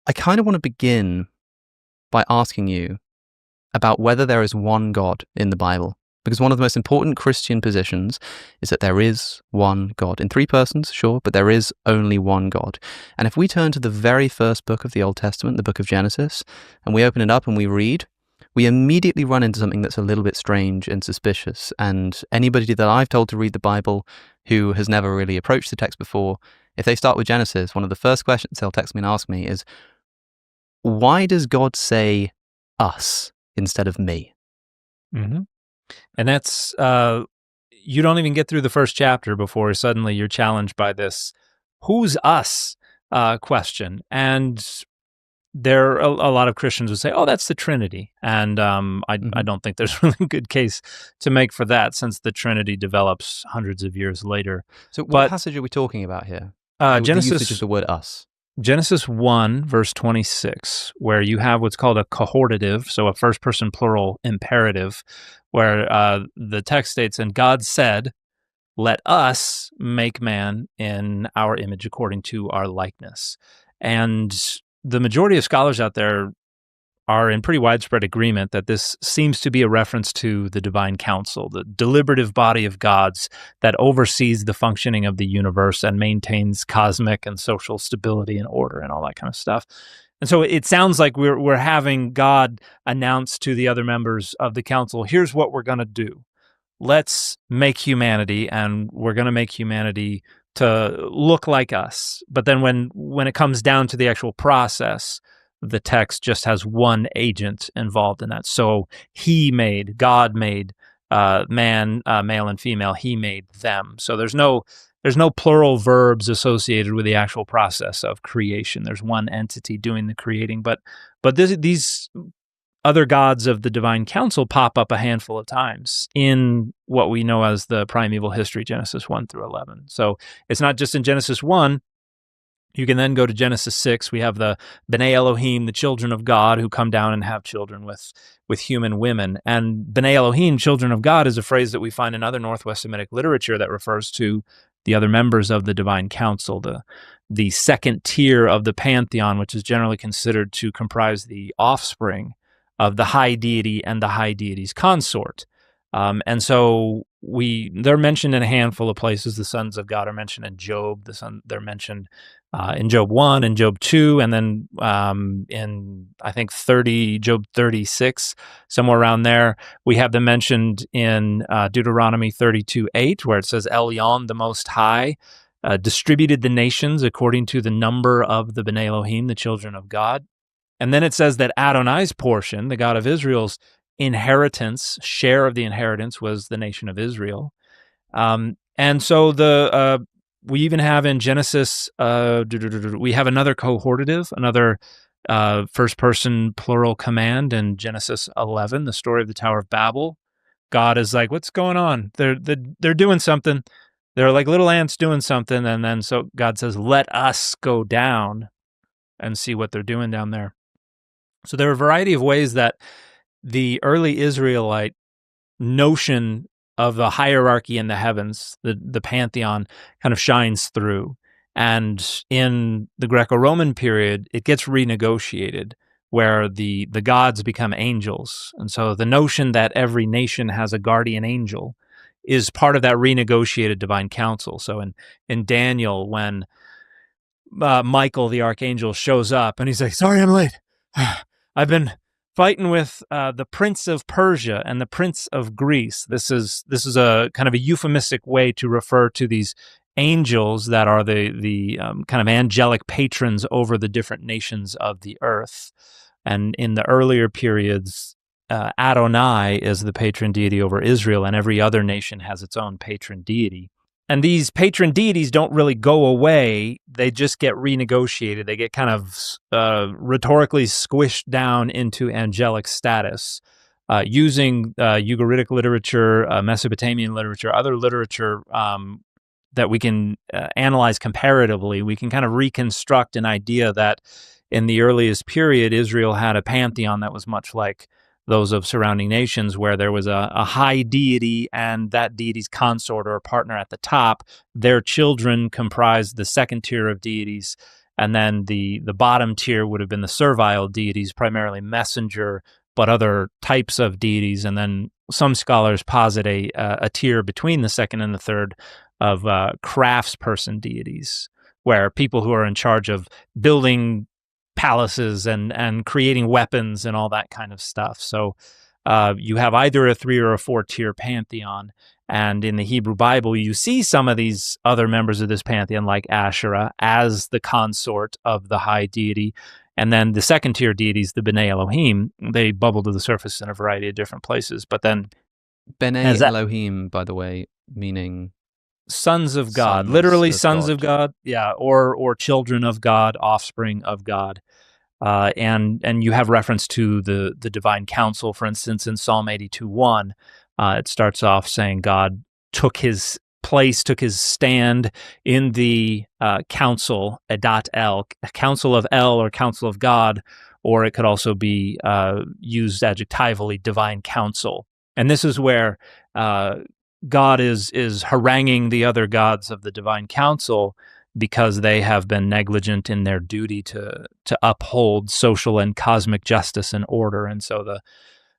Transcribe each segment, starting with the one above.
I kind of want to begin by asking you about whether there is one God in the Bible. Because one of the most important Christian positions is that there is one God. In three persons, sure, but there is only one God. And if we turn to the very first book of the Old Testament, the book of Genesis, and we open it up and we read, we immediately run into something that's a little bit strange and suspicious. And anybody that I've told to read the Bible who has never really approached the text before, if they start with Genesis, one of the first questions they'll text me and ask me is, why does God say us instead of me? Mm-hmm. And that's, you don't even get through the first chapter before suddenly you're challenged by this, who's us question. And there a lot of Christians would say, oh, that's the Trinity. And I don't think there's really a good case to make for that, since the Trinity develops hundreds of years later. So what passage are we talking about here? Genesis, the usage of the word us. Genesis 1, verse 26, where you have what's called a cohortative, so a first-person plural imperative, where the text states, and God said, let us make man in our image according to our likeness. And the majority of scholars out there are in pretty widespread agreement that this seems to be a reference to the divine council, the deliberative body of gods that oversees the functioning of the universe and maintains cosmic and social stability and order and all that kind of stuff. And so it sounds like we're having God announce to the other members of the council, here's what we're going to do. Let's make humanity, and we're going to make humanity to look like us. But then when it comes down to the actual process, the text just has one agent involved in that. So God made man, male and female, he made them. So there's no plural verbs associated with the actual process of creation. There's one entity doing the creating. But these other gods of the divine council pop up a handful of times in what we know as the primeval history, Genesis 1 through 11. So it's not just in Genesis 1. You can then go to Genesis 6. We have the B'nai Elohim, the children of God, who come down and have children with human women. And B'nai Elohim, children of God, is a phrase that we find in other Northwest Semitic literature that refers to the other members of the divine council, the second tier of the pantheon, which is generally considered to comprise the offspring of the high deity and the high deity's consort. And so they're mentioned in a handful of places. The sons of God are mentioned in Job. They're mentioned in Job 1 and Job 2, and then in, I think, Job 36, somewhere around there. We have them mentioned in Deuteronomy 32:8, where it says, Elyon, the Most High, distributed the nations according to the number of the B'nai Elohim, the children of God. And then it says that Adonai's portion, the God of Israel's inheritance, share of the inheritance, was the nation of Israel. And so we even have in Genesis, we have another cohortative, another first-person plural command in Genesis 11, the story of the Tower of Babel. God is like, what's going on? They're doing something. They're like little ants doing something. And then so God says, let us go down and see what they're doing down there. So there are a variety of ways that the early Israelite notion of the hierarchy in the heavens, the pantheon, kind of shines through. And in the Greco-Roman period, it gets renegotiated, where the gods become angels. And so the notion that every nation has a guardian angel is part of that renegotiated divine council. So in Daniel, when Michael, the archangel, shows up and he's like, sorry, I'm late. I've been fighting with the Prince of Persia and the Prince of Greece. This is a kind of a euphemistic way to refer to these angels that are the kind of angelic patrons over the different nations of the earth. And in the earlier periods, Adonai is the patron deity over Israel, and every other nation has its own patron deity. And these patron deities don't really go away. They just get renegotiated. They get kind of rhetorically squished down into angelic status using Ugaritic literature, Mesopotamian literature, other literature that we can analyze comparatively. We can kind of reconstruct an idea that in the earliest period, Israel had a pantheon that was much like those of surrounding nations, where there was a high deity and that deity's consort or partner at the top. Their children comprised the second tier of deities, And then the bottom tier would have been the servile deities, primarily messenger, but other types of deities. And then some scholars posit a tier between the second and the third of craftsperson deities, where people who are in charge of building palaces and creating weapons and all that kind of stuff. So you have either a 3 or a 4 tier pantheon. And in the Hebrew Bible, you see some of these other members of this pantheon, like Asherah, as the consort of the high deity. And then the second tier deities, the B'nai Elohim, they bubble to the surface in a variety of different places. But then B'nai Elohim, by the way, meaning sons of God, sons literally of sons God. of God, yeah, or children of God, offspring of God. And you have reference to the divine council, for instance, in Psalm 82:1. It starts off saying God took his place, took his stand in the council, Adat El, council of El or council of God, or it could also be used adjectively, divine council. And this is where God is haranguing the other gods of the divine council because they have been negligent in their duty to uphold social and cosmic justice and order. And so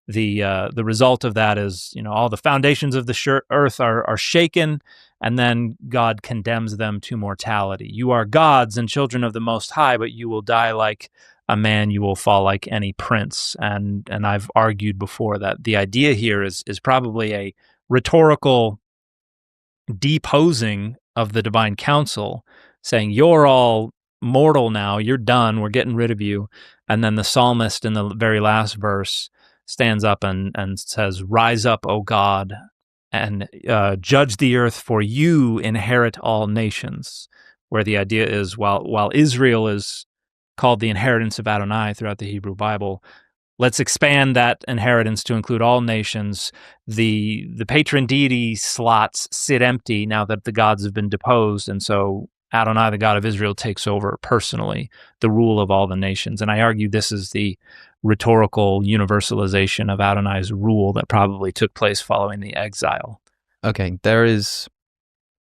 the result of that is, all the foundations of the earth are shaken, and then God condemns them to mortality. You are gods and children of the Most High, but you will die like a man, you will fall like any prince. And I've argued before that the idea here is probably a rhetorical deposing of the divine council, saying, you're all mortal now, you're done, we're getting rid of you. And then the psalmist in the very last verse stands up and says, rise up, O God, and judge the earth, for you inherit all nations. Where the idea is, while Israel is called the inheritance of Adonai throughout the Hebrew Bible, let's expand that inheritance to include all nations. The patron deity slots sit empty now that the gods have been deposed, and so Adonai, the God of Israel, takes over personally the rule of all the nations. And I argue this is the rhetorical universalization of Adonai's rule that probably took place following the exile. Okay, there is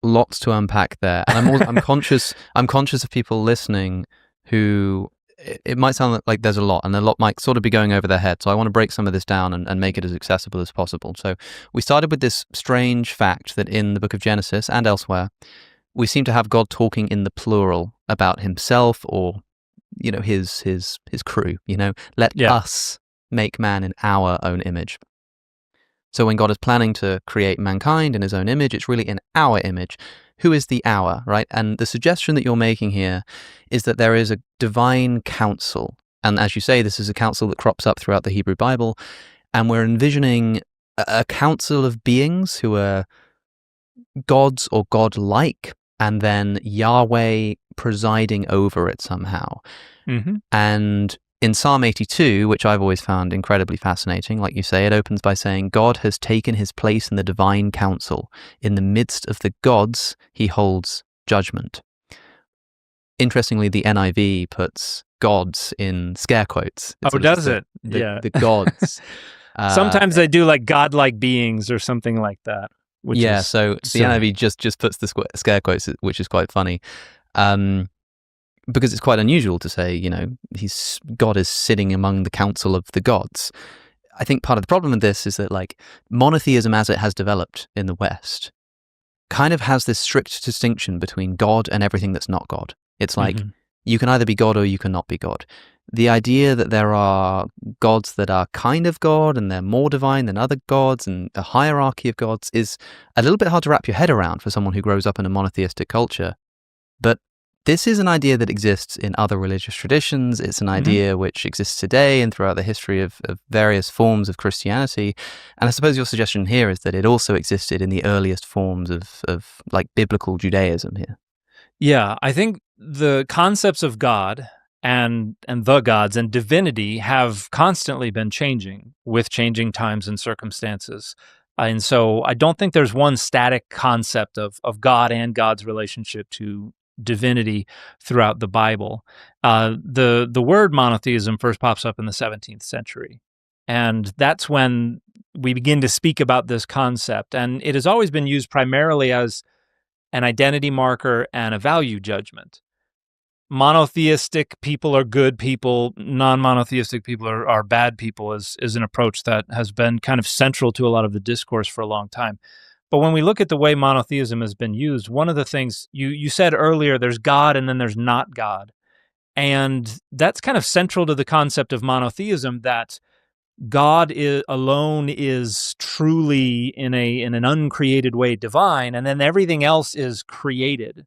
lots to unpack there, and I'm conscious of people listening who it might sound like there's a lot, and a lot might sort of be going over their head. So I want to break some of this down and make it as accessible as possible. So we started with this strange fact that in the book of Genesis and elsewhere, we seem to have God talking in the plural about himself or, his crew, let us make man in our own image. So when God is planning to create mankind in his own image, it's really in our image. Who is the our, right? And the suggestion that you're making here is that there is a divine council. And as you say, this is a council that crops up throughout the Hebrew Bible. And we're envisioning a council of beings who are gods or God-like, and then Yahweh presiding over it somehow. Mm-hmm. And in Psalm 82, which I've always found incredibly fascinating, like you say, it opens by saying, God has taken his place in the divine council. In the midst of the gods, he holds judgment. Interestingly, the NIV puts gods in scare quotes. Does it? Yeah. The gods. Sometimes they do like godlike beings or something like that. So the NIV just puts the scare quotes, which is quite funny. Because it's quite unusual to say, God is sitting among the council of the gods. I think part of the problem with this is that, monotheism as it has developed in the West kind of has this strict distinction between God and everything that's not God. It's like, you can either be God or you cannot be God. The idea that there are gods that are kind of God and they're more divine than other gods and a hierarchy of gods is a little bit hard to wrap your head around for someone who grows up in a monotheistic culture. But this is an idea that exists in other religious traditions. It's an idea which exists today and throughout the history of various forms of Christianity. And I suppose your suggestion here is that it also existed in the earliest forms of biblical Judaism here. Yeah, I think the concepts of God and the gods and divinity have constantly been changing with changing times and circumstances. And so I don't think there's one static concept of God and God's relationship to divinity throughout the Bible. The word monotheism first pops up in the 17th century. And that's when we begin to speak about this concept. And it has always been used primarily as an identity marker and a value judgment. monotheistic people are good people, non-monotheistic people are bad people is an approach that has been kind of central to a lot of the discourse for a long time. But when we look at the way monotheism has been used, one of the things you said earlier, there's God and then there's not God. And that's kind of central to the concept of monotheism, that God alone is truly in an uncreated way divine, and then everything else is created.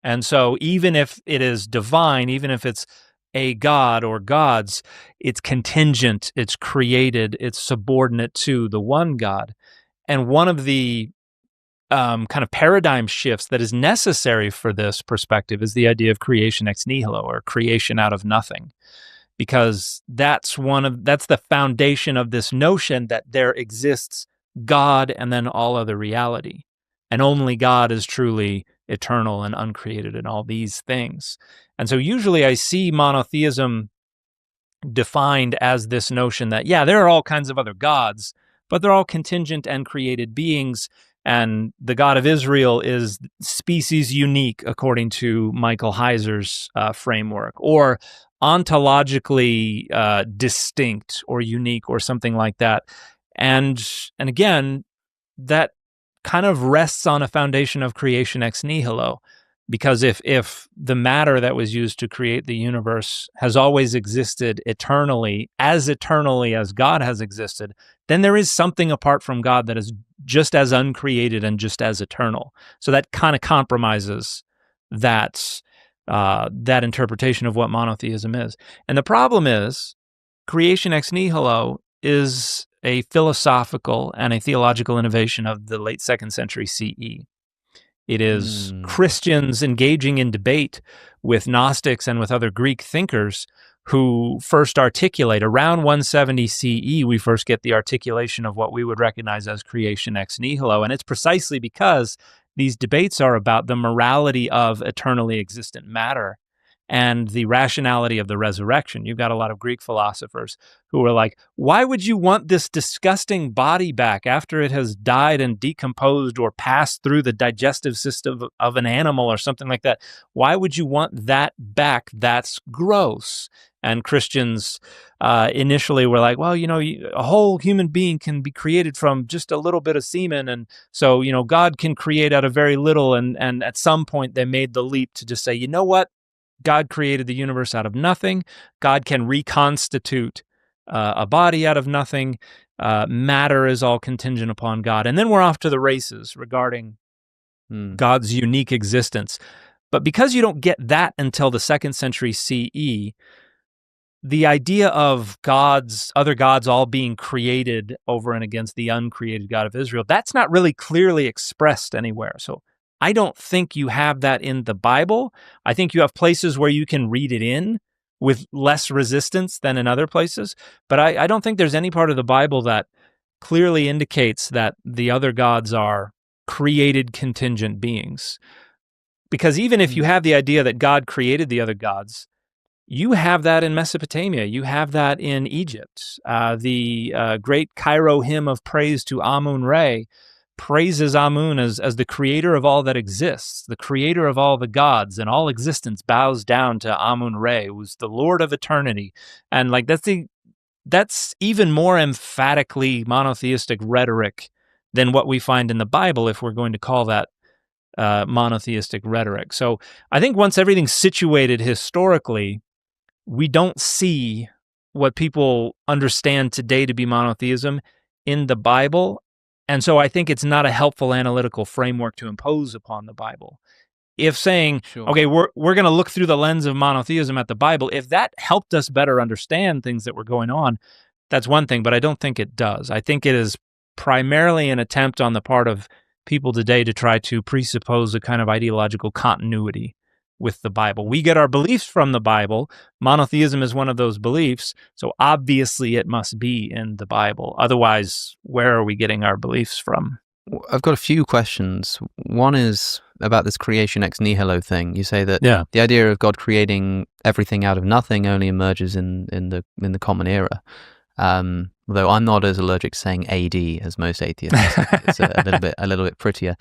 And so even if it is divine, even if it's a god or gods, it's contingent, it's created, it's subordinate to the one God. And one of the kind of paradigm shifts that is necessary for this perspective is the idea of creation ex nihilo, or creation out of nothing. Because that's the foundation of this notion that there exists God and then all other reality. And only God is truly eternal and uncreated and all these things. And so usually I see monotheism defined as this notion that, yeah, there are all kinds of other gods, but they're all contingent and created beings. And the God of Israel is species unique, according to Michael Heiser's framework, or ontologically distinct or unique or something like that. And again, that kind of rests on a foundation of creation ex nihilo, because if the matter that was used to create the universe has always existed eternally as God has existed, then there is something apart from God that is just as uncreated and just as eternal. So that kind of compromises that interpretation of what monotheism is. And the problem is, creation ex nihilo is a philosophical and a theological innovation of the late 2nd century CE. It is Christians engaging in debate with Gnostics and with other Greek thinkers who first articulate around 170 CE. We first get the articulation of what we would recognize as creation ex nihilo. And it's precisely because these debates are about the morality of eternally existent matter and the rationality of the resurrection. You've got a lot of Greek philosophers who are like, why would you want this disgusting body back after it has died and decomposed or passed through the digestive system of an animal or something like that? Why would you want that back? That's gross. And Christians initially were like, well, a whole human being can be created from just a little bit of semen. And so, God can create out of very little. And at some point they made the leap to just say, you know what? God created the universe out of nothing. God can reconstitute a body out of nothing. Matter is all contingent upon God. And then we're off to the races regarding God's unique existence. But because you don't get that until the 2nd century CE, the idea of other gods all being created over and against the uncreated God of Israel, that's not really clearly expressed anywhere. So I don't think you have that in the Bible. I think you have places where you can read it in with less resistance than in other places. But I don't think there's any part of the Bible that clearly indicates that the other gods are created contingent beings. Because even if you have the idea that God created the other gods, you have that in Mesopotamia. You have that in Egypt. The great Cairo hymn of praise to Amun-Re praises Amun as the creator of all that exists, the creator of all the gods, and all existence bows down to Amun-Re, who's the Lord of eternity. And that's even more emphatically monotheistic rhetoric than what we find in the Bible, if we're going to call that monotheistic rhetoric. So I think once everything's situated historically, we don't see what people understand today to be monotheism in the Bible. And so I think it's not a helpful analytical framework to impose upon the Bible. If saying, okay, we're going to look through the lens of monotheism at the Bible, if that helped us better understand things that were going on, that's one thing, but I don't think it does. I think it is primarily an attempt on the part of people today to try to presuppose a kind of ideological continuity with the Bible. We get our beliefs from the Bible. Monotheism is one of those beliefs, so obviously it must be in the Bible. Otherwise, where are we getting our beliefs from? I've got a few questions. One is about this creation ex nihilo thing. You say that the idea of God creating everything out of nothing only emerges in the Common Era. Although I'm not as allergic to saying AD as most atheists. It's a little bit prettier.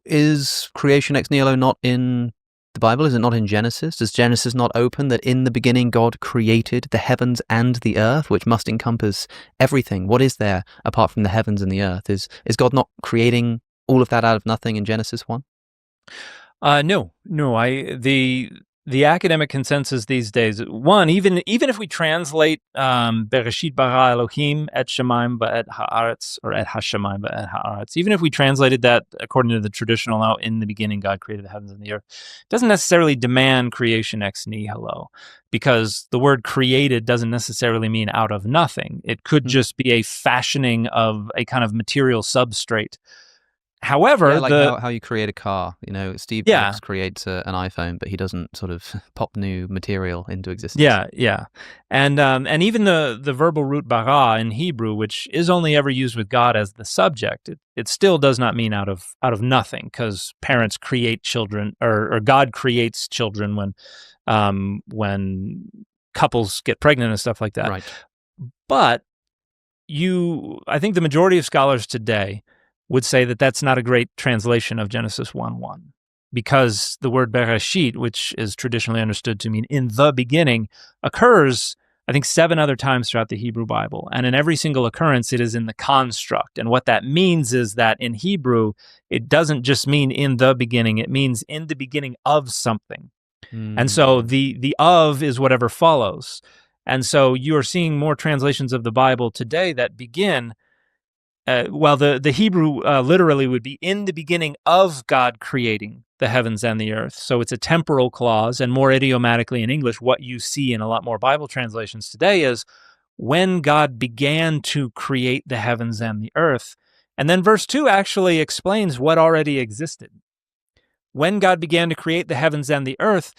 Is creation ex nihilo not in the Bible? Is it not in Genesis? Does Genesis not open that in the beginning God created the heavens and the earth, which must encompass everything? What is there apart from the heavens and the earth? Is God not creating all of that out of nothing in Genesis 1? No. The academic consensus these days, one, even if we translate Bereshit bara Elohim et shamayim va'et haaretz, or et hashamayim va'et haaretz, even if we translated that according to the traditional, now in the beginning God created the heavens and the earth, it doesn't necessarily demand creation ex nihilo, because the word created doesn't necessarily mean out of nothing. It could just be a fashioning of a kind of material substrate. However, how you create a car. Steve Jobs creates an iPhone, but he doesn't sort of pop new material into existence. Yeah. And even the verbal root bara in Hebrew, which is only ever used with God as the subject, it still does not mean out of nothing, because parents create children, or God creates children when couples get pregnant and stuff like that. Right. But I think the majority of scholars today would say that that's not a great translation of Genesis 1:1, because the word Bereshit, which is traditionally understood to mean in the beginning, occurs, I think, 7 other times throughout the Hebrew Bible. And in every single occurrence, it is in the construct. And what that means is that in Hebrew, it doesn't just mean in the beginning, it means in the beginning of something. And so the of is whatever follows. And so you are seeing more translations of the Bible today that begin, the Hebrew literally would be in the beginning of God creating the heavens and the earth. So it's a temporal clause, and more idiomatically in English, what you see in a lot more Bible translations today is when God began to create the heavens and the earth. And then verse 2 actually explains what already existed. When God began to create the heavens and the earth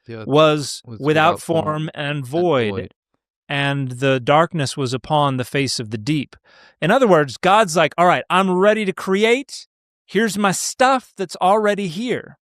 was without form and void. And the darkness was upon the face of the deep. In other words, God's like, all right, I'm ready to create. Here's my stuff that's already here.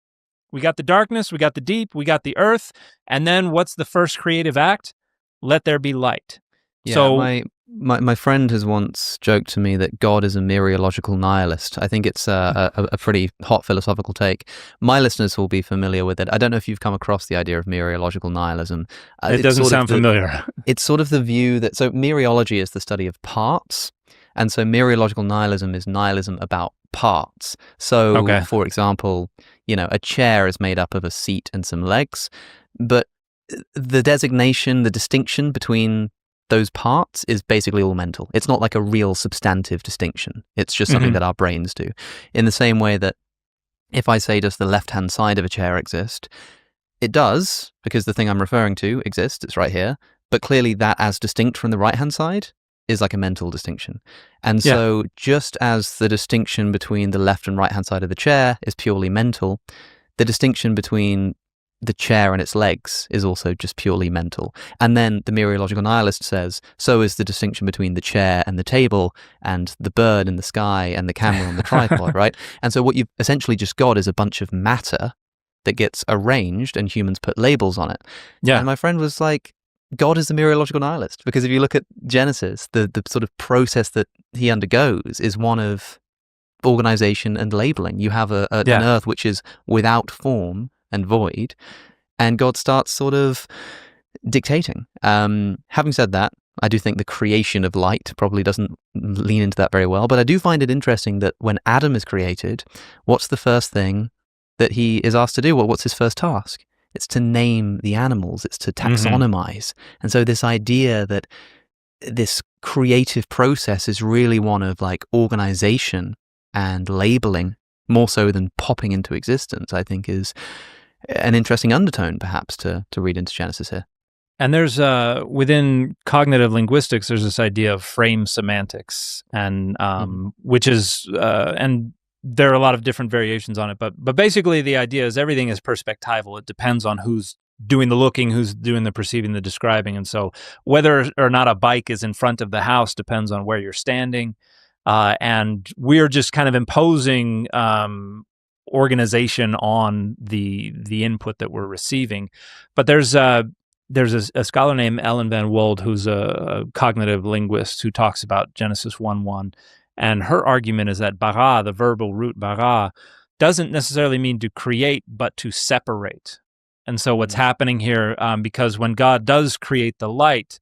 We got the darkness, we got the deep, we got the earth. And then what's the first creative act? Let there be light. Yeah, so my friend has once joked to me that God is a mereological nihilist. I think it's a pretty hot philosophical take. My listeners will be familiar with it. I don't know if you've come across the idea of mereological nihilism. It doesn't sound familiar. It's sort of the view that, so mereology is the study of parts, and so mereological nihilism is nihilism about parts. So, for example, a chair is made up of a seat and some legs, but the designation, the distinction between those parts is basically all mental. It's not like a real substantive distinction. It's just something that our brains do. In the same way that if I say, does the left-hand side of a chair exist? It does, because the thing I'm referring to exists. It's right here. But clearly that as distinct from the right-hand side is like a mental distinction. And so just as the distinction between the left and right-hand side of the chair is purely mental, the distinction between the chair and its legs is also just purely mental. And then the mereological nihilist says, so is the distinction between the chair and the table and the bird in the sky and the camera on the tripod, right? And so what you've essentially just got is a bunch of matter that gets arranged and humans put labels on it. Yeah. And my friend was like, God is the mereological nihilist, because if you look at Genesis, the sort of process that he undergoes is one of organization and labeling. You have an earth which is without form and void, and God starts sort of dictating. Having said that, I do think the creation of light probably doesn't lean into that very well, but I do find it interesting that when Adam is created, what's the first thing that he is asked to do? Well, what's his first task? It's to name the animals, it's to taxonomize. And so this idea that this creative process is really one of like organization and labeling, more so than popping into existence, I think is an interesting undertone perhaps to read into Genesis here. And there's within cognitive linguistics, there's this idea of frame semantics, and which is and there are a lot of different variations on it, but basically the idea is everything is perspectival. It depends on who's doing the looking, who's doing the perceiving, the describing, and so whether or not a bike is in front of the house depends on where you're standing, and we're just kind of imposing organization on the input that we're receiving. But there's a scholar named Ellen Van Wold who's a cognitive linguist who talks about Genesis 1:1, and her argument is that bara, the verbal root bara, doesn't necessarily mean to create, but to separate. And so what's happening here, because when God does create the light,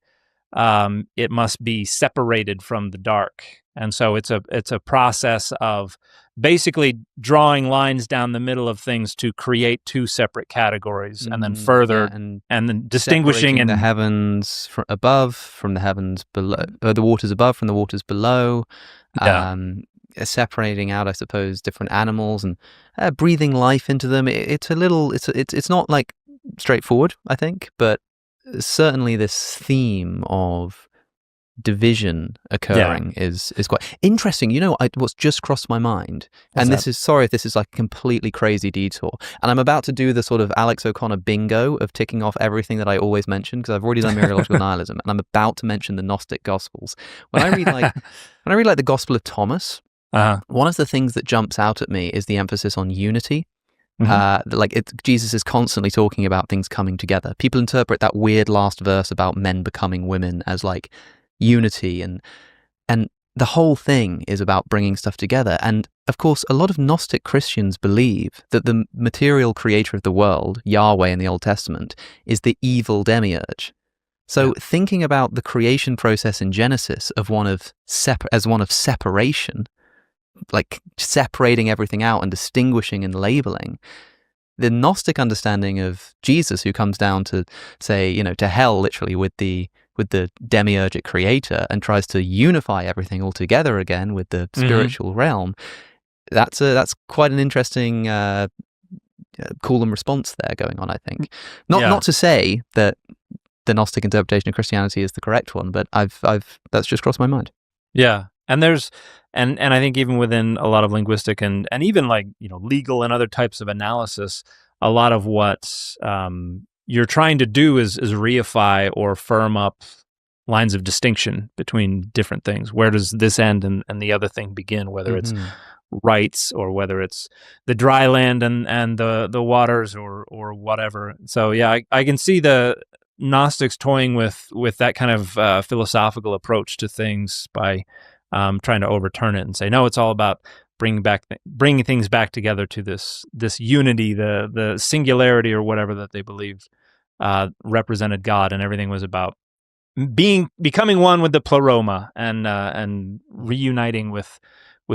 it must be separated from the dark. And so it's a process of basically drawing lines down the middle of things to create two separate categories, and then further, and then distinguishing the heavens above from the heavens below, the waters above from the waters below. Separating out, I suppose, different animals and breathing life into them. It's not like straightforward, I think, but certainly this theme of division occurring is quite interesting. What's just crossed my mind, sorry if this is like a completely crazy detour, and I'm about to do the sort of Alex O'Connor bingo of ticking off everything that I always mention, because I've already done Mereological Nihilism, and I'm about to mention the Gnostic Gospels. When I read the Gospel of Thomas, one of the things that jumps out at me is the emphasis on unity. Jesus is constantly talking about things coming together. People interpret that weird last verse about men becoming women as like unity, and the whole thing is about bringing stuff together. And of course, a lot of Gnostic Christians believe that the material creator of the world, Yahweh in the Old Testament, is the evil demiurge. So thinking about the creation process in Genesis as one of separation, like separating everything out and distinguishing and labeling, the Gnostic understanding of Jesus, who comes down to say, to hell literally with the demiurgic creator and tries to unify everything all together again with the spiritual realm, that's quite an interesting call and response there going on, I think. Not to say that the Gnostic interpretation of Christianity is the correct one, but that's just crossed my mind. Yeah. And there's, and I think even within a lot of linguistic and even like, legal and other types of analysis, a lot of what you're trying to do is reify or firm up lines of distinction between different things. Where does this end and the other thing begin, whether it's rights or whether it's the dry land and the waters or whatever. So yeah, I can see the Gnostics toying with that kind of philosophical approach to things by trying to overturn it and say, no, it's all about bringing things back together to this unity, the singularity or whatever that they believed represented God, and everything was about becoming one with the pleroma and reuniting with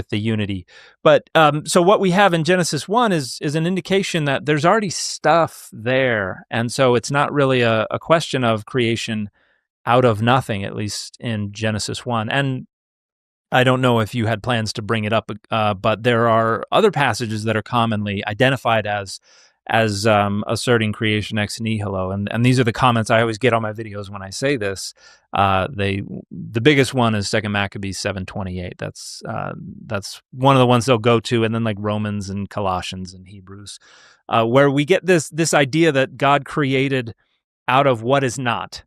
the unity. But so what we have in Genesis 1 is an indication that there's already stuff there, and so it's not really a question of creation out of nothing, at least in Genesis 1. And I don't know if you had plans to bring it up, but there are other passages that are commonly identified as asserting creation ex nihilo, and these are the comments I always get on my videos when I say this. The biggest one is 2 Maccabees 7:28. That's one of the ones they'll go to, and then like Romans and Colossians and Hebrews, where we get this idea that God created out of what is not.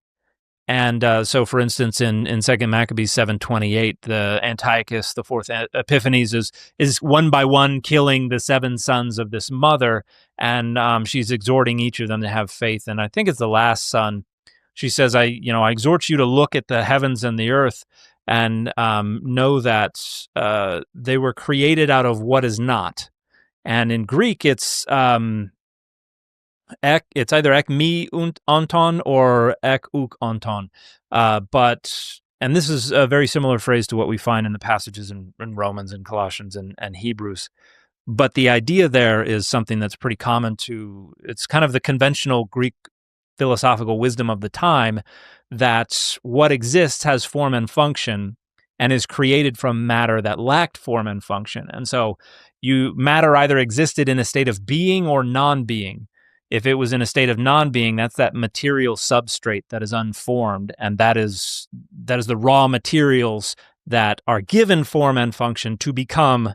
And so, for instance, in 2 Maccabees 7:28, the Antiochus, the fourth Epiphanes, is one by one killing the 7 sons of this mother, and she's exhorting each of them to have faith. And I think it's the last son. She says, I exhort you to look at the heavens and the earth and know that they were created out of what is not. And in Greek, it's either ek mi und onton or ek uk onton. And this is a very similar phrase to what we find in the passages in Romans and Colossians and Hebrews. But the idea there is something that's pretty common it's kind of the conventional Greek philosophical wisdom of the time, that what exists has form and function and is created from matter that lacked form and function. And so matter either existed in a state of being or non-being. If it was in a state of non-being, that's that material substrate that is unformed, and that is the raw materials that are given form and function to become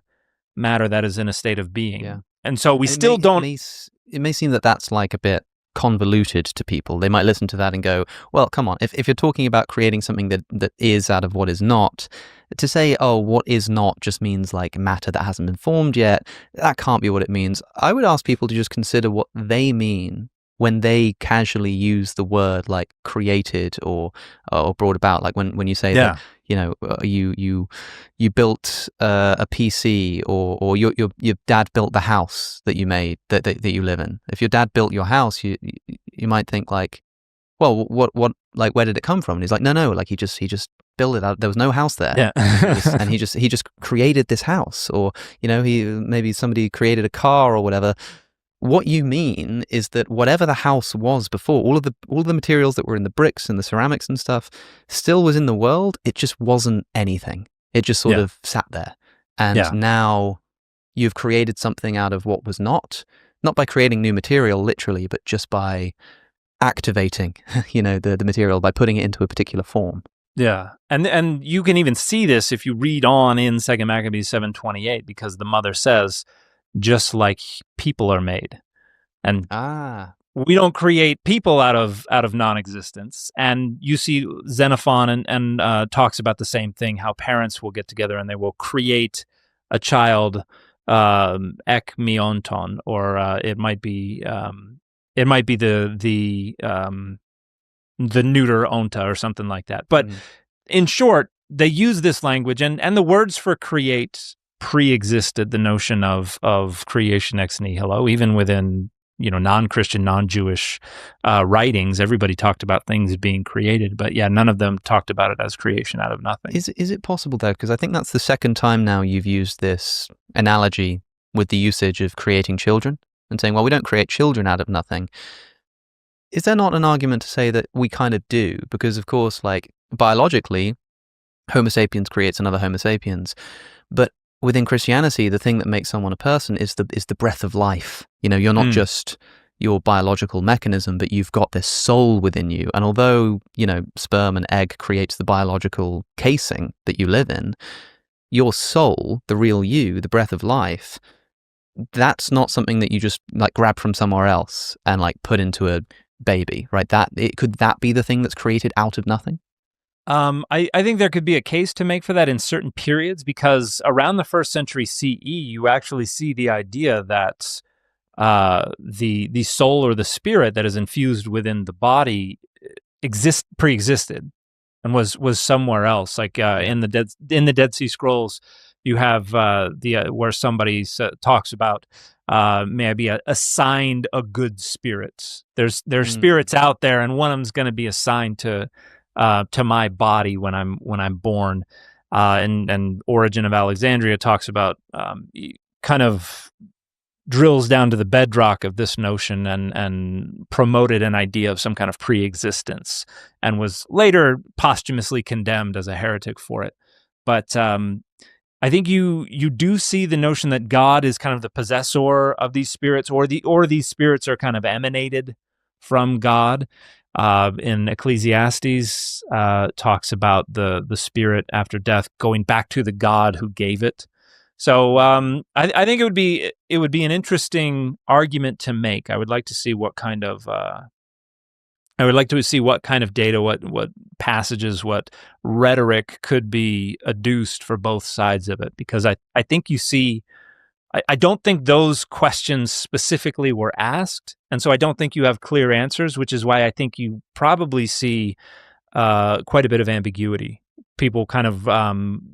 matter that is in a state of being. Yeah. And so it may seem that that's like a bit convoluted to people. They might listen to that and go, well, come on, if you're talking about creating something that is out of what is not, to say, oh, what is not just means like matter that hasn't been formed yet, that can't be what it means. I would ask people to just consider what they mean when they casually use the word like created or brought about, like when you say that, you know, you built a PC, or your dad built the house that you made, that you live in. If your dad built your house, you might think like, well, what like, where did it come from? And he's like, no, like he just built it out. There was no house there. Yeah. and he just created this house. Or, you know, maybe somebody created a car or whatever. What you mean is that whatever the house was before, all of the materials that were in the bricks and the ceramics and stuff still was in the world. It just wasn't anything. It just sort of sat there. And now you've created something out of what was not by creating new material literally, but just by activating, you know, the material, by putting it into a particular form. Yeah. And you can even see this if you read on in 2 Maccabees 7:28, because the mother says, just like people are made. And we don't create people out of non-existence. And you see Xenophon and talks about the same thing, how parents will get together and they will create a child, ek mionton, or it might be the neuter onta or something like that. But in short, they use this language, and the words for create pre-existed the notion of creation ex nihilo. Even within, you know, non-Christian, non-Jewish writings, everybody talked about things being created, but none of them talked about it as creation out of nothing. Is it possible though? Because I think that's the second time now you've used this analogy with the usage of creating children and saying, well, we don't create children out of nothing. Is there not an argument to say that we kind of do? Because of course, like biologically, Homo sapiens creates another Homo sapiens, but within Christianity, the thing that makes someone a person is the breath of life. You know, you're not just your biological mechanism, but you've got this soul within you. And although, you know, sperm and egg creates the biological casing that you live in, your soul, the real you, the breath of life, that's not something that you just like grab from somewhere else and like put into a baby, right? Could that be the thing that's created out of nothing? I think there could be a case to make for that in certain periods, because around the 1st century CE, you actually see the idea that the soul or the spirit that is infused within the body pre-existed and was somewhere else. Like in the Dead Sea Scrolls, you have where somebody talks about may I be assigned a good spirit. There's spirits out there, and one of them's going to be assigned to my body when I'm born. And Origin of Alexandria talks about kind of drills down to the bedrock of this notion and promoted an idea of some kind of pre-existence, and was later posthumously condemned as a heretic for it. But I think you do see the notion that God is kind of the possessor of these spirits, or these spirits are kind of emanated from God. In Ecclesiastes, talks about the spirit after death going back to the God who gave it. So I think it would be an interesting argument to make. I would like to see what kind of data, what passages, what rhetoric could be adduced for both sides of it, because I think you see. I don't think those questions specifically were asked, and so I don't think you have clear answers, which is why I think you probably see quite a bit of ambiguity. People kind of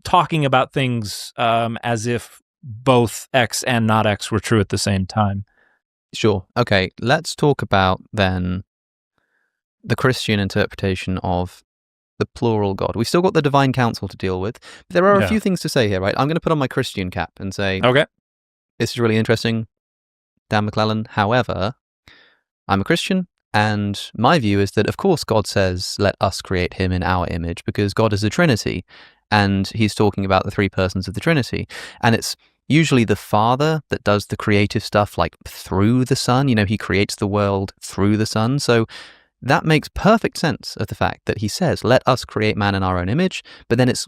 talking about things as if both X and not X were true at the same time. Sure. Okay, let's talk about then the Christian interpretation of the plural God. We've still got the divine council to deal with, but there are a few things to say here, right? I'm going to put on my Christian cap and say, okay, this is really interesting, Dan McClellan. However, I'm a Christian, and my view is that, of course, God says, let us create him in our image, because God is a Trinity, and he's talking about the three persons of the Trinity. And it's usually the Father that does the creative stuff, like through the Son. You know, he creates the world through the Son. So that makes perfect sense of the fact that he says, let us create man in our own image, but then it's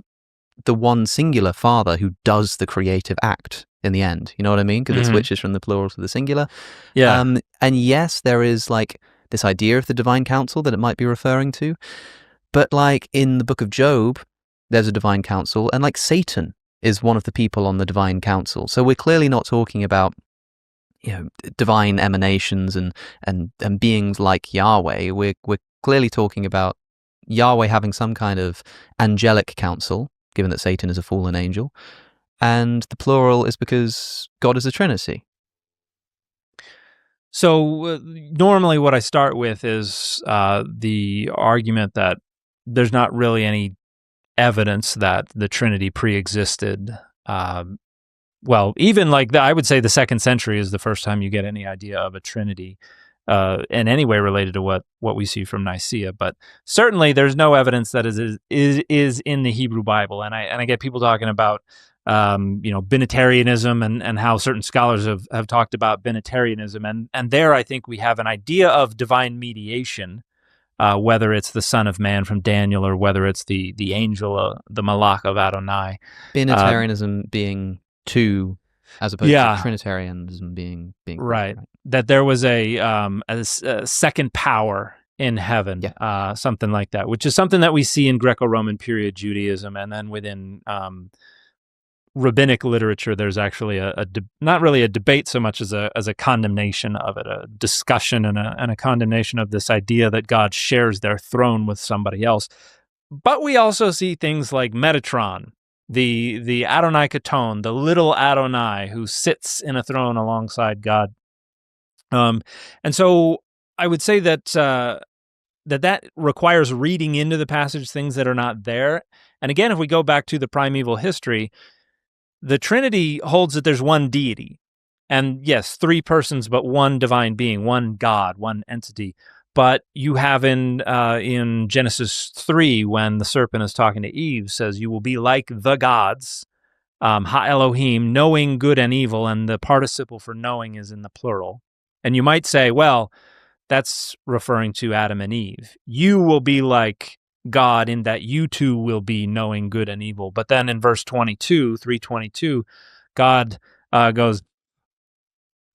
the one singular Father who does the creative act in the end. You know what I mean? Because it switches from the plural to the singular. Yeah. And yes, there is like this idea of the divine council that it might be referring to. But like in the book of Job, there's a divine council, and like Satan is one of the people on the divine council. So we're clearly not talking about divine emanations and beings like Yahweh, we're clearly talking about Yahweh having some kind of angelic council, given that Satan is a fallen angel, and the plural is because God is a Trinity. So normally what I start with is the argument that there's not really any evidence that the Trinity pre-existed. Well, even like I would say the 2nd century is the first time you get any idea of a Trinity in any way related to what we see from Nicaea. But certainly there's no evidence that is in the Hebrew Bible. And I get people talking about binitarianism and how certain scholars have talked about binitarianism. And there I think we have an idea of divine mediation, whether it's the Son of Man from Daniel or whether it's the angel, the Malach of Adonai. Binitarianism being two, as opposed to Trinitarianism being right. That there was a second power in heaven, something like that, which is something that we see in Greco-Roman period Judaism, and then within rabbinic literature, there's actually not really a debate so much as a condemnation of it, a discussion and a condemnation of this idea that God shares their throne with somebody else. But we also see things like Metatron, the Adonai Katon, the little Adonai who sits in a throne alongside God. And so I would say that that requires reading into the passage things that are not there. And again, if we go back to the primeval history, the Trinity holds that there's one deity. And yes, 3 persons, but one divine being, one God, one entity. But you have in Genesis 3, when the serpent is talking to Eve, says, "You will be like the gods, Ha Elohim, knowing good and evil," and the participle for knowing is in the plural. And you might say, well, that's referring to Adam and Eve. You will be like God in that you too will be knowing good and evil. But then in verse 22, 3:22, God goes,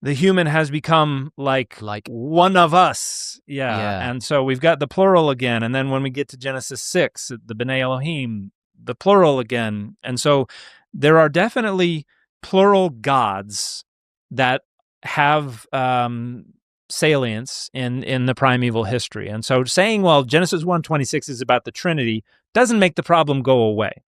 "The human has become like one of us." Yeah. And so we've got the plural again. And then when we get to Genesis 6, the B'nai Elohim, the plural again. And so there are definitely plural gods that have salience in the primeval history. And so saying, well, Genesis 1:26 is about the Trinity doesn't make the problem go away.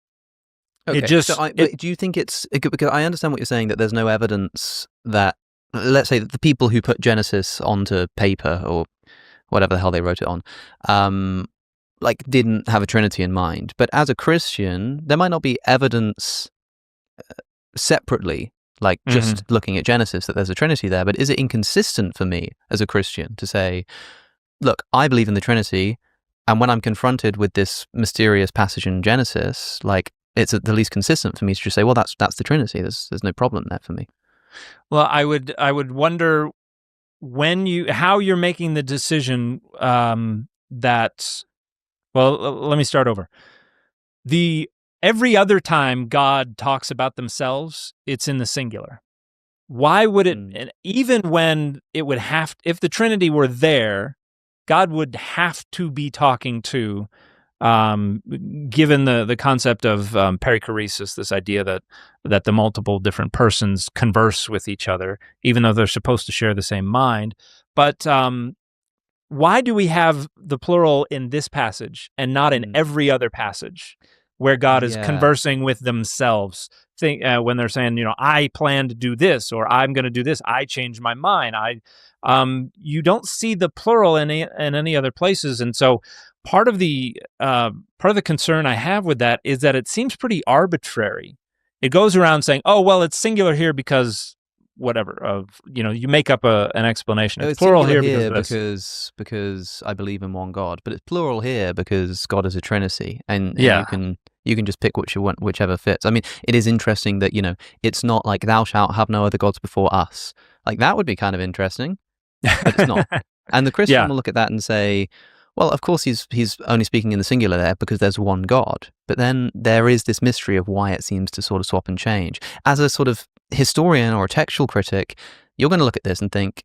Okay. Do you think it's, because I understand what you're saying, that there's no evidence that, let's say, that the people who put Genesis onto paper or whatever the hell they wrote it on, didn't have a Trinity in mind. But as a Christian, there might not be evidence separately, just looking at Genesis, that there's a Trinity there. But is it inconsistent for me as a Christian to say, look, I believe in the Trinity, and when I'm confronted with this mysterious passage in Genesis, it's at the least consistent for me to just say, well, that's the Trinity. There's no problem there for me. Well, I would wonder how you're making the decision that. Well, let me start over. Every other time God talks about themselves, it's in the singular. Why would it? Even when it would have, if the Trinity were there, God would have to be talking to. Given the concept of perichoresis, this idea that the multiple different persons converse with each other, even though they're supposed to share the same mind. But why do we have the plural in this passage and not in every other passage where God is conversing with themselves? When they're saying, I plan to do this, or I'm going to do this, I changed my mind. You don't see the plural in any other places, and so. Part of the concern I have with that is that it seems pretty arbitrary. It goes around saying, "Oh, well, it's singular here because whatever." You make up an explanation. It's plural here because I believe in one God, but it's plural here because God is a Trinity, and you can just pick which you want, whichever fits. I mean, it is interesting that it's not like "Thou shalt have no other gods before us." Like that would be kind of interesting, but it's not. And the Christian will look at that and say, well, of course he's only speaking in the singular there because there's one God. But then there is this mystery of why it seems to sort of swap and change. As a sort of historian or a textual critic, you're going to look at this and think,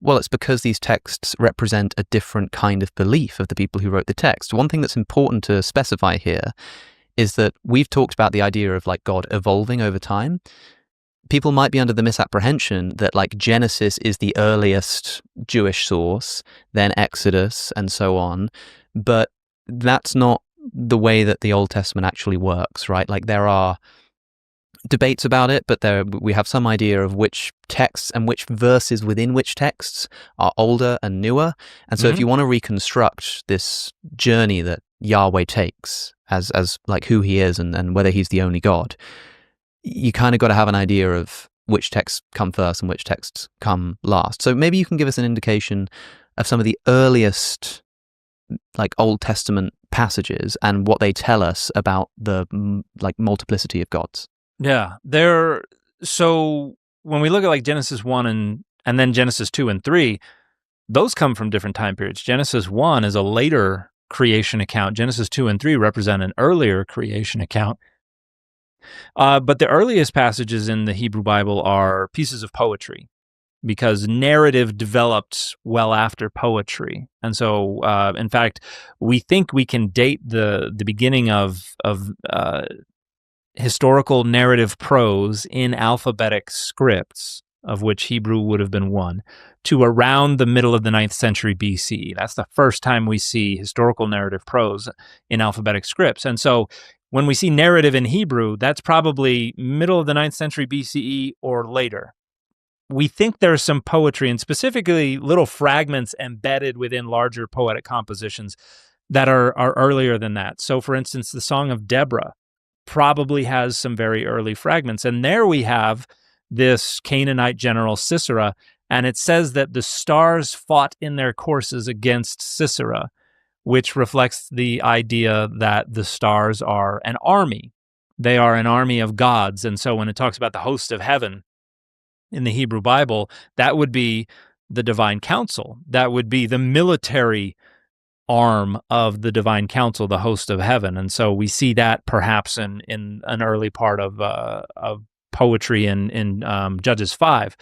well, it's because these texts represent a different kind of belief of the people who wrote the text. One thing that's important to specify here is that we've talked about the idea of God evolving over time. people might be under the misapprehension that like Genesis is the earliest Jewish source, then Exodus and so on. But that's not the way that the Old Testament actually works, right? Like there are debates about it, but we have some idea of which texts and which verses within which texts are older and newer. And so if you want to reconstruct this journey that Yahweh takes as like who he is and whether he's the only God, you kind of got to have an idea of which texts come first and which texts come last. So maybe you can give us an indication of some of the earliest like Old Testament passages and what they tell us about the like multiplicity of gods. Yeah, so when we look at like Genesis 1 and then Genesis 2 and 3, those come from different time periods. Genesis 1 is a later creation account. Genesis 2 and 3 represent an earlier creation account. But the earliest passages in the Hebrew Bible are pieces of poetry, because narrative developed well after poetry. And so, in fact, we think we can date the beginning of historical narrative prose in alphabetic scripts, of which Hebrew would have been one, to around the middle of the 9th century BCE. That's the first time we see historical narrative prose in alphabetic scripts. And so when we see narrative in Hebrew, that's probably middle of the 9th century BCE or later. We think there's some poetry, and specifically little fragments embedded within larger poetic compositions that are earlier than that. So for instance, the Song of Deborah probably has some very early fragments. And there we have this Canaanite general Sisera, and it says that the stars fought in their courses against Sisera, which reflects the idea that the stars are an army. They are an army of gods. And so when it talks about the host of heaven in the Hebrew Bible, that would be the divine council. That would be the military arm of the divine council, the host of heaven. And so we see that perhaps in an early part of poetry in Judges 5.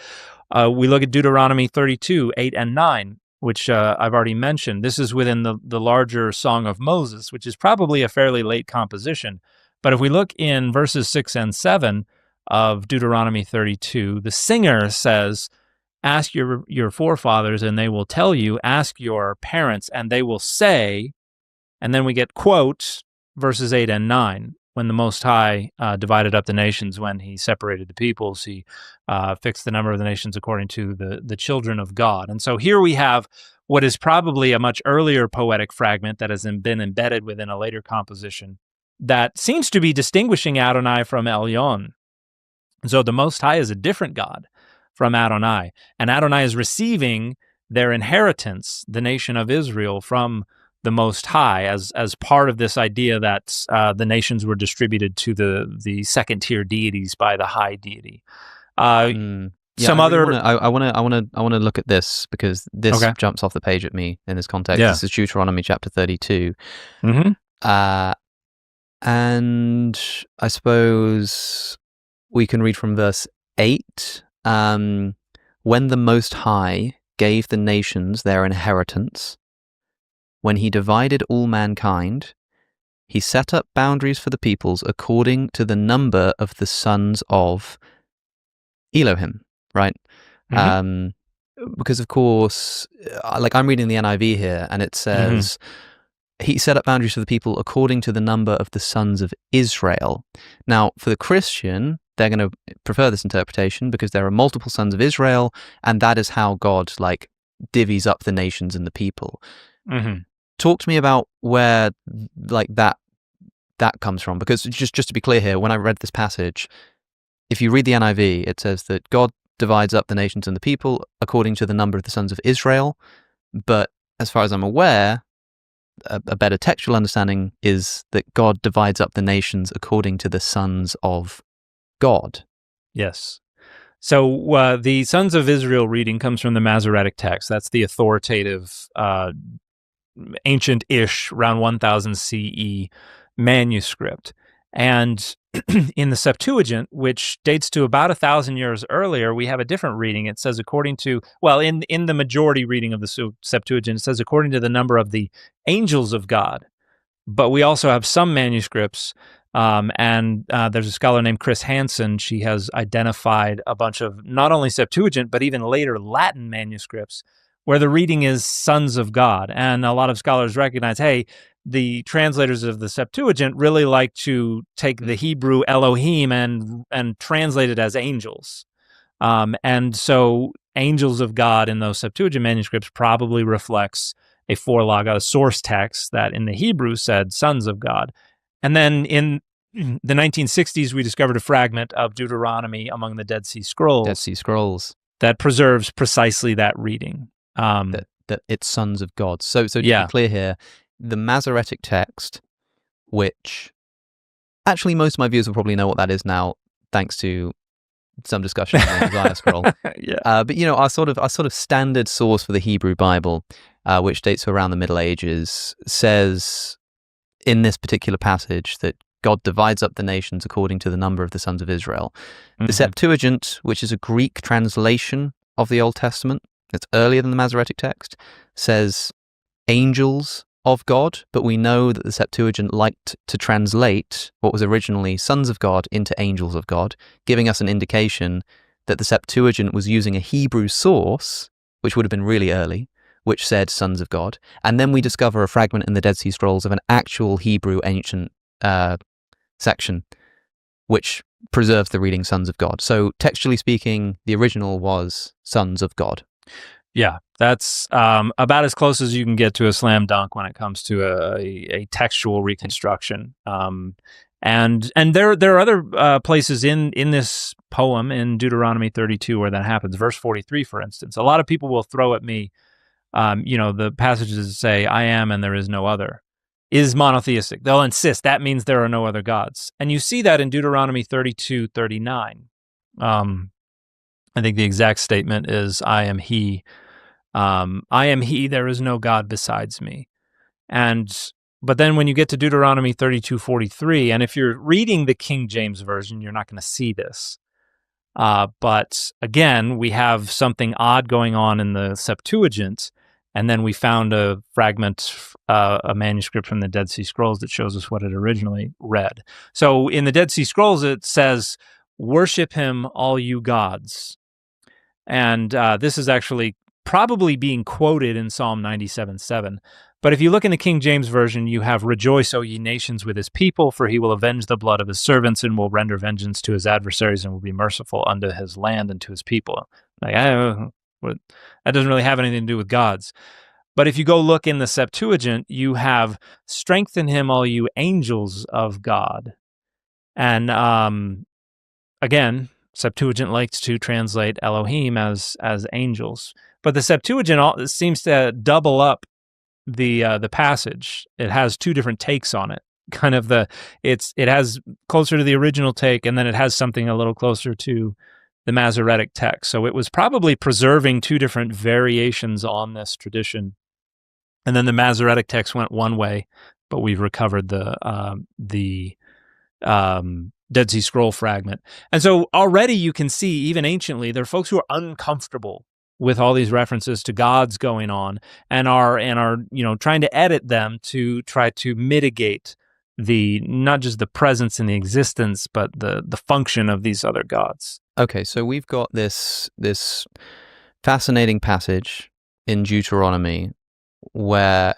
We look at Deuteronomy 32, 8 and 9, which I've already mentioned. This is within the larger Song of Moses, which is probably a fairly late composition. But if we look in verses 6 and 7 of Deuteronomy 32, the singer says, "Ask your forefathers, and they will tell you. Ask your parents, and they will say." And then we get quote verses 8 and 9. When the Most High divided up the nations, when he separated the peoples, he fixed the number of the nations according to the children of God. And so here we have what is probably a much earlier poetic fragment that has been embedded within a later composition that seems to be distinguishing Adonai from Elyon. So the Most High is a different God from Adonai, and Adonai is receiving their inheritance, the nation of Israel, from the Most High as part of this idea that the nations were distributed to the second-tier deities by the high deity. I want to look at this because this jumps off the page at me in this context. Yeah. This is Deuteronomy chapter 32. Mm-hmm. And I suppose we can read from verse 8. When the Most High gave the nations their inheritance, when he divided all mankind, he set up boundaries for the peoples according to the number of the sons of Elohim, right? Mm-hmm. Because, of course, like I'm reading the NIV here, and it says, he set up boundaries for the people according to the number of the sons of Israel. Now, for the Christian, they're going to prefer this interpretation because there are multiple sons of Israel, and that is how God, like, divvies up the nations and the people. Mm-hmm. Talk to me about where, like, that comes from, because just to be clear here, when I read this passage, if you read the NIV, it says that God divides up the nations and the people according to the number of the sons of Israel, but as far as I'm aware, a better textual understanding is that God divides up the nations according to the sons of God. Yes. So the Sons of Israel reading comes from the Masoretic text. That's the authoritative ancient-ish, around 1000 CE manuscript. And in the Septuagint, which dates to about 1,000 years earlier, we have a different reading. It says according to, well, in the majority reading of the Septuagint, it says according to the number of the angels of God. But we also have some manuscripts And there's a scholar named Chris Hansen. She has identified a bunch of not only Septuagint, but even later Latin manuscripts where the reading is sons of God. And a lot of scholars recognize, hey, the translators of the Septuagint really like to take the Hebrew Elohim and translate it as angels. And so angels of God in those Septuagint manuscripts probably reflects a four logos source text that in the Hebrew said sons of God. And then in the 1960s, we discovered a fragment of Deuteronomy among the Dead Sea Scrolls that preserves precisely that reading. That it's sons of God. So to be clear here, the Masoretic text, which actually most of my viewers will probably know what that is now, thanks to some discussion on the Isaiah scroll. But our sort of standard source for the Hebrew Bible, which dates to around the Middle Ages, says in this particular passage that God divides up the nations according to the number of the sons of Israel. Mm-hmm. The Septuagint, which is a Greek translation of the Old Testament, it's earlier than the Masoretic text, says angels of God, but we know that the Septuagint liked to translate what was originally sons of God into angels of God, giving us an indication that the Septuagint was using a Hebrew source, which would have been really early, which said sons of God. And then we discover a fragment in the Dead Sea Scrolls of an actual Hebrew ancient section, which preserves the reading sons of God. So textually speaking, the original was sons of God. Yeah, that's about as close as you can get to a slam dunk when it comes to a textual reconstruction. And there are other places in this poem in Deuteronomy 32 where that happens. Verse 43, for instance. A lot of people will throw at me, the passages that say, I am and there is no other, is monotheistic. They'll insist that means there are no other gods. And you see that in Deuteronomy 32:39. I think the exact statement is, I am he, there is no God besides me. But then when you get to Deuteronomy 32:43, and if you're reading the King James Version, you're not going to see this. But again, we have something odd going on in the Septuagint, and then we found a fragment, a manuscript from the Dead Sea Scrolls that shows us what it originally read. So in the Dead Sea Scrolls, it says, worship him, all you gods. And this is actually probably being quoted in Psalm 97:7. But if you look in the King James Version, you have, rejoice, O ye nations, with his people, for he will avenge the blood of his servants and will render vengeance to his adversaries and will be merciful unto his land and to his people. Like, that doesn't really have anything to do with gods. But if you go look in the Septuagint, you have, strengthen him, all you angels of God. And again, Septuagint likes to translate Elohim as angels, but the Septuagint seems to double up the passage. It has two different takes on it. Kind of it has closer to the original take, and then it has something a little closer to the Masoretic text. So it was probably preserving two different variations on this tradition. And then the Masoretic text went one way, but we've recovered the Dead Sea Scroll fragment. And so already you can see, even anciently, there are folks who are uncomfortable with all these references to gods going on and are trying to edit them to try to mitigate not just the presence and the existence, but the function of these other gods. Okay, so we've got this fascinating passage in Deuteronomy where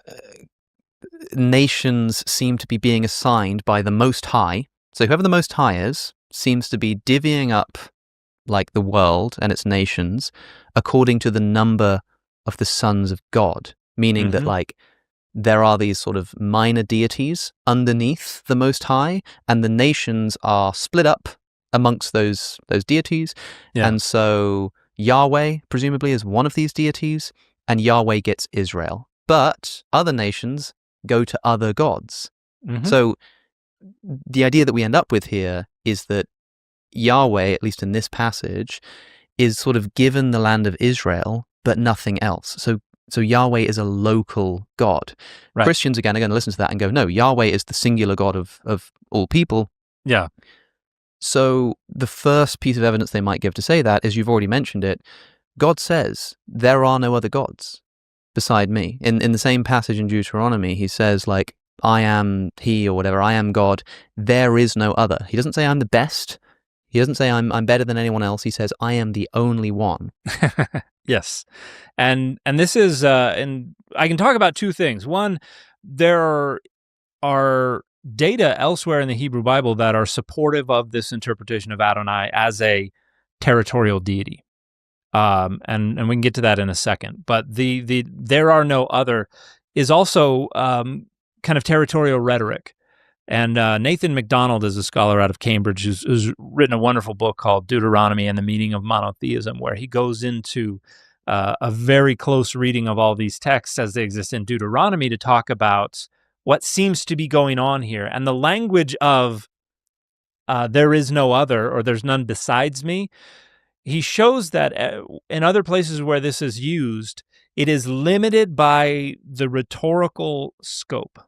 nations seem to be being assigned by the Most High. So whoever the Most High is seems to be divvying up like the world and its nations according to the number of the sons of God, meaning that like there are these sort of minor deities underneath the Most High, and the nations are split up amongst those deities. Yeah. And so Yahweh presumably is one of these deities, and Yahweh gets Israel. But other nations go to other gods. Mm-hmm. So the idea that we end up with here is that Yahweh, at least in this passage, is sort of given the land of Israel, but nothing else. So Yahweh is a local God. Right. Christians, again, are going to listen to that and go, no, Yahweh is the singular God of all people. Yeah. So the first piece of evidence they might give to say that is, you've already mentioned it, God says, there are no other gods beside me. In the same passage in Deuteronomy, he says, like, I am he or whatever, I am God, there is no other. He doesn't say I'm the best. He doesn't say I'm better than anyone else. He says I am the only one. Yes. And this is and I can talk about two things. One, there are data elsewhere in the Hebrew Bible that are supportive of this interpretation of Adonai as a territorial deity. And we can get to that in a second. But the there are no other is also kind of territorial rhetoric. And Nathan MacDonald is a scholar out of Cambridge who's written a wonderful book called Deuteronomy and the Meaning of Monotheism, where he goes into a very close reading of all these texts as they exist in Deuteronomy to talk about what seems to be going on here. And the language of there is no other or there's none besides me, he shows that in other places where this is used, it is limited by the rhetorical scope.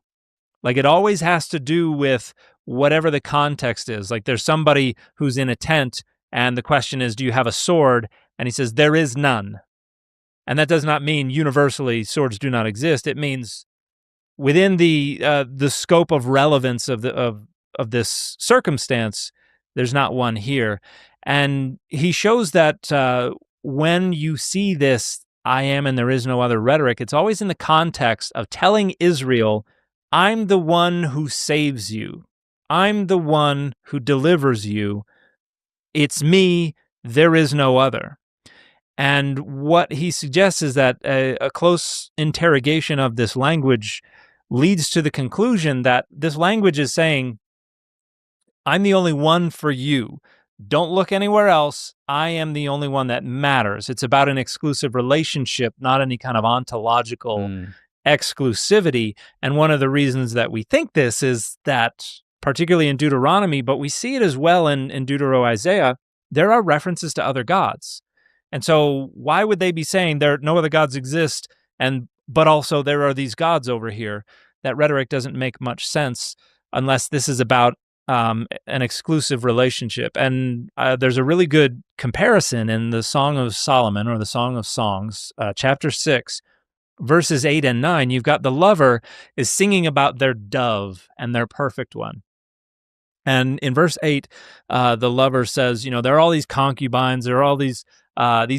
Like it always has to do with whatever the context is. Like there's somebody who's in a tent and the question is, do you have a sword? And he says, there is none. And that does not mean universally swords do not exist. It means within the scope of relevance of this circumstance, there's not one here. And he shows that when you see this, I am and there is no other rhetoric, it's always in the context of telling Israel, I'm the one who saves you. I'm the one who delivers you. It's me. There is no other. And what he suggests is that a close interrogation of this language leads to the conclusion that this language is saying, I'm the only one for you. Don't look anywhere else. I am the only one that matters. It's about an exclusive relationship, not any kind of ontological exclusivity. And one of the reasons that we think this is that, particularly in Deuteronomy, but we see it as well in Deutero-Isaiah, there are references to other gods. And so why would they be saying there no other gods exist, but also there are these gods over here? That rhetoric doesn't make much sense unless this is about an exclusive relationship. And there's a really good comparison in the Song of Solomon, or the Song of Songs, chapter 6, verses 8 and 9. You've got the lover is singing about their dove and their perfect one. And in verse 8, the lover says, there are all these concubines, there are all these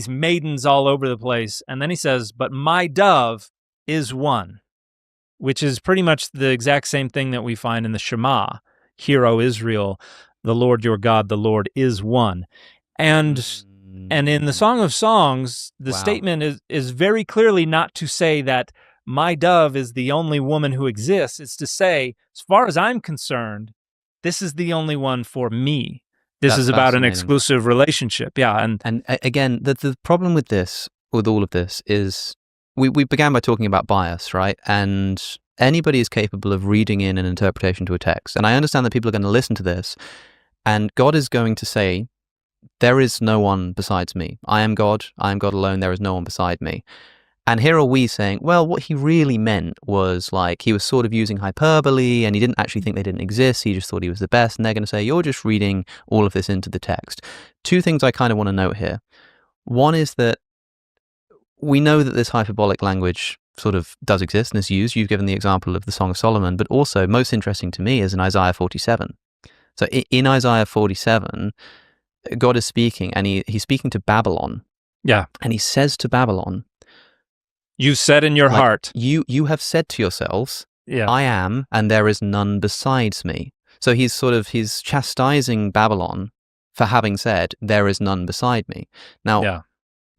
maidens all over the place. And then he says, but my dove is one, which is pretty much the exact same thing that we find in the Shema. Hear, O Israel, the Lord your God, the Lord is one. And in the Song of Songs, the statement is very clearly not to say that my dove is the only woman who exists. It's to say, as far as I'm concerned, this is the only one for me. This is about an exclusive relationship. Yeah. And again, the problem with all of this is we began by talking about bias, right? And anybody is capable of reading in an interpretation to a text. And I understand that people are going to listen to this and God is going to say, there is no one besides me. I am God alone. There is no one beside me. And here are we saying, well, what he really meant was like he was sort of using hyperbole and he didn't actually think they didn't exist. He just thought he was the best. And they're going to say, you're just reading all of this into the text. Two things I kind of want to note here. One is that we know that this hyperbolic language sort of does exist and is used. You've given the example of the Song of Solomon, but also most interesting to me is in Isaiah 47. So in Isaiah 47, God is speaking and he's speaking to Babylon. Yeah. And he says to Babylon, you said in your heart. You have said to yourselves, yeah. I am, and there is none besides me. So he's chastising Babylon for having said, there is none beside me. Now,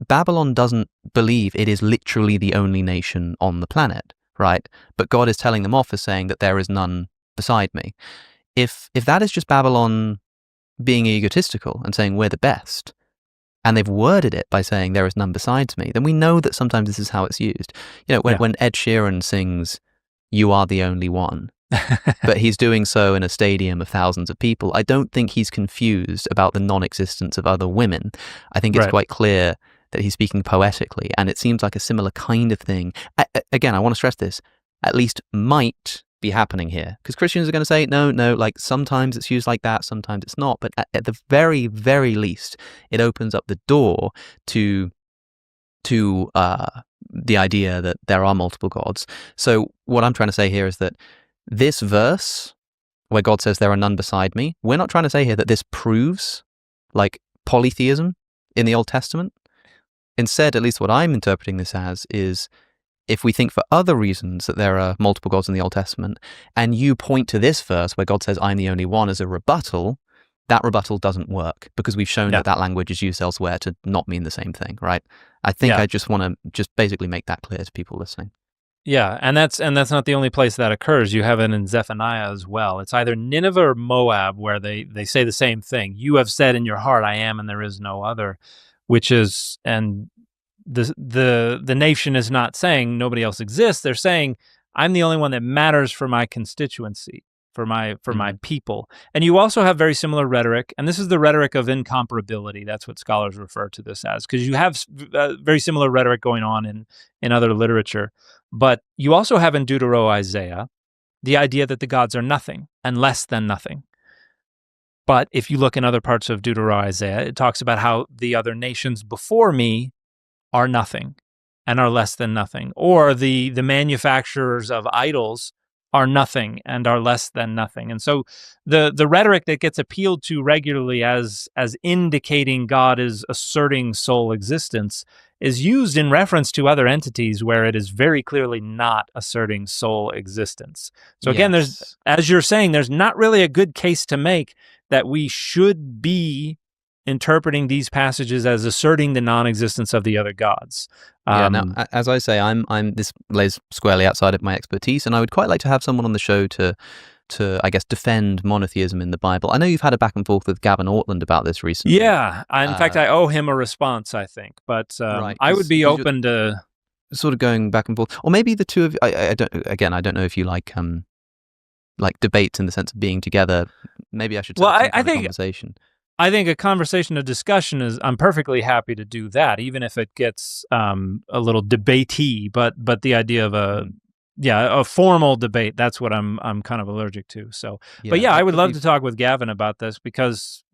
Babylon doesn't believe it is literally the only nation on the planet, right? But God is telling them off as saying that there is none beside me. If that is just Babylon being egotistical and saying we're the best, and they've worded it by saying there is none besides me, then we know that sometimes this is how it's used. When Ed Sheeran sings, you are the only one, but he's doing so in a stadium of thousands of people, I don't think he's confused about the non-existence of other women. I think it's quite clear that he's speaking poetically, and it seems like a similar kind of thing. Again, I want to stress this, at least might be happening here, because Christians are going to say, no, like sometimes it's used like that, sometimes it's not, but at the very, very least, it opens up the door to the idea that there are multiple gods. So what I'm trying to say here is that this verse where God says there are none beside me, we're not trying to say here that this proves like polytheism in the Old Testament. Instead, at least what I'm interpreting this as is, if we think for other reasons that there are multiple gods in the Old Testament, and you point to this verse where God says, I'm the only one, as a rebuttal, that rebuttal doesn't work because we've shown that that language is used elsewhere to not mean the same thing, right? I think I just want to just basically make that clear to people listening. Yeah, and that's not the only place that occurs. You have it in Zephaniah as well. It's either Nineveh or Moab where they say the same thing. You have said in your heart, I am, and there is no other, which is, and the nation is not saying nobody else exists. They're saying I'm the only one that matters for my constituency, for my people. And you also have very similar rhetoric, and this is the rhetoric of incomparability. That's what scholars refer to this as, because you have very similar rhetoric going on in other literature. But you also have in Deutero-Isaiah the idea that the gods are nothing and less than nothing. But if you look in other parts of Deutero-Isaiah, it talks about how the other nations before me are nothing and are less than nothing. Or the manufacturers of idols are nothing and are less than nothing. And so the rhetoric that gets appealed to regularly as indicating God is asserting sole existence is used in reference to other entities where it is very clearly not asserting sole existence. So again, there's, as you're saying, there's not really a good case to make that we should be interpreting these passages as asserting the non-existence of the other gods. Now, as I say, I'm this lays squarely outside of my expertise, and I would quite like to have someone on the show to I guess defend monotheism in the Bible. I know you've had a back and forth with Gavin Ortland about this recently. Yeah, in fact, I owe him a response, I think, but right, I would be open to sort of going back and forth, or maybe the two of I don't know if you like debates in the sense of being together. Maybe I should. I think conversation. I think a conversation, a discussion is, I'm perfectly happy to do that, even if it gets a little debatey, but the idea of a formal debate, that's what I'm kind of allergic to. So, but I would love to talk with Gavin about this because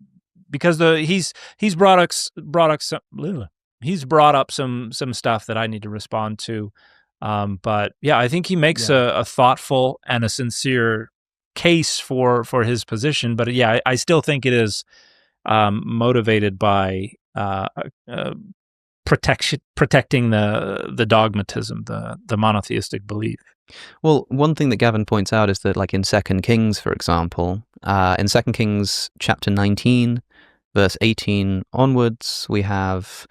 he's brought up some stuff that I need to respond to. But I think he makes a thoughtful and a sincere case for his position. But I still think it is motivated by protecting the dogmatism, the monotheistic belief. Well, one thing that Gavin points out is that, like in 2 Kings, for example, in 2 Kings chapter 19, verse 18 onwards, we have,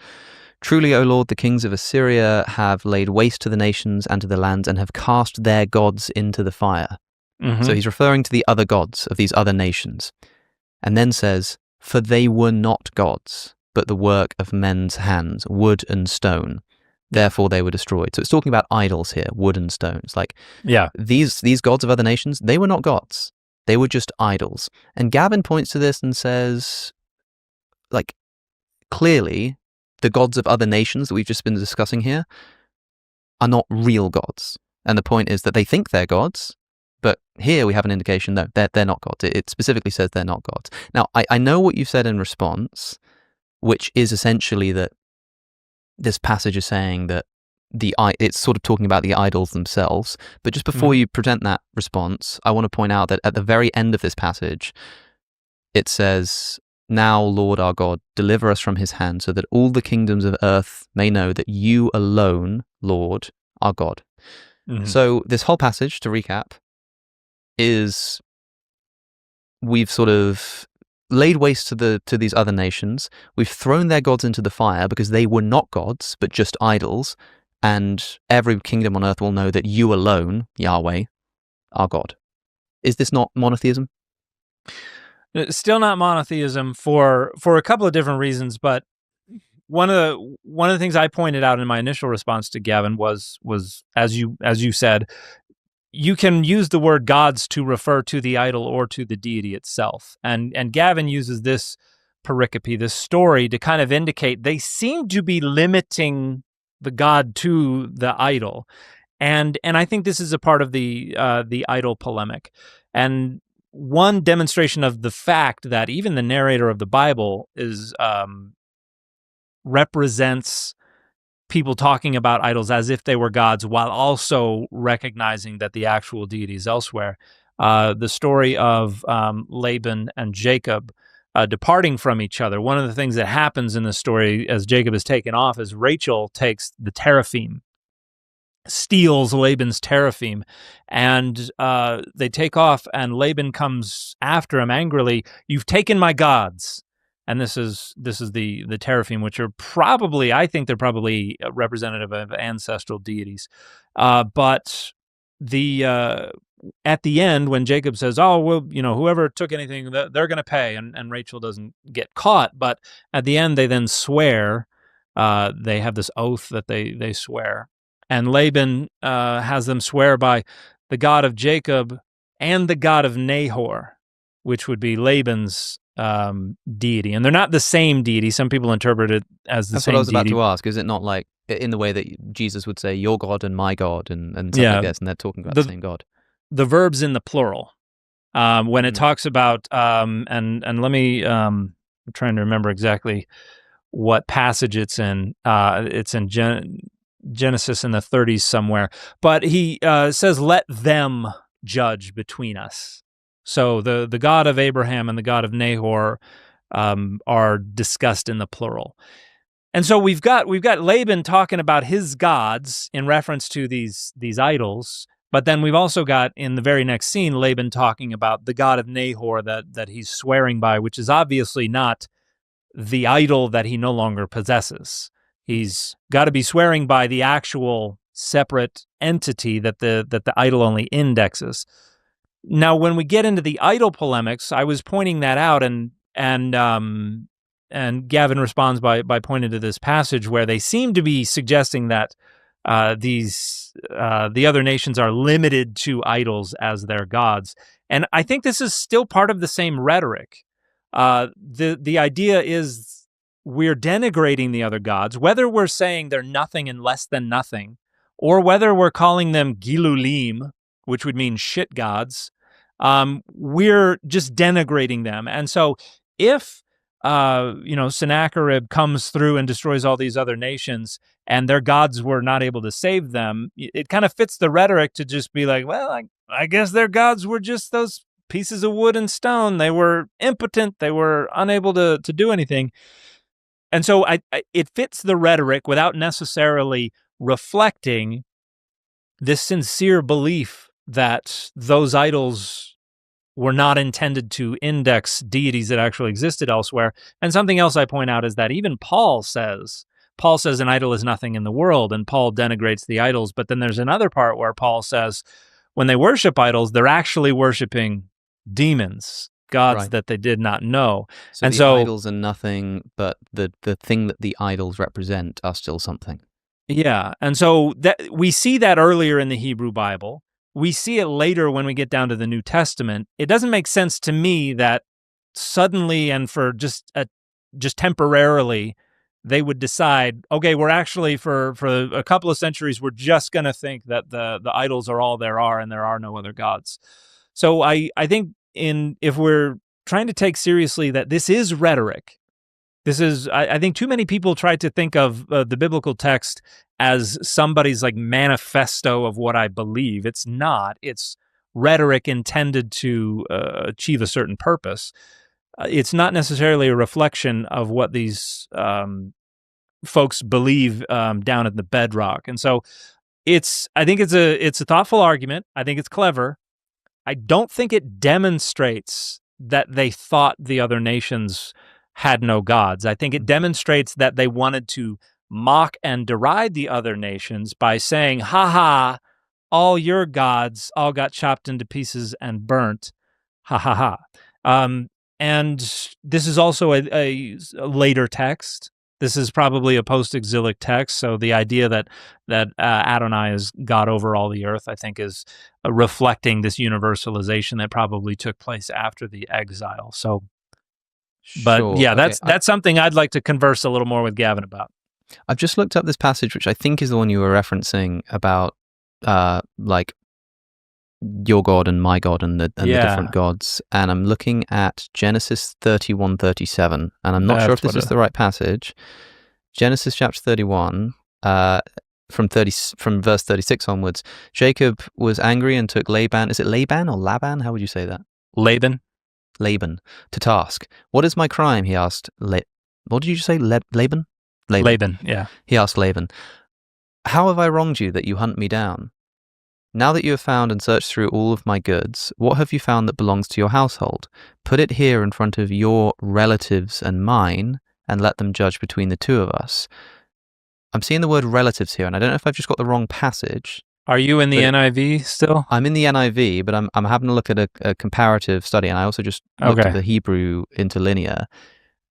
"Truly, O Lord, the kings of Assyria have laid waste to the nations and to the lands and have cast their gods into the fire." Mm-hmm. So he's referring to the other gods of these other nations. And then says, "For they were not gods, but the work of men's hands, wood and stone. Therefore they were destroyed." So it's talking about idols here, wood and stones. Like, these gods of other nations, they were not gods. They were just idols. And Gavin points to this and says, like, clearly the gods of other nations that we've just been discussing here are not real gods. And the point is that they think they're gods, but here we have an indication, no, they're not gods. It specifically says they're not gods. Now, I know what you've said in response, which is essentially that this passage is saying that it's sort of talking about the idols themselves. But just before you present that response, I want to point out that at the very end of this passage, it says, "Now, Lord our God, deliver us from his hand, so that all the kingdoms of earth may know that you alone, Lord, are God." Mm-hmm. So this whole passage, to recap, is we've sort of laid waste to these other nations. We've thrown their gods into the fire because they were not gods, but just idols. And every kingdom on earth will know that you alone, Yahweh, are God. Is this not monotheism? It's still not monotheism for a couple of different reasons. But one of the things I pointed out in my initial response to Gavin was as you said, you can use the word gods to refer to the idol or to the deity itself. And Gavin uses this pericope, this story, to kind of indicate they seem to be limiting the god to the idol. And I think this is a part of the idol polemic. And one demonstration of the fact that even the narrator of the Bible represents people talking about idols as if they were gods while also recognizing that the actual deity is elsewhere. The story of Laban and Jacob departing from each other. One of the things that happens in the story as Jacob is taken off is Rachel takes the teraphim, steals Laban's teraphim, and they take off, and Laban comes after him angrily. "You've taken my gods." And this is the teraphim, which are probably, I think they're probably representative of ancestral deities. But at the end, when Jacob says, "Oh, well, whoever took anything, they're going to pay," and Rachel doesn't get caught, but at the end they then swear. They have this oath that they swear, and Laban has them swear by the God of Jacob and the God of Nahor, which would be Laban's deity. And they're not the same deity. Some people interpret it as the That's same what I was deity. about to ask. Is it not like in the way that Jesus would say, "Your God and my God," and something like this, and they're talking about the same God? The verb's in the plural. When it talks about, and let me, I'm trying to remember exactly what passage it's in. It's in Genesis in the 30s somewhere. But he says, "Let them judge between us." So the God of Abraham and the God of Nahor are discussed in the plural. And so we've got Laban talking about his gods in reference to these idols, but then we've also got in the very next scene Laban talking about the God of Nahor that he's swearing by, which is obviously not the idol that he no longer possesses. He's got to be swearing by the actual separate entity that the idol only indexes. Now, when we get into the idol polemics, I was pointing that out, and Gavin responds by pointing to this passage where they seem to be suggesting that the other nations are limited to idols as their gods, and I think this is still part of the same rhetoric. The idea is we're denigrating the other gods, whether we're saying they're nothing and less than nothing, or whether we're calling them gilulim, which would mean shit gods. We're just denigrating them. And so if, Sennacherib comes through and destroys all these other nations and their gods were not able to save them, it kind of fits the rhetoric to just be like, well, I guess their gods were just those pieces of wood and stone. They were impotent. They were unable to do anything. And so it fits the rhetoric without necessarily reflecting this sincere belief that those idols were not intended to index deities that actually existed elsewhere. And something else I point out is that even Paul says an idol is nothing in the world, and Paul denigrates the idols. But then there's another part where Paul says when they worship idols, they're actually worshiping demons, gods that they did not know. So and the idols are nothing, but the thing that the idols represent are still something. Yeah, and so that we see that earlier in the Hebrew Bible. We see it later when we get down to the New Testament. It doesn't make sense to me that suddenly and for just temporarily they would decide, okay, we're actually for a couple of centuries we're just going to think that the idols are all there are and there are no other gods. So I think if we're trying to take seriously that this is rhetoric, this is, I think too many people try to think of the biblical text as somebody's like manifesto of what I believe. It's not. It's rhetoric intended to achieve a certain purpose. It's not necessarily a reflection of what these folks believe down at the bedrock. And so I think it's a thoughtful argument. I think it's clever. I don't think it demonstrates that they thought the other nations had no gods. I think it demonstrates that they wanted to mock and deride the other nations by saying, ha ha, all your gods all got chopped into pieces and burnt. Ha ha ha. And this is also a later text. This is probably a post-exilic text. So the idea that Adonai is God over all the earth, I think, is reflecting this universalization that probably took place after the exile. So, but sure. yeah, that's something I'd like to converse a little more with Gavin about. I've just looked up this passage, which I think is the one you were referencing about, like your God and my God and the different gods. And I'm looking at Genesis 31:37, and I'm not sure if this is the right passage. Genesis chapter 31, from verse 36 onwards, Jacob was angry and took Laban. Is it Laban or Laban? How would you say that? Laban. Laban to task. What is my crime? He asked. What did you say? Laban? Laban. Yeah. He asked Laban. How have I wronged you that you hunt me down? Now that you have found and searched through all of my goods, what have you found that belongs to your household? Put it here in front of your relatives and mine, and let them judge between the two of us. I'm seeing the word relatives here, and I don't know if I've just got the wrong passage. Are you in the NIV still? I'm in the NIV, but I'm having a look at a comparative study, and I also just looked at the Hebrew interlinear,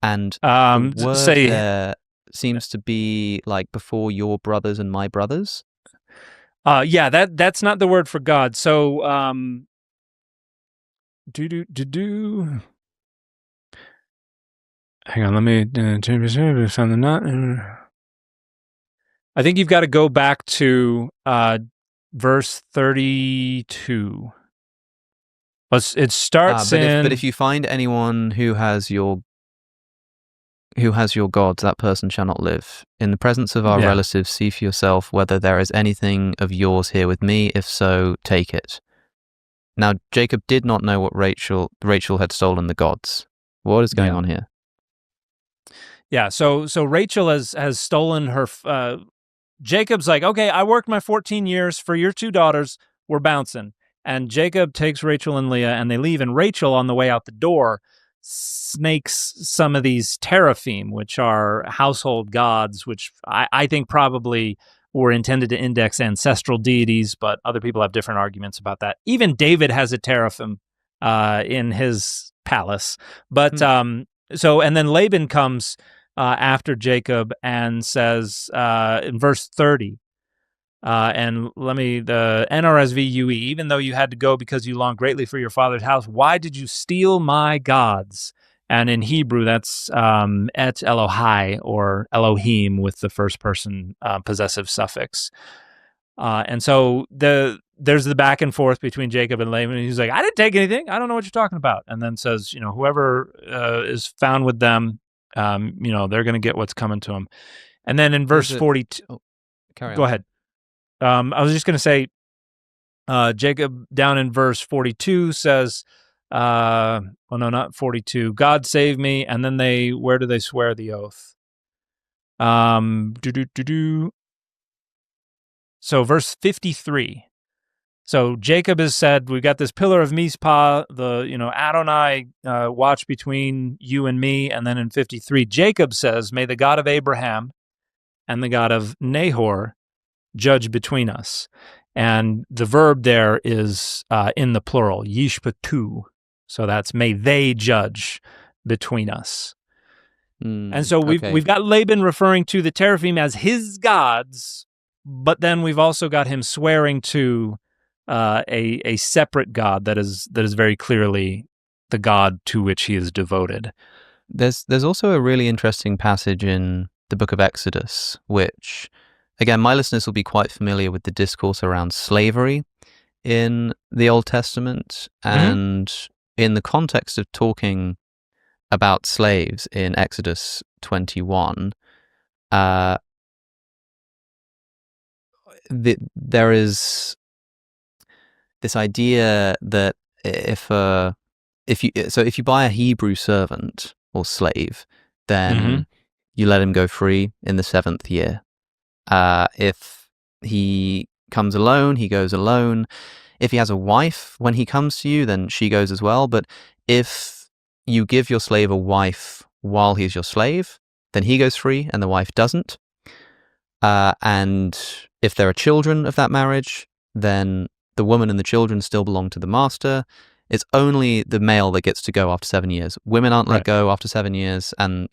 and the word there seems to be like before your brothers and my brothers. Yeah, that's not the word for God. So, Hang on, let me found the knot. I think you've got to go back to verse 32. It starts but if you find anyone who has your gods, that person shall not live. In the presence of our relatives, see for yourself whether there is anything of yours here with me. If so, take it. Now, Jacob did not know what Rachel had stolen the gods. What is going on here? Yeah, so Rachel has stolen her. Jacob's like, okay, I worked my 14 years for your 2 daughters. We're bouncing. And Jacob takes Rachel and Leah, and they leave. And Rachel, on the way out the door, snakes some of these teraphim, which are household gods, which I think probably were intended to index ancestral deities, but other people have different arguments about that. Even David has a teraphim in his palace. But and then Laban comes after Jacob and says in verse 30, and the NRSV UE, even though you had to go because you longed greatly for your father's house, why did you steal my gods? And in Hebrew, that's et Elohai, or Elohim, with the first person possessive suffix. And so there's the back and forth between Jacob and Laban. And he's like, I didn't take anything. I don't know what you're talking about. And then says, whoever is found with them, they're going to get what's coming to them. And then in verse 42, go ahead. I was just going to say, Jacob down in verse 42 says, no, not 42. God save me. And then where do they swear the oath? So verse 53. So Jacob has said, we've got this pillar of Mizpah, Adonai watch between you and me. And then in 53, Jacob says, may the God of Abraham and the God of Nahor judge between us. And the verb there is in the plural, yishpatu. So that's may they judge between us. And so we've got Laban referring to the teraphim as his gods, but then we've also got him swearing to a separate God that is very clearly the God to which he is devoted. There's also a really interesting passage in the book of Exodus, which, again, my listeners will be quite familiar with the discourse around slavery in the Old Testament, and in the context of talking about slaves in Exodus 21, there is this idea that if you buy a Hebrew servant or slave, then you let him go free in the 7th year. If he comes alone, he goes alone. If he has a wife when he comes to you, then she goes as well. But if you give your slave a wife while he's your slave, then he goes free and the wife doesn't. And if there are children of that marriage, then the woman and the children still belong to the master. It's only the male that gets to go after 7 years. Women aren't let go after 7 years, and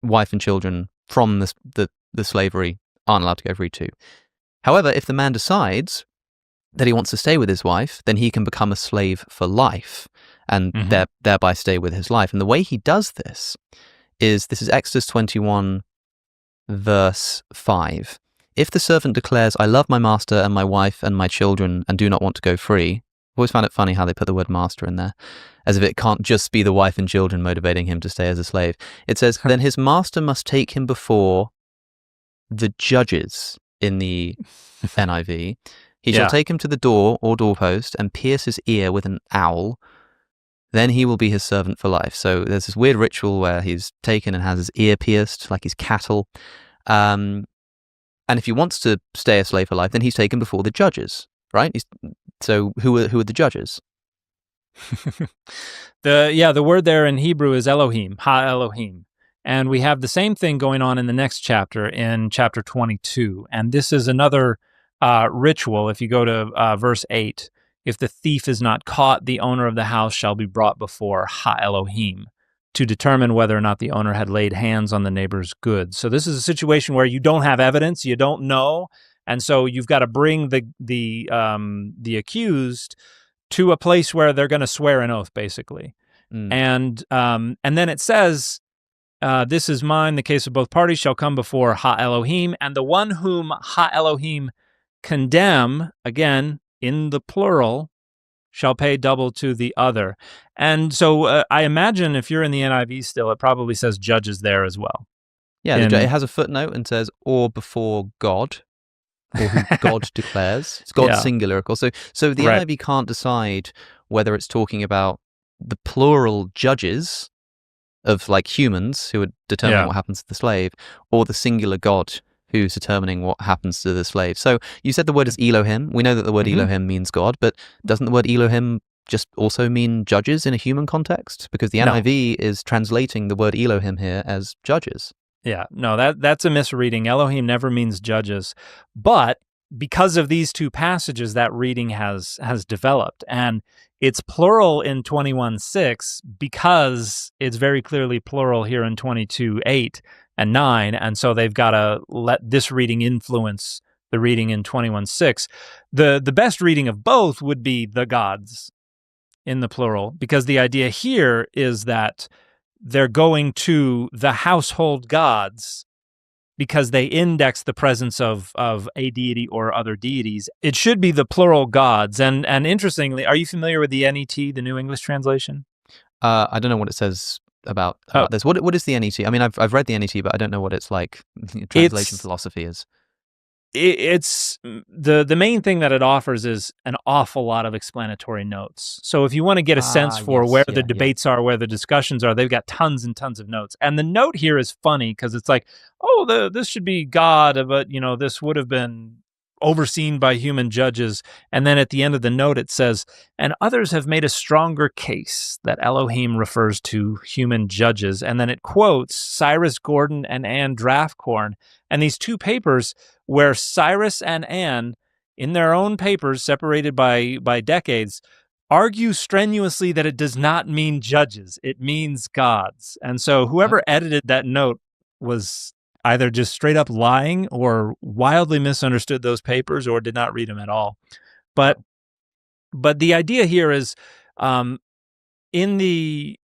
wife and children from the slavery aren't allowed to go free too. However, if the man decides that he wants to stay with his wife, then he can become a slave for life and thereby stay with his life. And the way he does this is Exodus 21, verse 5. If the servant declares, I love my master and my wife and my children and do not want to go free, I've always found it funny how they put the word master in there, as if it can't just be the wife and children motivating him to stay as a slave. It says, then his master must take him before the judges in the NIV. He shall Yeah. take him to the door or doorpost and pierce his ear with an awl. Then he will be his servant for life. So there's this weird ritual where he's taken and has his ear pierced like he's cattle. And if he wants to stay a slave for life, then he's taken before the judges, right? So who are the judges? The word there in Hebrew is Elohim, Ha Elohim. And we have the same thing going on in the next chapter, in chapter 22. And this is another ritual. If you go to verse 8, if the thief is not caught, the owner of the house shall be brought before Ha Elohim to determine whether or not the owner had laid hands on the neighbor's goods. So this is a situation where you don't have evidence, you don't know, and so you've got to bring the accused to a place where they're going to swear an oath, basically. And then it says, this is mine, the case of both parties shall come before Ha Elohim, and the one whom Ha Elohim condemn, again, in the plural, shall pay double to the other. And so I imagine if you're in the NIV still, it probably says judges there as well. Yeah, it has a footnote and says, or before God, or who God declares. It's God singular, of course. So the NIV can't decide whether it's talking about the plural judges of like humans who are determining what happens to the slave, or the singular God who's determining what happens to the slave. So you said the word is Elohim. We know that the word Elohim means God, but doesn't the word Elohim just also mean judges in a human context? Because the NIV is translating the word Elohim here as judges. Yeah, no, that's a misreading. Elohim never means judges. But because of these two passages, that reading has developed. And it's plural in 21:6 because it's very clearly plural here in 22:8 and 9. And so they've got to let this reading influence the reading in 21:6. The best reading of both would be the gods in the plural, because the idea here is that they're going to the household gods because they index the presence of a deity or other deities. It should be the plural gods. And interestingly, are you familiar with the NET, the New English Translation? I don't know what it says about this. What is the NET? I mean, I've read the NET, but I don't know what it's like. Translation philosophy is. It's the main thing that it offers is an awful lot of explanatory notes. So if you want to get a sense for where the debates are, where the discussions are, they've got tons and tons of notes. And the note here is funny because it's like, oh, this should be God, but this would have been overseen by human judges. And then at the end of the note, it says, and others have made a stronger case that Elohim refers to human judges. And then it quotes Cyrus Gordon and Anne Draftcorn. And these two papers where Cyrus and Anne, in their own papers separated by decades, argue strenuously that it does not mean judges, it means gods. And so whoever edited that note was either just straight up lying or wildly misunderstood those papers or did not read them at all. But the idea here is in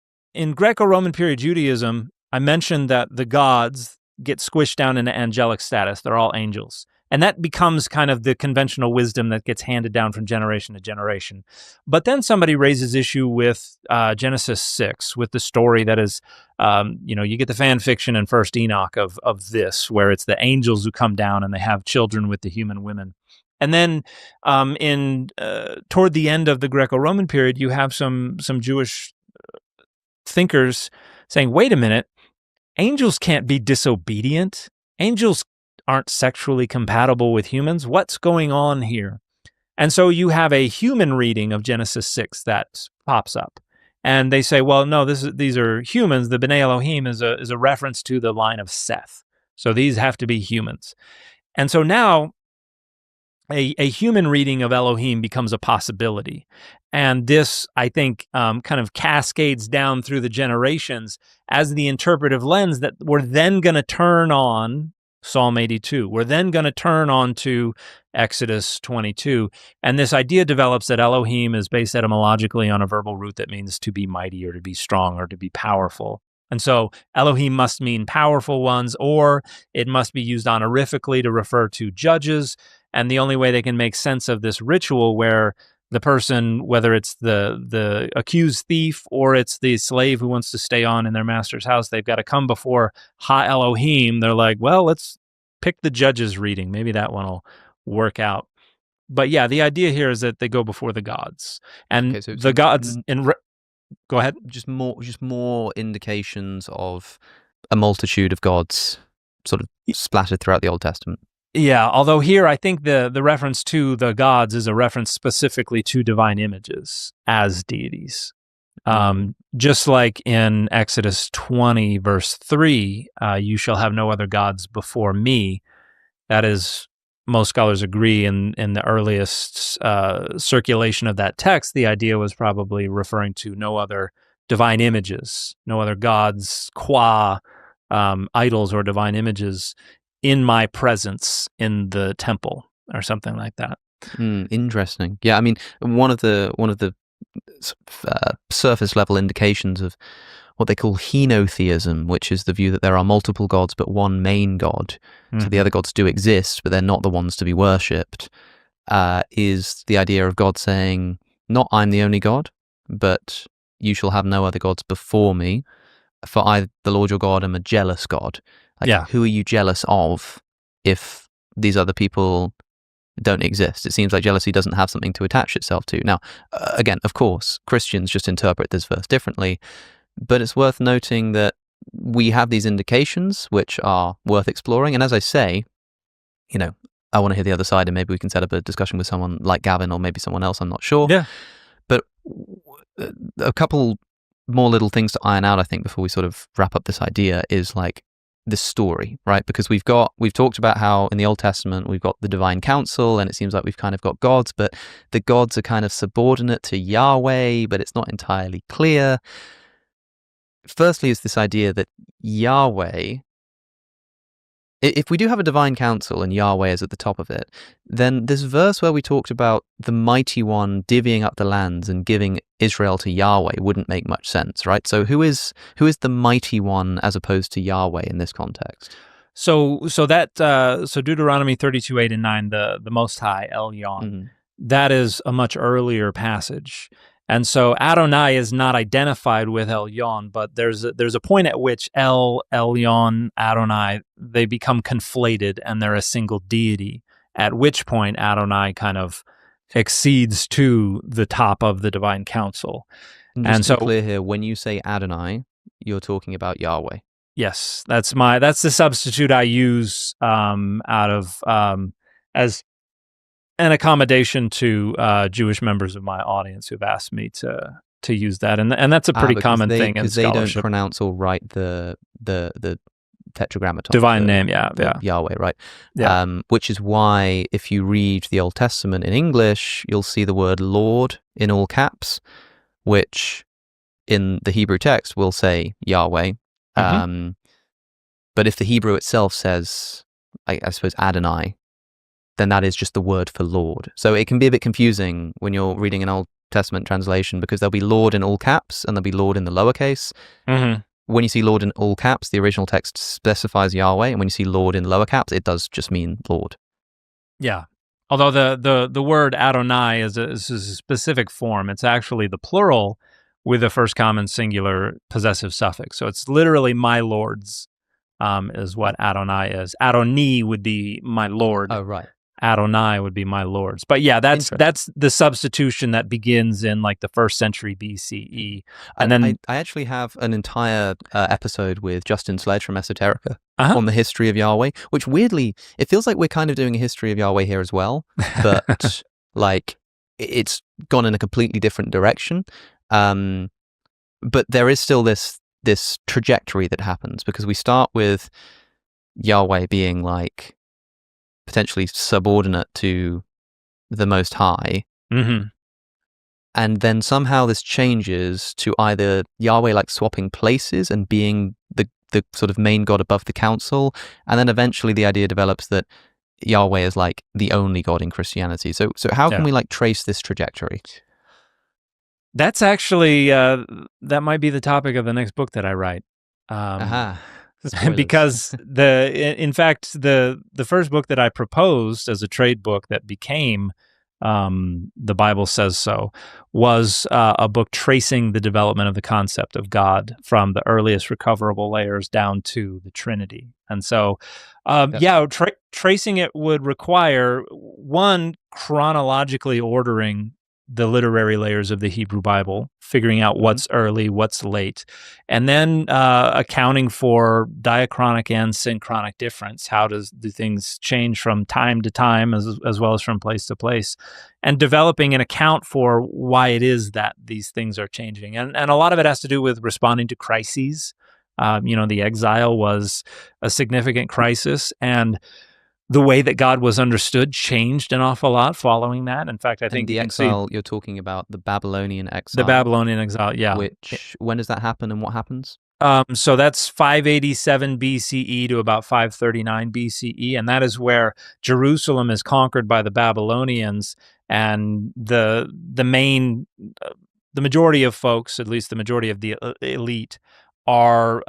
Greco-Roman period Judaism, I mentioned that the gods get squished down into angelic status. They're all angels. And that becomes kind of the conventional wisdom that gets handed down from generation to generation. But then somebody raises issue with Genesis 6, with the story that is, you get the fan fiction in First Enoch of this, where it's the angels who come down and they have children with the human women. And then toward the end of the Greco-Roman period, you have some Jewish thinkers saying, wait a minute, angels can't be disobedient. Angels aren't sexually compatible with humans. What's going on here? And so you have a human reading of Genesis 6 that pops up. And they say, well, no, these are humans. The B'nai Elohim is a reference to the line of Seth. So these have to be humans. And so now a human reading of Elohim becomes a possibility. And this, I think, kind of cascades down through the generations as the interpretive lens that we're then going to turn on Psalm 82. We're then going to turn on to Exodus 22. And this idea develops that Elohim is based etymologically on a verbal root that means to be mighty or to be strong or to be powerful. And so Elohim must mean powerful ones, or it must be used honorifically to refer to judges. And the only way they can make sense of this ritual where the person, whether it's the accused thief or it's the slave who wants to stay on in their master's house, they've got to come before Ha Elohim. They're like, well, let's pick the Judges reading. Maybe that one will work out. But yeah, the idea here is that they go before the gods, and Okay, so the gods go ahead. Just more indications of a multitude of gods sort of splattered throughout the Old Testament. Yeah, although here I think the reference to the gods is a reference specifically to divine images as deities. Just like in Exodus 20, verse 3, you shall have no other gods before me. That is, most scholars agree, in the earliest circulation of that text, the idea was probably referring to no other divine images, no other gods, qua idols or divine images in my presence in the temple, or something like that. Interesting. Yeah, I mean, one of the surface level indications of what they call henotheism, which is the view that there are multiple gods but one main god. So the other gods do exist, but they're not the ones to be worshipped, is the idea of God saying, not I'm the only God, but you shall have no other gods before me, for I, the Lord your God, am a jealous God. Who are you jealous of if these other people don't exist? It seems like jealousy doesn't have something to attach itself to. Now, again, of course, Christians just interpret this verse differently, but it's worth noting that we have these indications which are worth exploring. And as I say, I want to hear the other side, and maybe we can set up a discussion with someone like Gavin or maybe someone else, I'm not sure. Yeah. But a couple more little things to iron out, I think, before we sort of wrap up this idea is like this story, right? Because we've talked about how in the Old Testament we've got the divine council, and it seems like we've kind of got gods, but the gods are kind of subordinate to Yahweh, but it's not entirely clear. Firstly is this idea that Yahweh, if we do have a divine council and Yahweh is at the top of it, then this verse where we talked about the mighty one divvying up the lands and giving Israel to Yahweh wouldn't make much sense, right? So who is the mighty one as opposed to Yahweh in this context? So Deuteronomy 32:8 and 9, the Most High, Elyon, that is a much earlier passage. And so Adonai is not identified with Elyon, but there's a point at which Elyon, Adonai, they become conflated and they're a single deity, at which point Adonai kind of exceeds to the top of the divine council. And so, to be clear here, when you say Adonai, you're talking about Yahweh. Yes, that's the substitute I use as an accommodation to Jewish members of my audience who've asked me to use that, and that's a pretty common thing in scholarship. Because they don't pronounce or write the tetragrammaton, divine name, Yahweh, right? Yeah. Which is why if you read the Old Testament in English, you'll see the word Lord in all caps, which in the Hebrew text will say Yahweh. But if the Hebrew itself says, I suppose, Adonai, then that is just the word for Lord. So it can be a bit confusing when you're reading an Old Testament translation, because there'll be Lord in all caps and there'll be Lord in the lowercase. When you see Lord in all caps, the original text specifies Yahweh, and when you see Lord in lower caps, it does just mean Lord. Yeah. Although the word Adonai is a specific form. It's actually the plural with the first common singular possessive suffix. So it's literally my lords, is what Adonai is. Adoni would be my lord. Oh, right. Adonai would be my lords. But yeah, that's the substitution that begins in like the 1st century BCE. And then I actually have an entire episode with Justin Sledge from Esoterica on the history of Yahweh, which weirdly, it feels like we're kind of doing a history of Yahweh here as well, but like it's gone in a completely different direction. But there is still this trajectory that happens, because we start with Yahweh being like potentially subordinate to the Most High. And then somehow this changes to either Yahweh like swapping places and being the sort of main god above the council, and then eventually the idea develops that Yahweh is like the only god in Christianity. So how can we like trace this trajectory? That's actually that might be the topic of the next book that I write. Because in fact the first book that I proposed as a trade book that became the Bible says so, was a book tracing the development of the concept of God from the earliest recoverable layers down to the Trinity. And so, tracing it would require, one, chronologically ordering the literary layers of the Hebrew Bible, figuring out what's early, what's late, and then accounting for diachronic and synchronic difference. How do things change from time to time as well as from place to place? And developing an account for why it is that these things are changing. And a lot of it has to do with responding to crises. The exile was a significant crisis, and the way that God was understood changed an awful lot following that. In fact, I think the exile, you're talking about the Babylonian exile. The Babylonian exile, yeah. When does that happen and what happens? So that's 587 BCE to about 539 BCE, and that is where Jerusalem is conquered by the Babylonians, and the majority of folks, at least the majority of the elite, are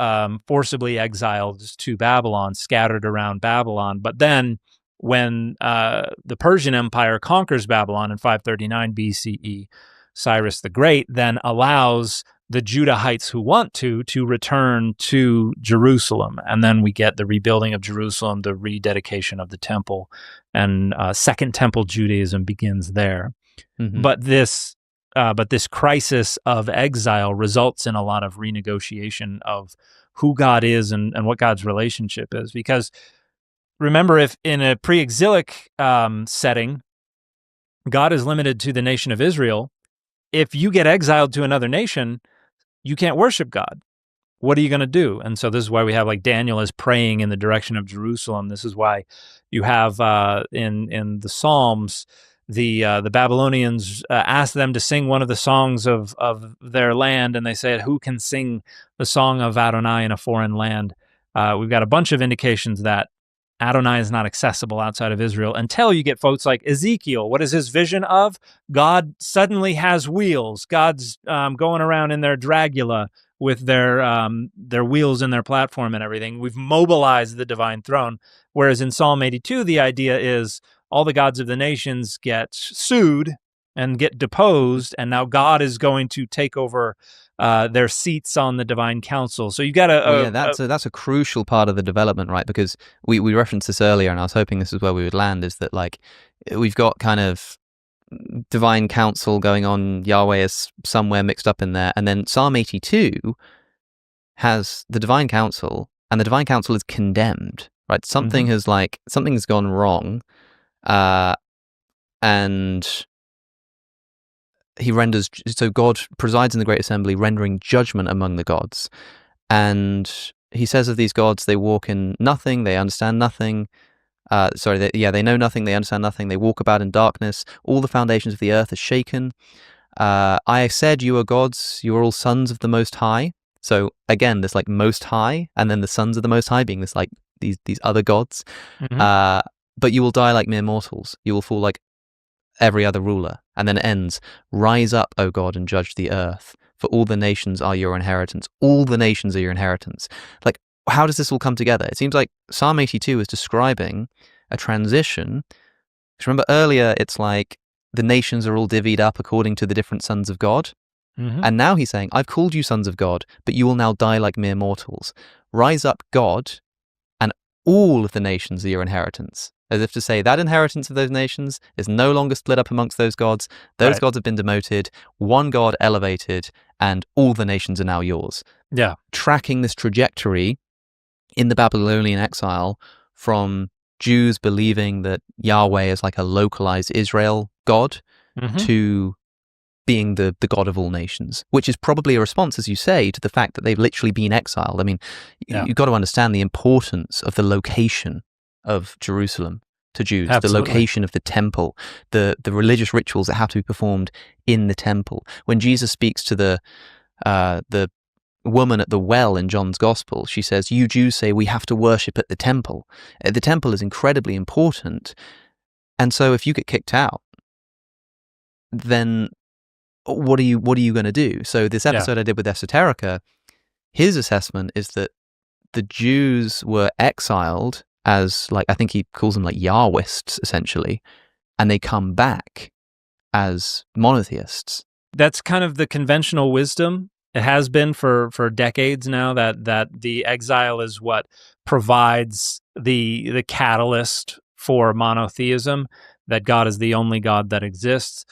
forcibly exiled to Babylon, scattered around Babylon. But then when the Persian Empire conquers Babylon in 539 BCE, Cyrus the Great then allows the Judahites who want to return to Jerusalem. And then we get the rebuilding of Jerusalem, the rededication of the temple, and Second Temple Judaism begins there. Mm-hmm. But this crisis of exile results in a lot of renegotiation of who God is and what God's relationship is. Because remember, if in a pre-exilic setting, God is limited to the nation of Israel, if you get exiled to another nation, you can't worship God. What are you going to do? And so this is why we have Daniel is praying in the direction of Jerusalem. This is why you have in the Psalms, the Babylonians ask them to sing one of the songs of their land, and they said, "Who can sing the song of Adonai in a foreign land?" We've got a bunch of indications that Adonai is not accessible outside of Israel until you get folks like Ezekiel. What is his vision of? God suddenly has wheels. God's going around in their Dragula with their wheels and their platform and everything. We've mobilized the divine throne. Whereas in Psalm 82, the idea is all the gods of the nations get sued and get deposed, and now God is going to take over their seats on the divine council. So you got that's a crucial part of the development, right? Because we referenced this earlier, and I was hoping this is where we would land, is that we've got kind of divine council going on, Yahweh is somewhere mixed up in there, and then Psalm 82 has the divine council, and the divine council is condemned, right? Something has gone wrong, and God presides in the great assembly, rendering judgment among the gods. And he says of these gods, they walk in nothing, they understand nothing. They know nothing, they understand nothing. They walk about in darkness. All the foundations of the earth are shaken. I said, you are gods, you are all sons of the Most High. So again, this Most High, and then the sons of the Most High being this these other gods. But you will die like mere mortals. You will fall like every other ruler. And then it ends, rise up, O God, and judge the earth, for all the nations are your inheritance. All the nations are your inheritance. How does this all come together? It seems like Psalm 82 is describing a transition. Because remember earlier, it's like the nations are all divvied up according to the different sons of God. And now he's saying, I've called you sons of God, but you will now die like mere mortals. Rise up, God, and all of the nations are your inheritance. As if to say that inheritance of those nations is no longer split up amongst those gods. Those gods have been demoted, one God elevated, and all the nations are now yours. Yeah. Tracking this trajectory in the Babylonian exile from Jews believing that Yahweh is like a localized Israel God to being the God of all nations, which is probably a response, as you say, to the fact that they've literally been exiled. I mean, you've got to understand the importance of the location of Jerusalem to Jews, Absolutely. The location of the temple, the religious rituals that have to be performed in the temple. When Jesus speaks to the woman at the well in John's Gospel, she says, you Jews say we have to worship at the temple. The temple is incredibly important. And so if you get kicked out, then what are you going to do? So this episode I did with Esoterica, his assessment is that the Jews were exiled as I think he calls them Yahwists essentially, and they come back as monotheists. That's kind of the conventional wisdom. It has been for decades now that the exile is what provides the catalyst for monotheism, that God is the only God that exists.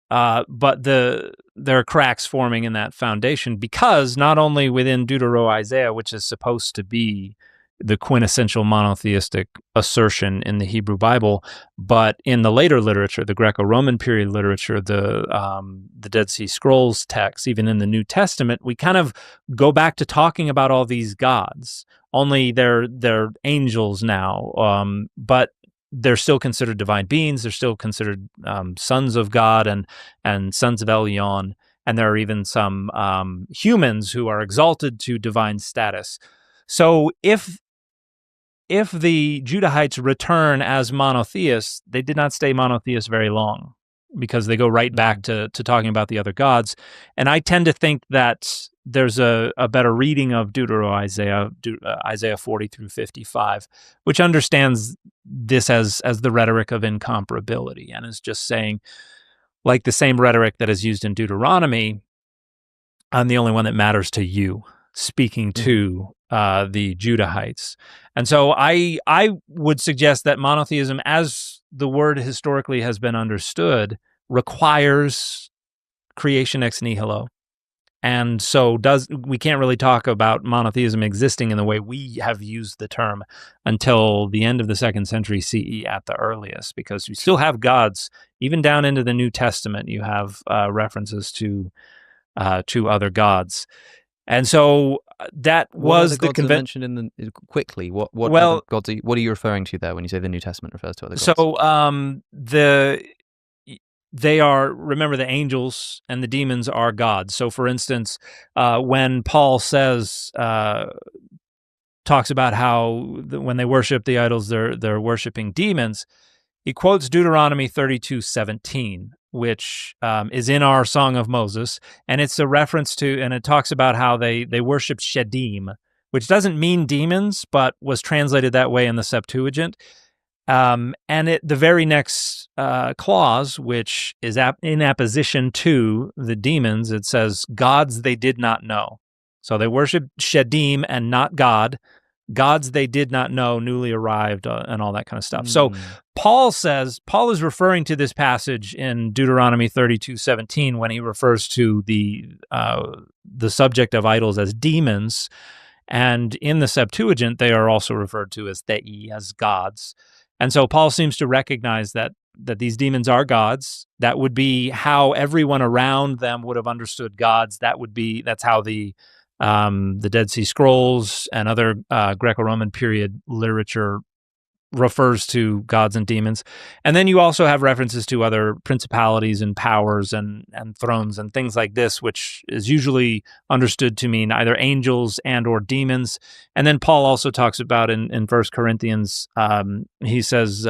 But there are cracks forming in that foundation, because not only within Deutero-Isaiah, which is supposed to be the quintessential monotheistic assertion in the Hebrew Bible, but in the later literature, the Greco-Roman period literature, the Dead Sea Scrolls texts, even in the New Testament, we kind of go back to talking about all these gods. Only they're angels now, but they're still considered divine beings. They're still considered sons of God and sons of Elyon. And there are even some humans who are exalted to divine status. So if the Judahites return as monotheists, they did not stay monotheists very long, because they go right back to talking about the other gods. And I tend to think that there's a better reading of Deutero-Isaiah, Isaiah 40 through 55, which understands this as the rhetoric of incomparability, and is just saying, like the same rhetoric that is used in Deuteronomy, I'm the only one that matters to you, speaking to the Judahites. And so I would suggest that monotheism, as the word historically has been understood, requires creation ex nihilo. And so we can't really talk about monotheism existing in the way we have used the term until the end of the 2nd century CE at the earliest, because you still have gods. Even down into the New Testament, you have references to other gods. And so that was the convention in the quickly. What well, other gods? What are you referring to there when you say the New Testament refers to other gods? So they are, remember, the angels and the demons are gods. So, for instance, when Paul talks about how when they worship the idols, they're worshiping demons, he quotes Deuteronomy 32:17, which is in our Song of Moses, and it's a reference to, and it talks about how they worship Shedim, which doesn't mean demons, but was translated that way in the Septuagint. And the very next clause, which is in apposition to the demons, it says, gods they did not know. So they worship Shedim and not God. Gods they did not know, newly arrived, and all that kind of stuff. So Paul is referring to this passage in Deuteronomy 32:17 when he refers to the subject of idols as demons. And in the Septuagint, they are also referred to as thei, as gods. And so Paul seems to recognize that these demons are gods. That would be how everyone around them would have understood gods. That's how the Dead Sea Scrolls and other Greco-Roman period literature refers to gods and demons. And then you also have references to other principalities and powers and thrones and things like this, which is usually understood to mean either angels and or demons. And then Paul also talks about in 1 Corinthians, he says,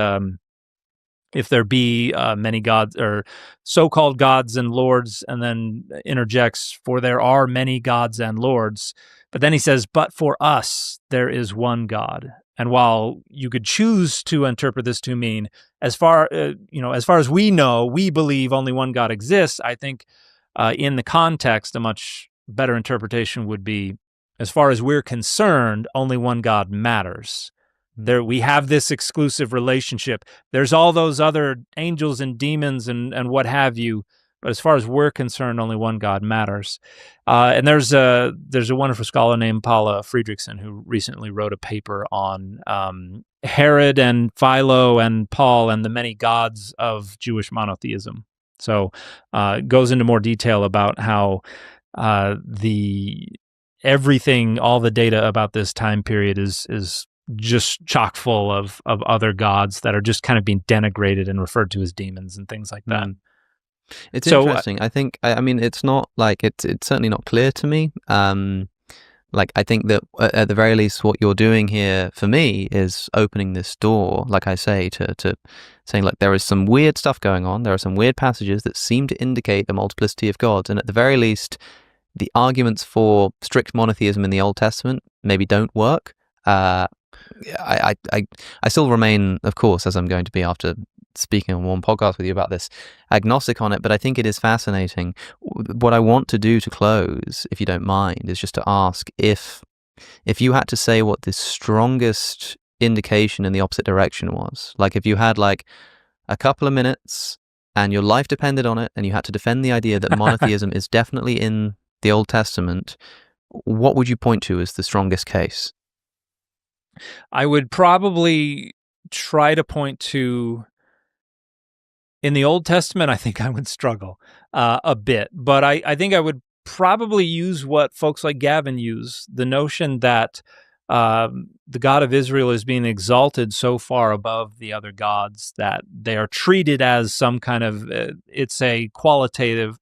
if there be many gods, or so-called gods and lords, and then interjects, for there are many gods and lords. But then he says, but for us, there is one God. And while you could choose to interpret this to mean, as far as we know, we believe only one God exists, I think in the context, a much better interpretation would be, as far as we're concerned, only one God matters. We have this exclusive relationship. There's all those other angels and demons and what have you, but as far as we're concerned, only one God matters. And there's a wonderful scholar named Paula Friedrichsen who recently wrote a paper on Herod and Philo and Paul and the many gods of Jewish monotheism. So it goes into more detail about how everything, all the data about this time period is just chock full of other gods that are just kind of being denigrated and referred to as demons and things like that. It's interesting. I think, I mean, it's not like, it's certainly not clear to me. Like, I think that at the very least, what you're doing here for me is opening this door, like I say, to saying, like, there is some weird stuff going on. There are some weird passages that seem to indicate the multiplicity of gods. And at the very least, the arguments for strict monotheism in the Old Testament maybe don't work. I still remain, of course, as I'm going to be after speaking on one podcast with you about this, agnostic on it, but I think it is fascinating. What I want to do to close, if you don't mind, is just to ask if you had to say what the strongest indication in the opposite direction was, like if you had like a couple of minutes and your life depended on it and you had to defend the idea that monotheism is definitely in the Old Testament, what would you point to as the strongest case? I would probably try to point to, in the Old Testament, I think I would struggle a bit, but I think I would probably use what folks like Gavin use, the notion that the God of Israel is being exalted so far above the other gods that they are treated as some kind of, it's a qualitative,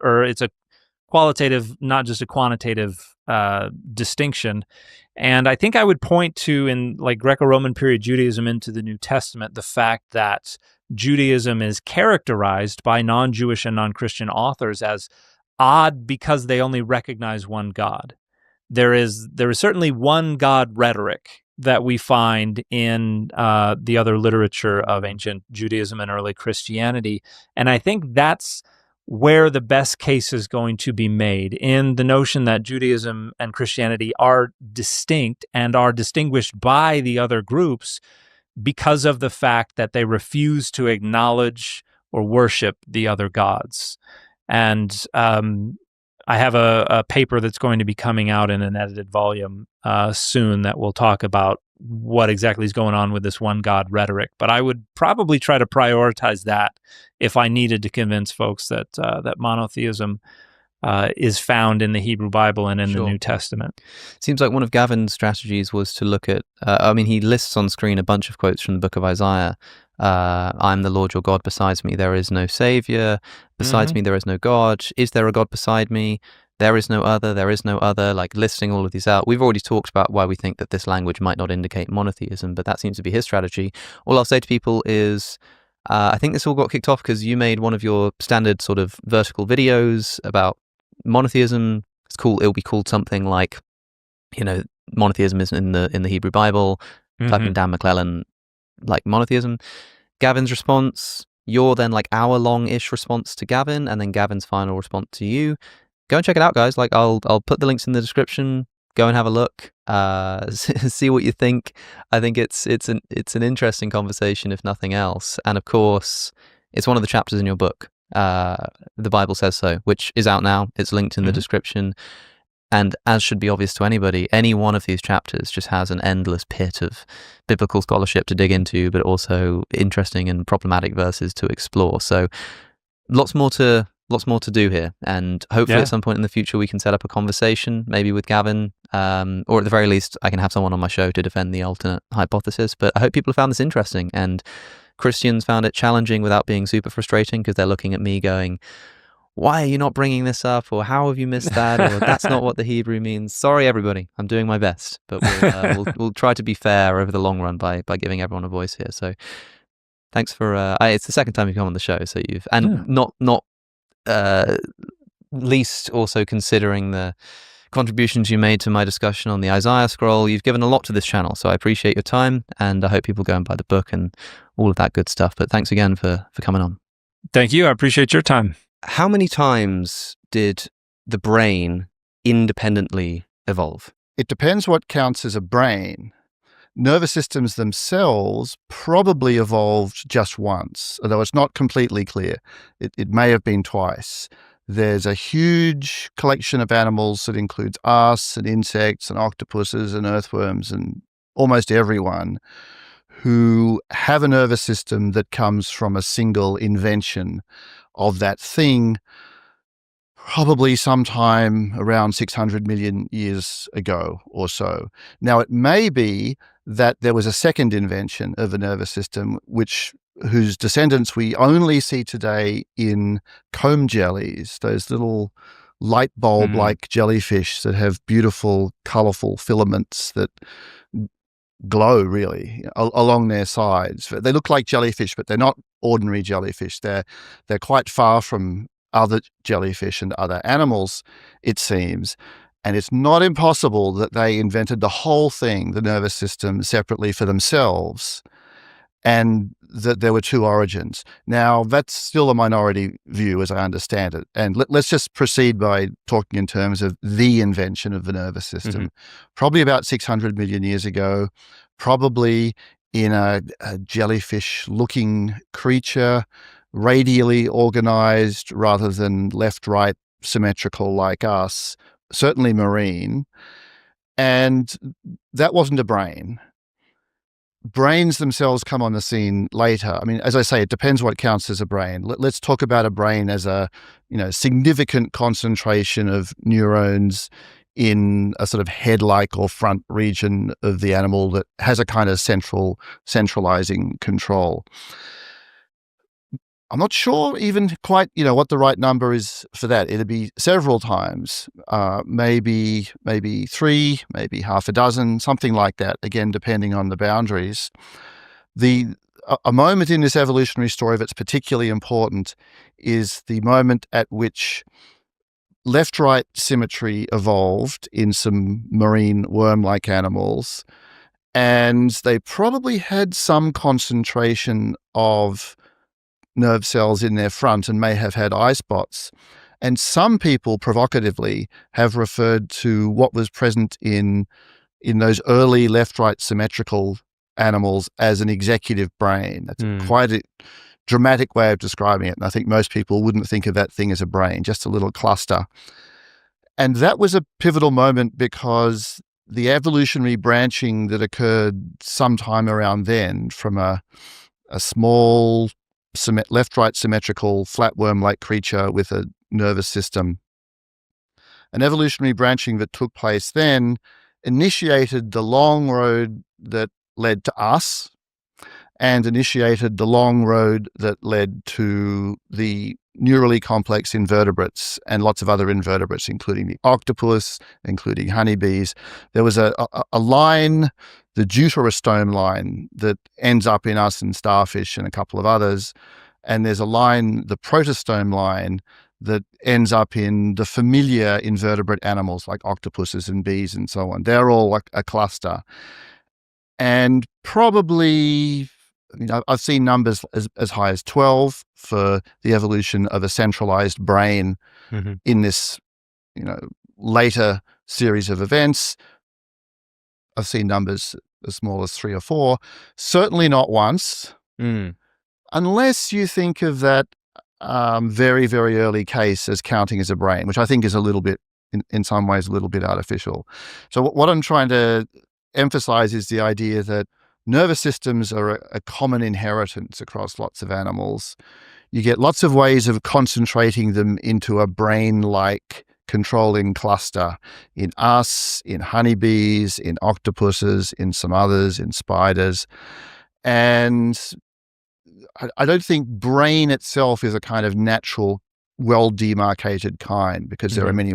not just a quantitative distinction. And I think I would point to, in like Greco-Roman period Judaism into the New Testament, the fact that Judaism is characterized by non-Jewish and non-Christian authors as odd because they only recognize one God. There is certainly one God rhetoric that we find in the other literature of ancient Judaism and early Christianity, and I think that's where the best case is going to be made, in the notion that Judaism and Christianity are distinct and are distinguished by the other groups because of the fact that they refuse to acknowledge or worship the other gods. And I have a paper that's going to be coming out in an edited volume soon that will talk about what exactly is going on with this one God rhetoric. But I would probably try to prioritize that if I needed to convince folks that that monotheism is found in the Hebrew Bible and in the New Testament. Seems like one of Gavin's strategies was to look at, he lists on screen a bunch of quotes from the book of Isaiah. I'm the Lord your God, besides me there is no Savior, besides me there is no God, is there a God beside me? There is no other, like listing all of these out. We've already talked about why we think that this language might not indicate monotheism, but that seems to be his strategy. All I'll say to people is, I think this all got kicked off because you made one of your standard sort of vertical videos about monotheism. It's cool. It'll be called something like, monotheism is in the Hebrew Bible. Type in Dan McClellan, like monotheism. Gavin's response, your then like hour-long-ish response to Gavin, and then Gavin's final response to you. Go and check it out, guys. Like I'll put the links in the description. Go and have a look. See what you think. I think it's an interesting conversation, if nothing else. And of course, it's one of the chapters in your book. The Bible Says So, which is out now. It's linked in the description. And as should be obvious to anybody, any one of these chapters just has an endless pit of biblical scholarship to dig into, but also interesting and problematic verses to explore. So lots more to do here. And hopefully at some point in the future, we can set up a conversation, maybe with Gavin, or at the very least, I can have someone on my show to defend the alternate hypothesis. But I hope people have found this interesting, and Christians found it challenging without being super frustrating, because they're looking at me going, why are you not bringing this up? Or how have you missed that? Or that's not what the Hebrew means. Sorry, everybody. I'm doing my best, but we'll try to be fair over the long run by giving everyone a voice here. So thanks for, it's the second time you've come on the show. So not least also considering the contributions you made to my discussion on the Isaiah scroll. You've given a lot to this channel, so I appreciate your time, and I hope people go and buy the book and all of that good stuff. But thanks again for coming on. Thank you. I appreciate your time. How many times did the brain independently evolve? It depends what counts as a brain. Nervous systems themselves probably evolved just once, although it's not completely clear. It may have been twice. There's a huge collection of animals that includes us and insects and octopuses and earthworms and almost everyone who have a nervous system that comes from a single invention of that thing, probably sometime around 600 million years ago or so. Now, it may be that there was a second invention of a nervous system whose descendants we only see today in comb jellies, those little light bulb-like jellyfish that have beautiful, colorful filaments that glow really along their sides. They look like jellyfish, but they're not ordinary jellyfish. They're quite far from other jellyfish and other animals, it seems. And it's not impossible that they invented the whole thing, the nervous system, separately for themselves. and that there were two origins. Now, that's still a minority view as I understand it. And let's just proceed by talking in terms of the invention of the nervous system. Probably about 600 million years ago, probably in a jellyfish-looking creature, radially organized rather than left-right symmetrical like us, certainly marine. And that wasn't a brain. Brains themselves come on the scene later. I mean, as I say, it depends what counts as a brain. Let's talk about a brain as a, significant concentration of neurons in a sort of head-like or front region of the animal that has a kind of centralizing control. I'm not sure even quite, what the right number is for that. It'd be several times, maybe 3, maybe half a dozen, something like that, again, depending on the boundaries. A moment in this evolutionary story that's particularly important is the moment at which left-right symmetry evolved in some marine worm-like animals, and they probably had some concentration of nerve cells in their front and may have had eye spots. And some people provocatively have referred to what was present in those early left-right symmetrical animals as an executive brain. That's quite a dramatic way of describing it. And I think most people wouldn't think of that thing as a brain, just a little cluster. And that was a pivotal moment because the evolutionary branching that occurred sometime around then from a small left-right symmetrical flatworm-like creature with a nervous system. An evolutionary branching that took place then initiated the long road that led to us and initiated the long road that led to the neurally complex invertebrates and lots of other invertebrates, including the octopus, including honeybees. There was a line, the deuterostome line, that ends up in us and starfish and a couple of others. And there's a line, the protostome line, that ends up in the familiar invertebrate animals like octopuses and bees and so on. They're all like a cluster. And probably, I've seen numbers as high as 12 for the evolution of a centralized brain in this, later series of events. I've seen numbers as small as 3 or 4, certainly not once, unless you think of that very, very early case as counting as a brain, which I think is a little bit, in some ways, a little bit artificial. So what I'm trying to emphasize is the idea that nervous systems are a common inheritance across lots of animals. You get lots of ways of concentrating them into a brain-like controlling cluster in us, in honeybees, in octopuses, in some others, in spiders. And I don't think brain itself is a kind of natural, well-demarcated kind, because there are many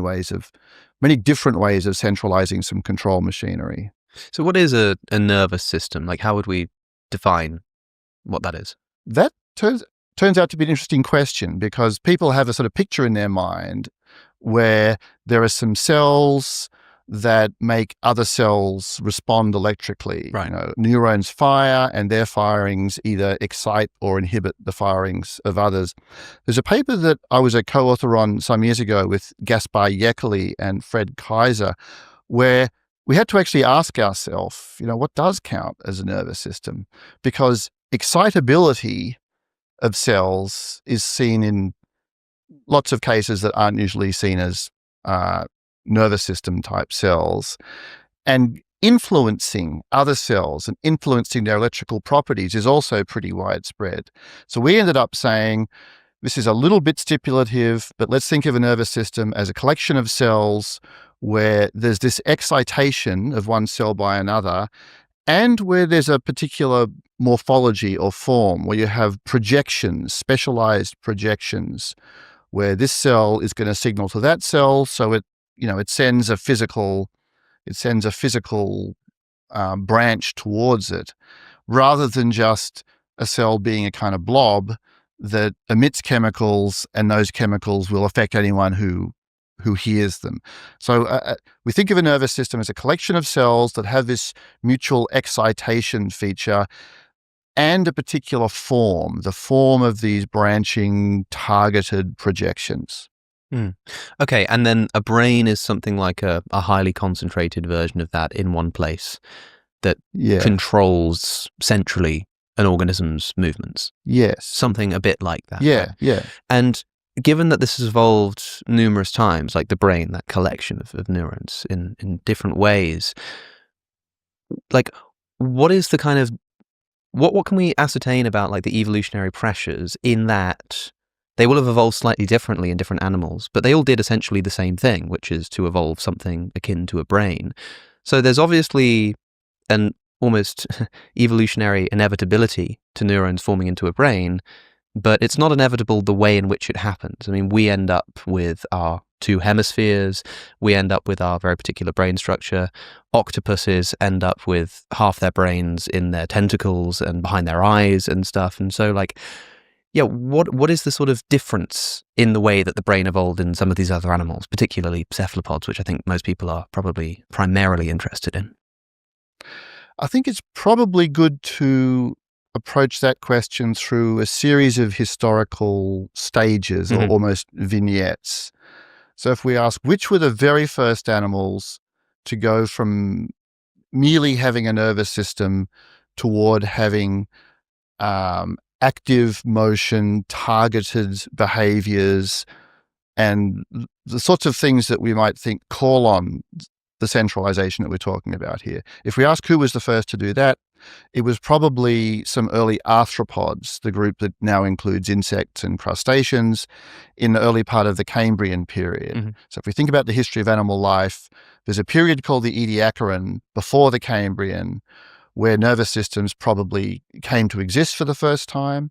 different ways of centralizing some control machinery. So what is a nervous system? Like, how would we define what that is? That turns out to be an interesting question, because people have a sort of picture in their mind where there are some cells that make other cells respond electrically. Right. Neurons fire, and their firings either excite or inhibit the firings of others. There's a paper that I was a co-author on some years ago with Gaspar Yekeli and Fred Kaiser, where we had to actually ask ourselves, what does count as a nervous system? Because excitability of cells is seen in lots of cases that aren't usually seen as nervous system type cells. And influencing other cells and influencing their electrical properties is also pretty widespread. So we ended up saying, this is a little bit stipulative, but let's think of a nervous system as a collection of cells where there's this excitation of one cell by another, and where there's a particular morphology or form, where you have projections, specialized projections, where this cell is going to signal to that cell, so it sends a physical branch towards it, rather than just a cell being a kind of blob that emits chemicals, and those chemicals will affect anyone who hears them. So we think of a nervous system as a collection of cells that have this mutual excitation feature. and a particular form, the form of these branching targeted projections. Okay, and then a brain is something like a highly concentrated version of that in one place that controls centrally an organism's movements. Yes. Something a bit like that. Yeah, yeah. And given that this has evolved numerous times, like the brain, that collection of neurons in different ways, like what is the kind of, what can we ascertain about like the evolutionary pressures in that they will have evolved slightly differently in different animals, but they all did essentially the same thing, which is to evolve something akin to a brain. So there's obviously an almost evolutionary inevitability to neurons forming into a brain, but it's not inevitable the way in which it happens. I mean, we end up with our two hemispheres, we end up with our very particular brain structure. Octopuses end up with half their brains in their tentacles and behind their eyes and stuff. And so, like, yeah, what is the sort of difference in the way that the brain evolved in some of these other animals, particularly cephalopods, which I think most people are probably primarily interested in? I think it's probably good to approach that question through a series of historical stages or almost vignettes. So if we ask, which were the very first animals to go from merely having a nervous system toward having active motion, targeted behaviors, and the sorts of things that we might think call on the centralization that we're talking about here. If we ask who was the first to do that, it was probably some early arthropods, the group that now includes insects and crustaceans, in the early part of the Cambrian period. So if we think about the history of animal life, there's a period called the Ediacaran before the Cambrian, where nervous systems probably came to exist for the first time,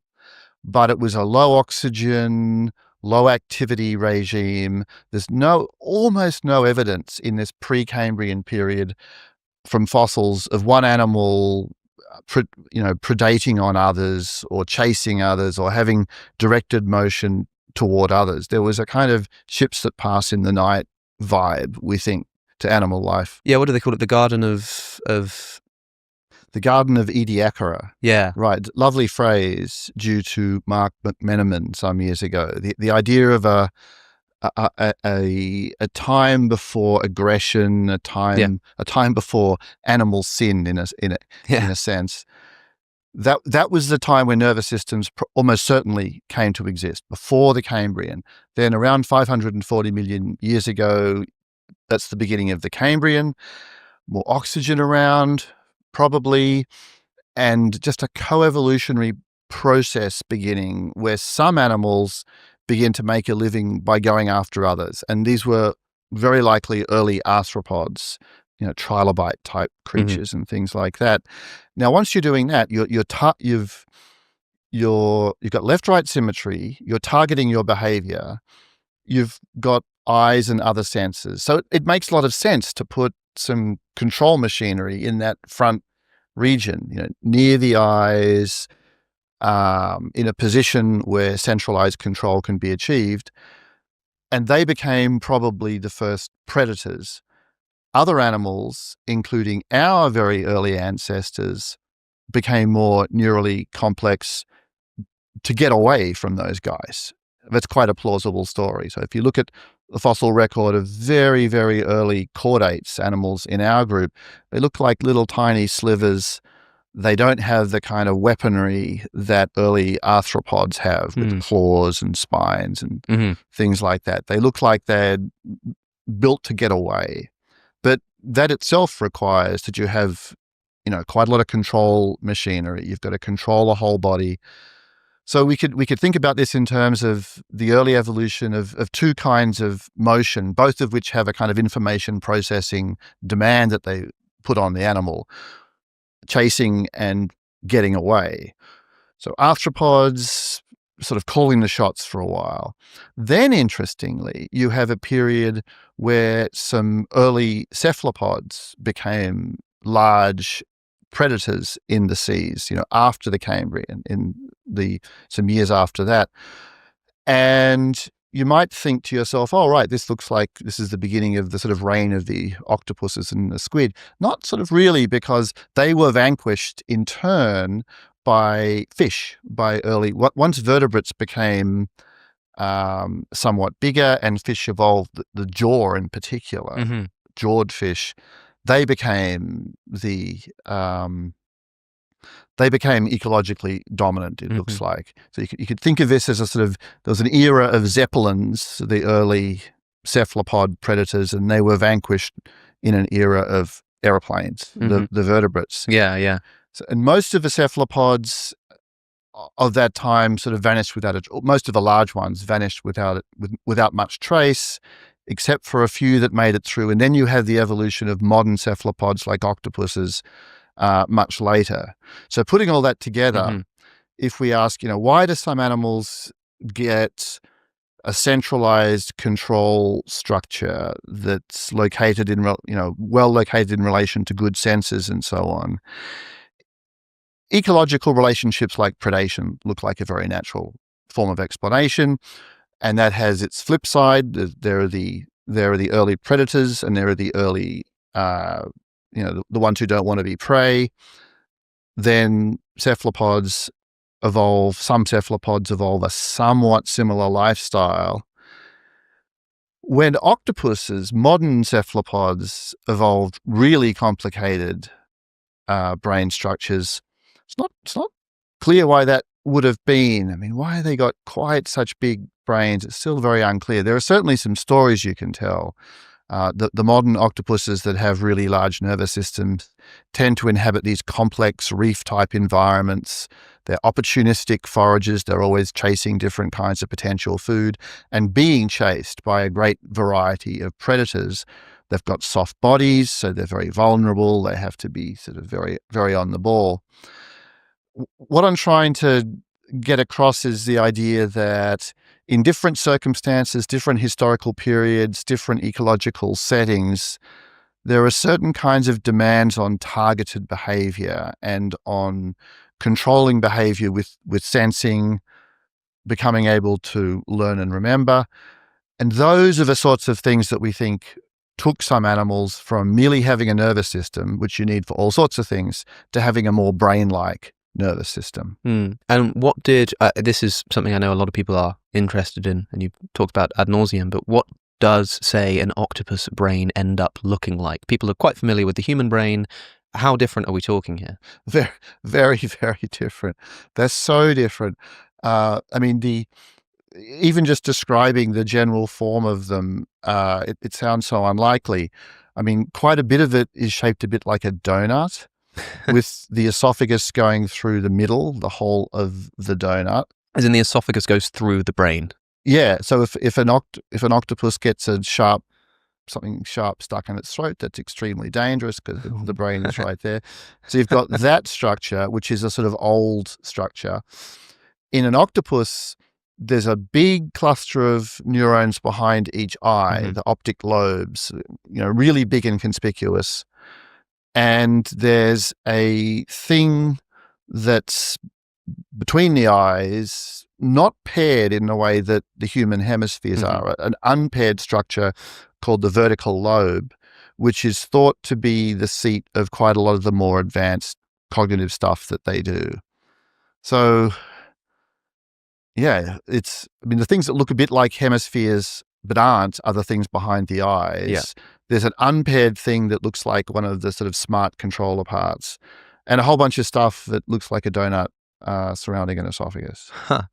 but it was a low oxygen, low activity regime. There's almost no evidence in this pre-Cambrian period from fossils of one animal predating on others or chasing others or having directed motion toward others. There was a kind of ships that pass in the night vibe, we think, to animal life. Yeah, what do they call it? The Garden of The Garden of Ediacara. Yeah. Right. Lovely phrase due to Mark McMenamin some years ago. The idea of a time before aggression, a time before animal sin in a sense. That was the time when nervous systems almost certainly came to exist, before the Cambrian. Then around 540 million years ago, that's the beginning of the Cambrian. More oxygen around, probably, and just a coevolutionary process beginning where some animals begin to make a living by going after others. And these were very likely early arthropods, trilobite type creatures and things like that. Now, once you're doing that, you've got left-right symmetry, you're targeting your behavior, you've got eyes and other senses. So it makes a lot of sense to put some control machinery in that front region, near the eyes, in a position where centralized control can be achieved. And they became probably the first predators. Other animals, including our very early ancestors, became more neurally complex to get away from those guys. That's quite a plausible story. So if you look at the fossil record of very, very early chordates, animals in our group, they look like little tiny slivers. They don't have the kind of weaponry that early arthropods have with claws and spines and things like that. They look like they're built to get away. But that itself requires that you have, quite a lot of control machinery. You've got to control a whole body. So we could think about this in terms of the early evolution of two kinds of motion, both of which have a kind of information processing demand that they put on the animal, chasing and getting away. So arthropods sort of calling the shots for a while. Then, interestingly, you have a period where some early cephalopods became large predators in the seas, after the Cambrian, some years after that. And you might think to yourself, oh, right, this looks like this is the beginning of the sort of reign of the octopuses and the squid. Not sort of really, because they were vanquished in turn by fish, once vertebrates became somewhat bigger and fish evolved, the jaw in particular, jawed fish, they became ecologically dominant, it looks like. So you could think of this as a sort of, there was an era of zeppelins, the early cephalopod predators, and they were vanquished in an era of aeroplanes, the vertebrates. Yeah. So, and most of the cephalopods of that time sort of vanished most of the large ones vanished without much trace, except for a few that made it through. And then you have the evolution of modern cephalopods like octopuses much later. So putting all that together, if we ask, why do some animals get a centralized control structure that's located well located in relation to good senses and so on? Ecological relationships like predation look like a very natural form of explanation, and that has its flip side. There are the early predators, and there are the early, the ones who don't want to be prey. Then some cephalopods evolve a somewhat similar lifestyle. When modern cephalopods evolved really complicated brain structures, it's not clear why that would have been. I mean, why they got quite such big brains, it's still very unclear. There are certainly some stories you can tell. The modern octopuses that have really large nervous systems tend to inhabit these complex reef-type environments. They're opportunistic foragers. They're always chasing different kinds of potential food and being chased by a great variety of predators. They've got soft bodies, so they're very vulnerable. They have to be sort of very, very on the ball. What I'm trying to get across is the idea that in different circumstances, different historical periods, different ecological settings, there are certain kinds of demands on targeted behavior and on controlling behavior with sensing, becoming able to learn and remember. And those are the sorts of things that we think took some animals from merely having a nervous system, which you need for all sorts of things, to having a more brain-like nervous system. And what did, this is something I know a lot of people are interested in, and you've talked about ad nauseum, but what does, say, an octopus brain end up looking like? People are quite familiar with the human brain. How different are we talking here? Very, very, very different. They're so different. Even just describing the general form of them, it sounds so unlikely. I mean, quite a bit of it is shaped a bit like a donut, with the esophagus going through the middle, the whole of the donut. As in the esophagus goes through the brain? Yeah. So if an octopus gets something sharp stuck in its throat, that's extremely dangerous because the brain is right there. So you've got that structure, which is a sort of old structure. In an octopus, there's a big cluster of neurons behind each eye, the optic lobes, really big and conspicuous. And there's a thing that's between the eyes, not paired in the way that the human hemispheres are, an unpaired structure called the vertical lobe, which is thought to be the seat of quite a lot of the more advanced cognitive stuff that they do. So, yeah, the things that look a bit like hemispheres but aren't are the things behind the eyes. Yeah. There's an unpaired thing that looks like one of the sort of smart controller parts, and a whole bunch of stuff that looks like a donut surrounding an esophagus. Huh.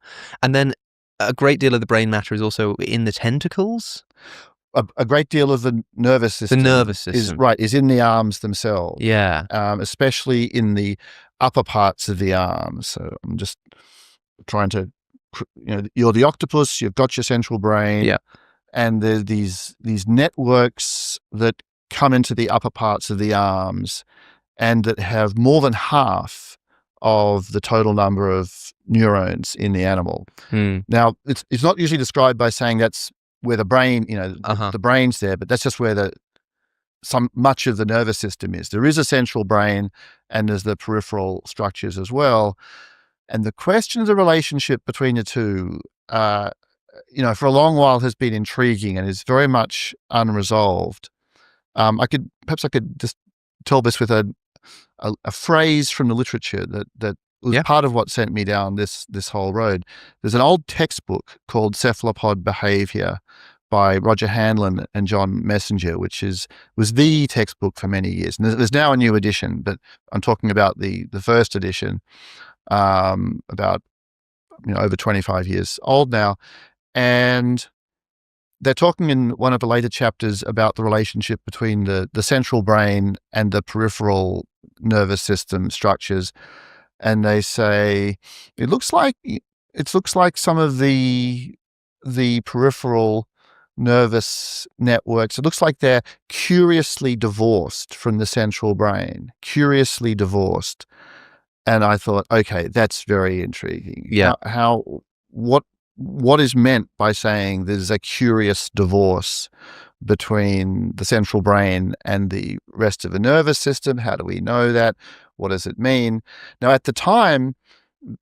And then a great deal of the brain matter is also in the tentacles? A great deal of the nervous system. Is in the arms themselves. Yeah. Especially in the upper parts of the arms. So I'm just trying to, you're the octopus, you've got your central brain. Yeah. And there's these networks that come into the upper parts of the arms and that have more than half of the total number of neurons in the animal. Now, it's not usually described by saying that's where the brain, the brain's there, but that's just where much of the nervous system is. There is a central brain and there's the peripheral structures as well. And the question of the relationship between the two, for a long while has been intriguing and is very much unresolved. I could just tell this with a phrase from the literature that was Yeah. part of what sent me down this whole road. There's an old textbook called Cephalopod Behavior by Roger Hanlon and John Messenger, which was the textbook for many years. And there's now a new edition, but I'm talking about the first edition, about over 25 years old now. And they're talking in one of the later chapters about the relationship between the central brain and the peripheral nervous system structures. And they say it looks like some of the peripheral nervous networks, it looks like they're curiously divorced from the central brain, curiously divorced. And I thought, okay, that's very intriguing. Yeah. What is meant by saying there's a curious divorce between the central brain and the rest of the nervous system? How do we know that? What does it mean? Now, at the time,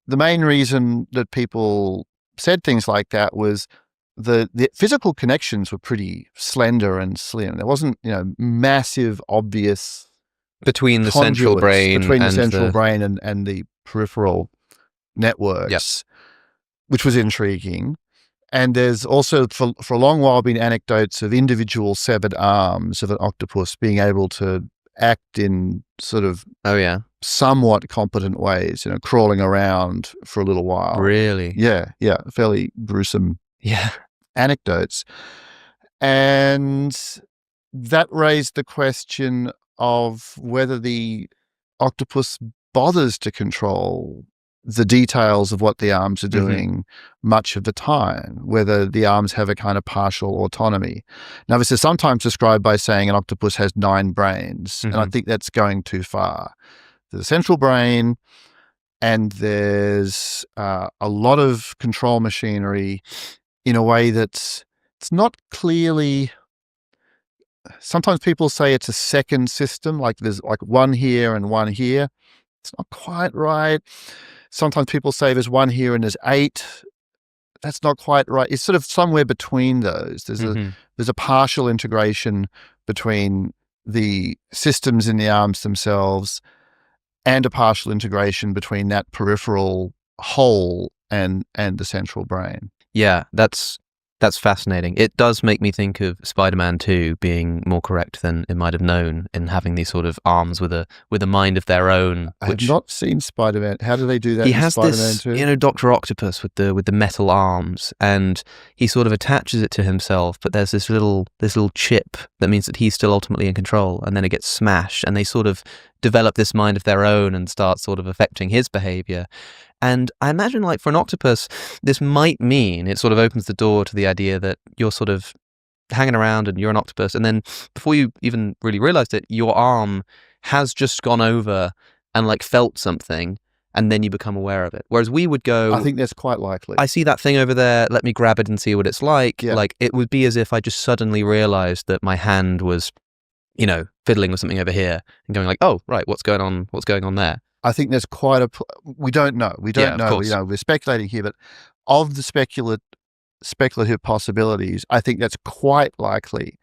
the main reason that people said things like that was the physical connections were pretty slender and slim. There wasn't, massive, obvious Between the central brain between the and central brain and the peripheral networks, which was intriguing. And there's also, for a long while, been anecdotes of individual severed arms of an octopus being able to act in sort of somewhat competent ways, crawling around for a little while. Really? Yeah, fairly gruesome anecdotes. And that raised the question of whether the octopus bothers to control the details of what the arms are doing much of the time, whether the arms have a kind of partial autonomy. Now, this is sometimes described by saying an octopus has 9 brains, and I think that's going too far. There's a central brain, and there's a lot of control machinery in a way that's it's not clearly. Sometimes people say it's a second system, like there's like one here and one here. It's not quite right. Sometimes people say there's one here and there's 8. That's not quite right. It's sort of somewhere between those. There's a partial integration between the systems in the arms themselves and a partial integration between that peripheral whole and the central brain. Yeah, that's fascinating. It does make me think of Spider-Man 2 being more correct than it might have known in having these sort of arms with a mind of their own. I have not seen Spider-Man. How do they do that? He in has Spider-Man this, 2? Dr. Octopus with the metal arms, and he sort of attaches it to himself. But there's this little chip that means that he's still ultimately in control, and then it gets smashed, and they sort of develop this mind of their own and start sort of affecting his behavior. And I imagine, like, for an octopus, this might mean it sort of opens the door to the idea that you're sort of hanging around and you're an octopus, and then before you even really realized it, your arm has just gone over and like felt something, and then you become aware of it. Whereas we would go, I think that's quite likely. I see that thing over there, let me grab it and see what it's like. Yeah. Like, it would be as if I just suddenly realized that my hand was, fiddling with something over here and going like, oh, right, what's going on there? I think there's quite we don't know. We don't know. We're speculating here, but of the speculative possibilities, I think that's quite likely.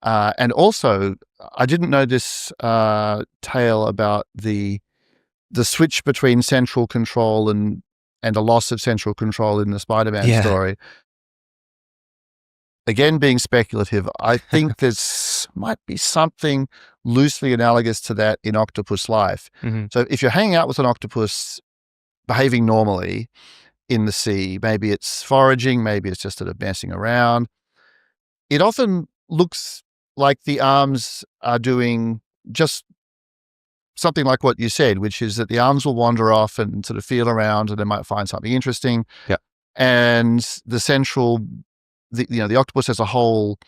And also, I didn't know this tale about the switch between central control and a loss of central control in the Spider-Man story. Again, being speculative, I think there's might be something loosely analogous to that in octopus life. So if you're hanging out with an octopus behaving normally in the sea, maybe it's foraging, maybe it's just sort of messing around, it often looks like the arms are doing just something like what you said, which is that the arms will wander off and sort of feel around, and they might find something interesting. Yeah. And the octopus as a whole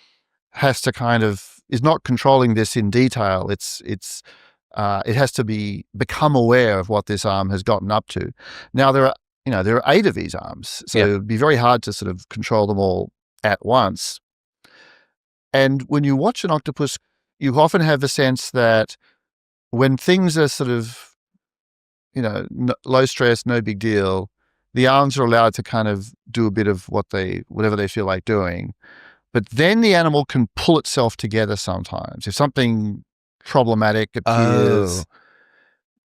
has to is not controlling this in detail. It has to become aware of what this arm has gotten up to. Now there are 8 of these arms, so it'd be very hard to sort of control them all at once. And when you watch an octopus, you often have the sense that when things are sort of, low stress, no big deal, the arms are allowed to kind of do a bit of whatever they feel like doing. But then the animal can pull itself together sometimes. If something problematic appears,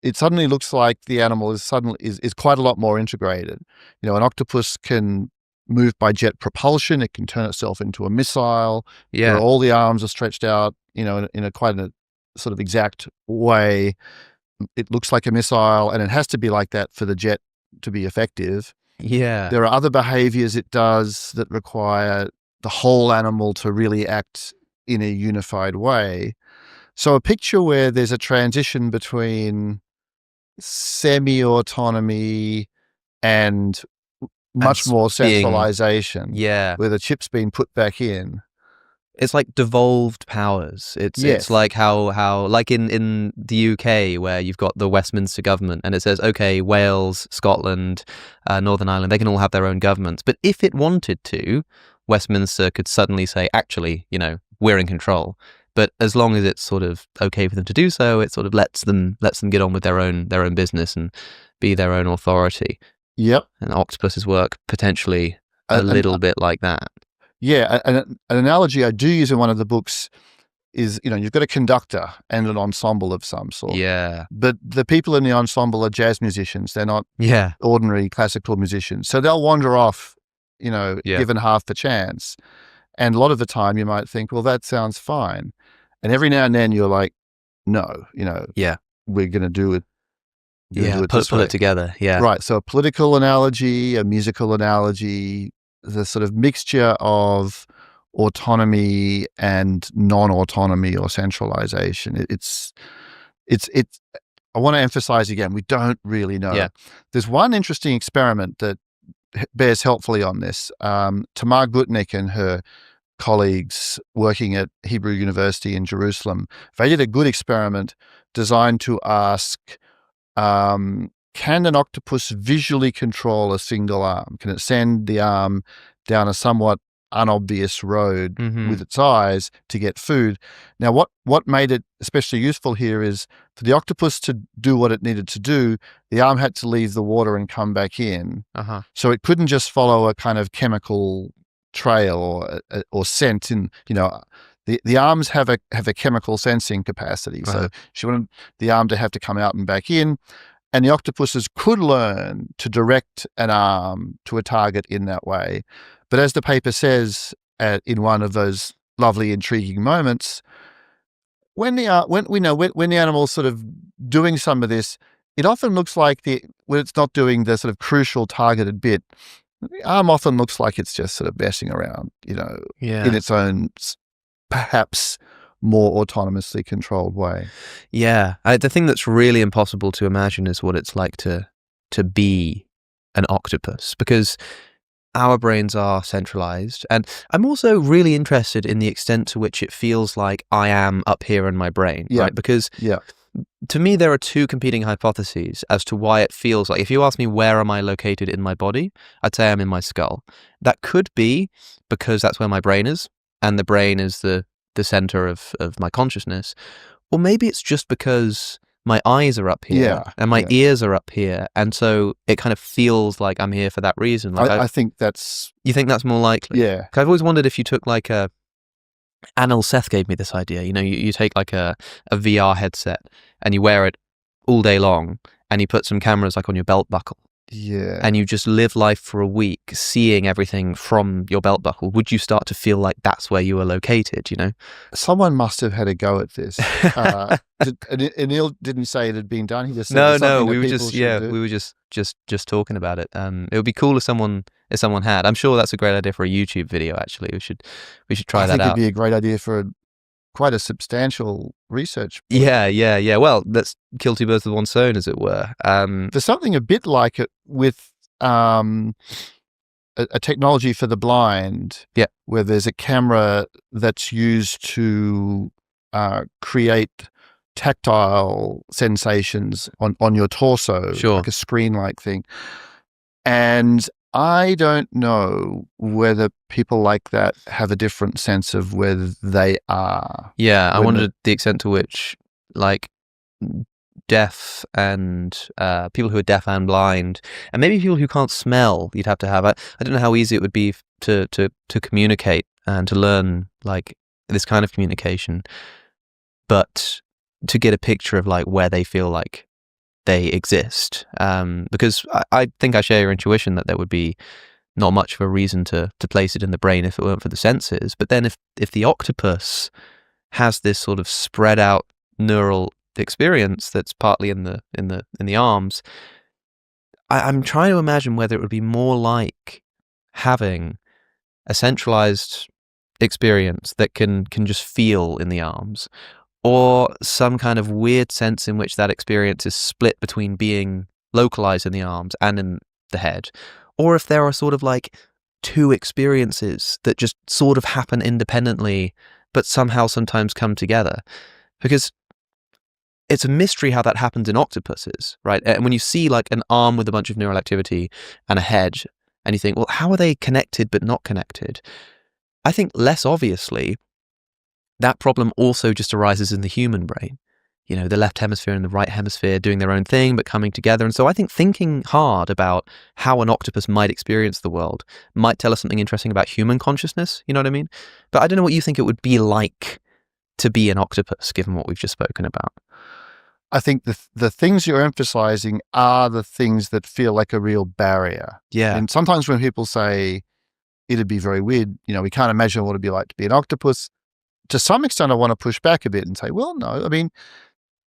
it suddenly looks like the animal is quite a lot more integrated. An octopus can move by jet propulsion. It can turn itself into a missile. Yeah. All the arms are stretched out, in a quite a sort of exact way. It looks like a missile, and it has to be like that for the jet to be effective. Yeah. There are other behaviors it does that require the whole animal to really act in a unified way. So a picture where there's a transition between semi-autonomy and much more centralization, where the chip's been put back in. It's like devolved powers. It's like how like in the UK, where you've got the Westminster government and it says, okay, Wales, Scotland, Northern Ireland, they can all have their own governments. But if it wanted to, Westminster could suddenly say, actually, we're in control. But as long as it's sort of okay for them to do so, it sort of lets them get on with their own business and be their own authority. Yep. And octopuses work potentially a little bit like that. Yeah, an analogy I do use in one of the books is, you've got a conductor and an ensemble of some sort. Yeah. But the people in the ensemble are jazz musicians. They're not ordinary classical musicians. So they'll wander off, given half the chance. And a lot of the time you might think, well, that sounds fine. And every now and then you're like, no, we're going to do it. Pull it together. Yeah. Right. So a political analogy, a musical analogy, the sort of mixture of autonomy and non-autonomy or centralization. It's I want to emphasize again, we don't really know. Yeah. There's one interesting experiment that bears helpfully on this. Tamar Gutnick and her colleagues working at Hebrew University in Jerusalem, they did a good experiment designed to ask, can an octopus visually control a single arm? Can it send the arm down a somewhat unobvious road with its eyes to get food? Now, what made it especially useful here is for the octopus to do what it needed to do, the arm had to leave the water and come back in. So it couldn't just follow a kind of chemical trail or scent. The arms have a chemical sensing capacity. So she wanted the arm to have to come out and back in. And the octopuses could learn to direct an arm to a target in that way. But as the paper says in one of those lovely, intriguing moments, when the animal's sort of doing some of this, it often looks like when it's not doing the sort of crucial targeted bit, the arm often looks like it's just sort of messing around, in its own perhaps more autonomously controlled way. Yeah. The thing that's really impossible to imagine is what it's like to be an octopus, because our brains are centralized. And I'm also really interested in the extent to which it feels like I am up here in my brain, right? Because to me, there are two competing hypotheses as to why it feels like, if you ask me where am I located in my body, I'd say I'm in my skull. That could be because that's where my brain is, and the brain is the center of my consciousness. Or maybe it's just because my eyes are up here and my ears are up here, and so it kind of feels like I'm here for that reason. Like I think that's... You think that's more likely? Yeah. I've always wondered if you took like Anil Seth gave me this idea, you take like a VR headset and you wear it all day long and you put some cameras like on your belt buckle. Yeah. And you just live life for a week seeing everything from your belt buckle. Would you start to feel like that's where you were located, Someone must have had a go at this. Anil didn't say it had been done. He just said no, we were just talking about it. It would be cool if someone had. I'm sure that's a great idea for a YouTube video, actually. We should try that out. I think it'd be a great idea for quite a substantial research. Yeah. Well, let's kill two birds with one stone, as it were. There's something a bit like it with a technology for the blind, where there's a camera that's used to create tactile sensations on your torso, like a screen-like thing. And I don't know whether people like that have a different sense of where they are. Yeah, I wondered the extent to which, like, deaf and people who are deaf and blind, and maybe people who can't smell, you'd have to have. I don't know how easy it would be to communicate and to learn, like, this kind of communication, but to get a picture of, like, where they feel like they exist. Because I think I share your intuition that there would be not much of a reason to place it in the brain if it weren't for the senses. But then if the octopus has this sort of spread out neural experience that's partly in the arms, I'm trying to imagine whether it would be more like having a centralized experience that can just feel in the arms, or some kind of weird sense in which that experience is split between being localized in the arms and in the head, or if there are sort of like two experiences that just sort of happen independently but somehow sometimes come together. Because it's a mystery how that happens in octopuses, right? And when you see like an arm with a bunch of neural activity and a head, and you think, well, how are they connected but not connected? I think less obviously, that problem also just arises in the human brain. You know, the left hemisphere and the right hemisphere doing their own thing but coming together. And so I think thinking hard about how an octopus might experience the world might tell us something interesting about human consciousness, you know what I mean? But I don't know what you think it would be like to be an octopus, given what we've just spoken about. I think the things you're emphasizing are the things that feel like a real barrier. Yeah. And sometimes when people say it'd be very weird, you know, we can't imagine what it'd be like to be an octopus, to some extent I want to push back a bit and say, well, no, I mean,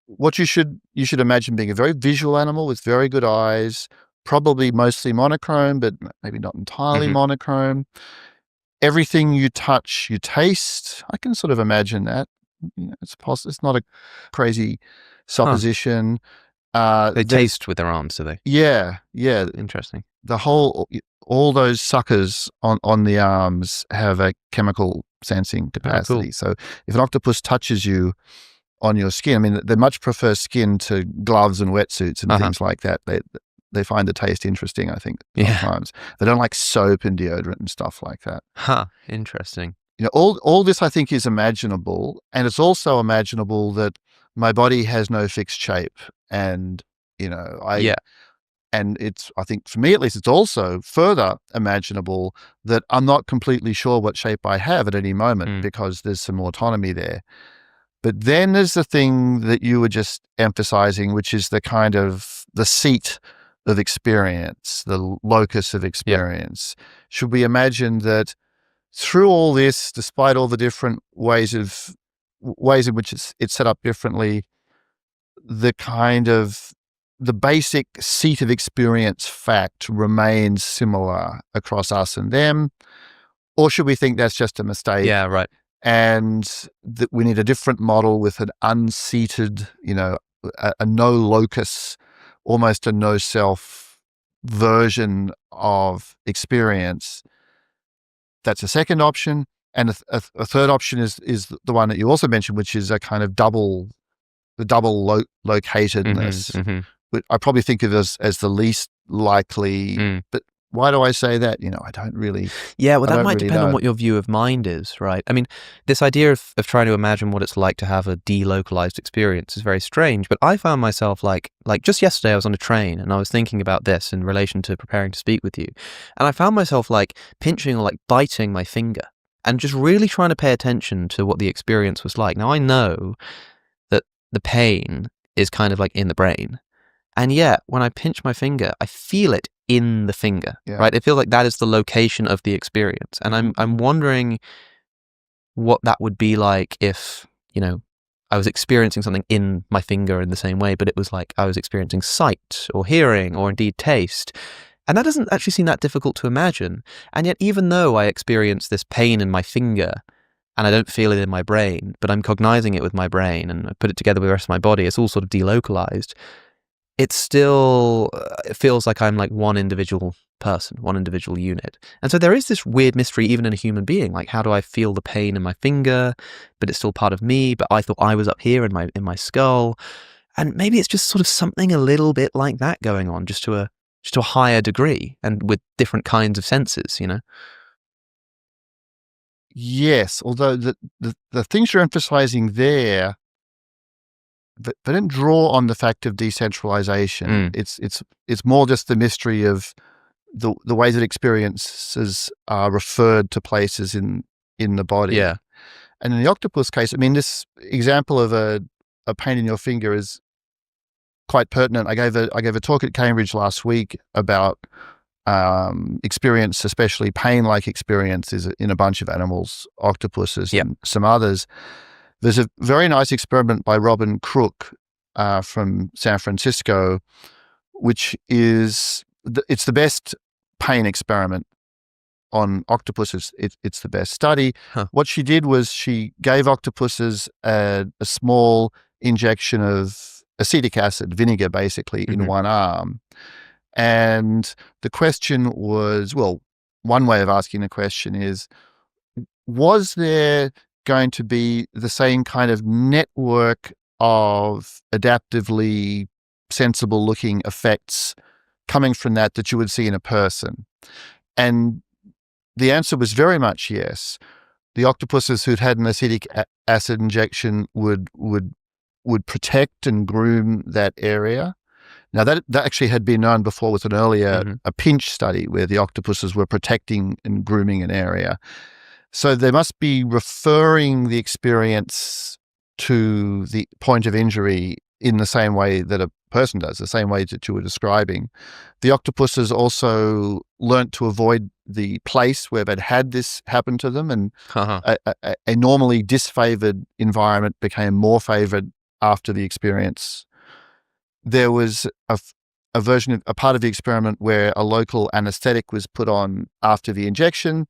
what you should imagine being a very visual animal with very good eyes, probably mostly monochrome, but maybe not entirely monochrome. Everything you touch, you taste. I can sort of imagine that. You know, it's possible. It's not a crazy supposition. They taste with their arms, do they? Yeah. Interesting. All those suckers on the arms have a chemical sensing capacity. Oh, cool. So if an octopus touches you on your skin, I mean, they much prefer skin to gloves and wetsuits and things like that. They find the taste interesting, I think, sometimes. They don't like soap and deodorant and stuff like that. Interesting. You know, all this I think is imaginable, and it's also imaginable that my body has no fixed shape, and you know, and it's, I think for me at least, it's also further imaginable that I'm not completely sure what shape I have at any moment because there's some autonomy there. But then there's the thing that you were just emphasizing, which is the kind of the seat of experience, the locus of experience. Should we imagine that through all this, despite all the different ways in which it's set up differently, the basic seat of experience fact remains similar across us and them? Or should we think that's just a mistake? Yeah, right. And that we need a different model with an unseated, you know, a no locus, almost a no self version of experience. That's a second option. And a third option is the one that you also mentioned, which is a kind of double locatedness. But I probably think of it as the least likely. But why do I say that? You know, I don't really. Yeah, well, that might depend on what your view of mind is, right? I mean, this idea of trying to imagine what it's like to have a delocalized experience is very strange. But I found myself like just yesterday I was on a train and I was thinking about this in relation to preparing to speak with you. And I found myself like pinching or like biting my finger and just really trying to pay attention to what the experience was like. Now, I know that the pain is kind of like in the brain. And yet, when I pinch my finger, I feel it in the finger, right? It feels like that is the location of the experience. And I'm wondering what that would be like if, you know, I was experiencing something in my finger in the same way, but it was like I was experiencing sight or hearing or indeed taste. And that doesn't actually seem that difficult to imagine. And yet, even though I experience this pain in my finger and I don't feel it in my brain, but I'm cognizing it with my brain and I put it together with the rest of my body, it's all sort of delocalized. It still it feels like I'm like one individual person, one individual unit. And so there is this weird mystery even in a human being. Like, how do I feel the pain in my finger, but it's still part of me, but I thought I was up here in my skull. And maybe it's just sort of something a little bit like that going on, just to a higher degree and with different kinds of senses, you know? Yes, although the things you're emphasizing there, but they don't draw on the fact of decentralization. It's more just the mystery of the ways that experiences are referred to places in the body. Yeah. And in the octopus case, I mean, this example of a pain in your finger is quite pertinent. I gave a talk at Cambridge last week about experience, especially pain-like experiences in a bunch of animals, octopuses and some others. There's a very nice experiment by Robin Crook from San Francisco, which is it's the best pain experiment on octopuses. It's the best study. What she did was she gave octopuses a small injection of acetic acid, vinegar basically, in one arm. And the question was, well, one way of asking the question is, was there going to be the same kind of network of adaptively sensible looking effects coming from that you would see in a person? And the answer was very much yes. The octopuses who'd had an acetic acid injection would protect and groom that area. Now that actually had been known before with an earlier a pinch study where the octopuses were protecting and grooming an area. So they must be referring the experience to the point of injury in the same way that a person does, the same way that you were describing. The octopuses also learnt to avoid the place where they'd had this happen to them, and a normally disfavored environment became more favored after the experience. There was a part of the experiment where a local anesthetic was put on after the injection,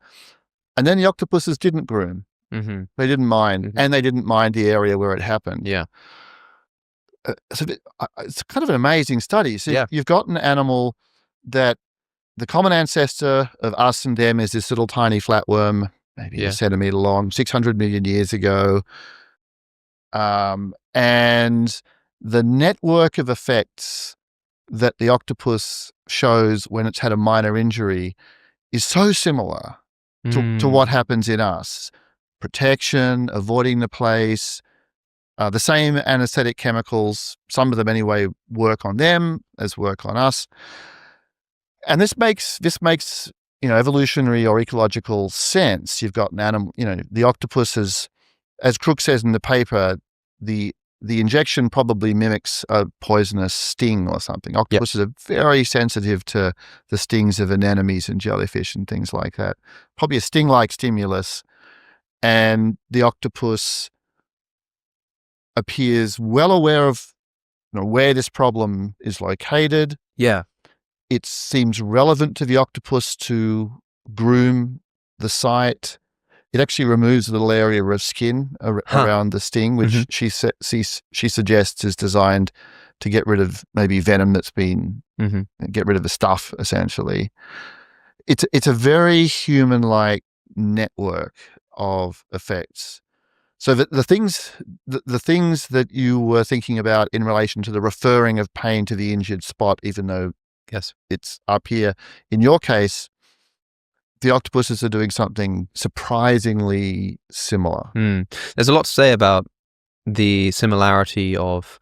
and then the octopuses didn't groom. They didn't mind, and they didn't mind the area where it happened. So it's kind of an amazing study. So you've got an animal that the common ancestor of us and them is this little tiny flatworm, maybe a centimeter long, 600 million years ago. And the network of effects that the octopus shows when it's had a minor injury is so similar to what happens in us. Protection, avoiding the place, the same anesthetic chemicals, some of them anyway, work on them as work on us. And this makes evolutionary or ecological sense. You've got an animal, the octopus is, as Crook says in the paper, the injection probably mimics a poisonous sting or something. Octopuses are very sensitive to the stings of anemones and jellyfish and things like that. Probably a sting-like stimulus. And the octopus appears well aware of where this problem is located. It seems relevant to the octopus to groom the site. It actually removes a little area of skin around the sting, which she suggests is designed to get rid of maybe venom that's been, get rid of the stuff, essentially. It's a very human-like network of effects. So the things that you were thinking about in relation to the referring of pain to the injured spot, even though it's up here, in your case, the octopuses are doing something surprisingly similar. There's a lot to say about the similarity of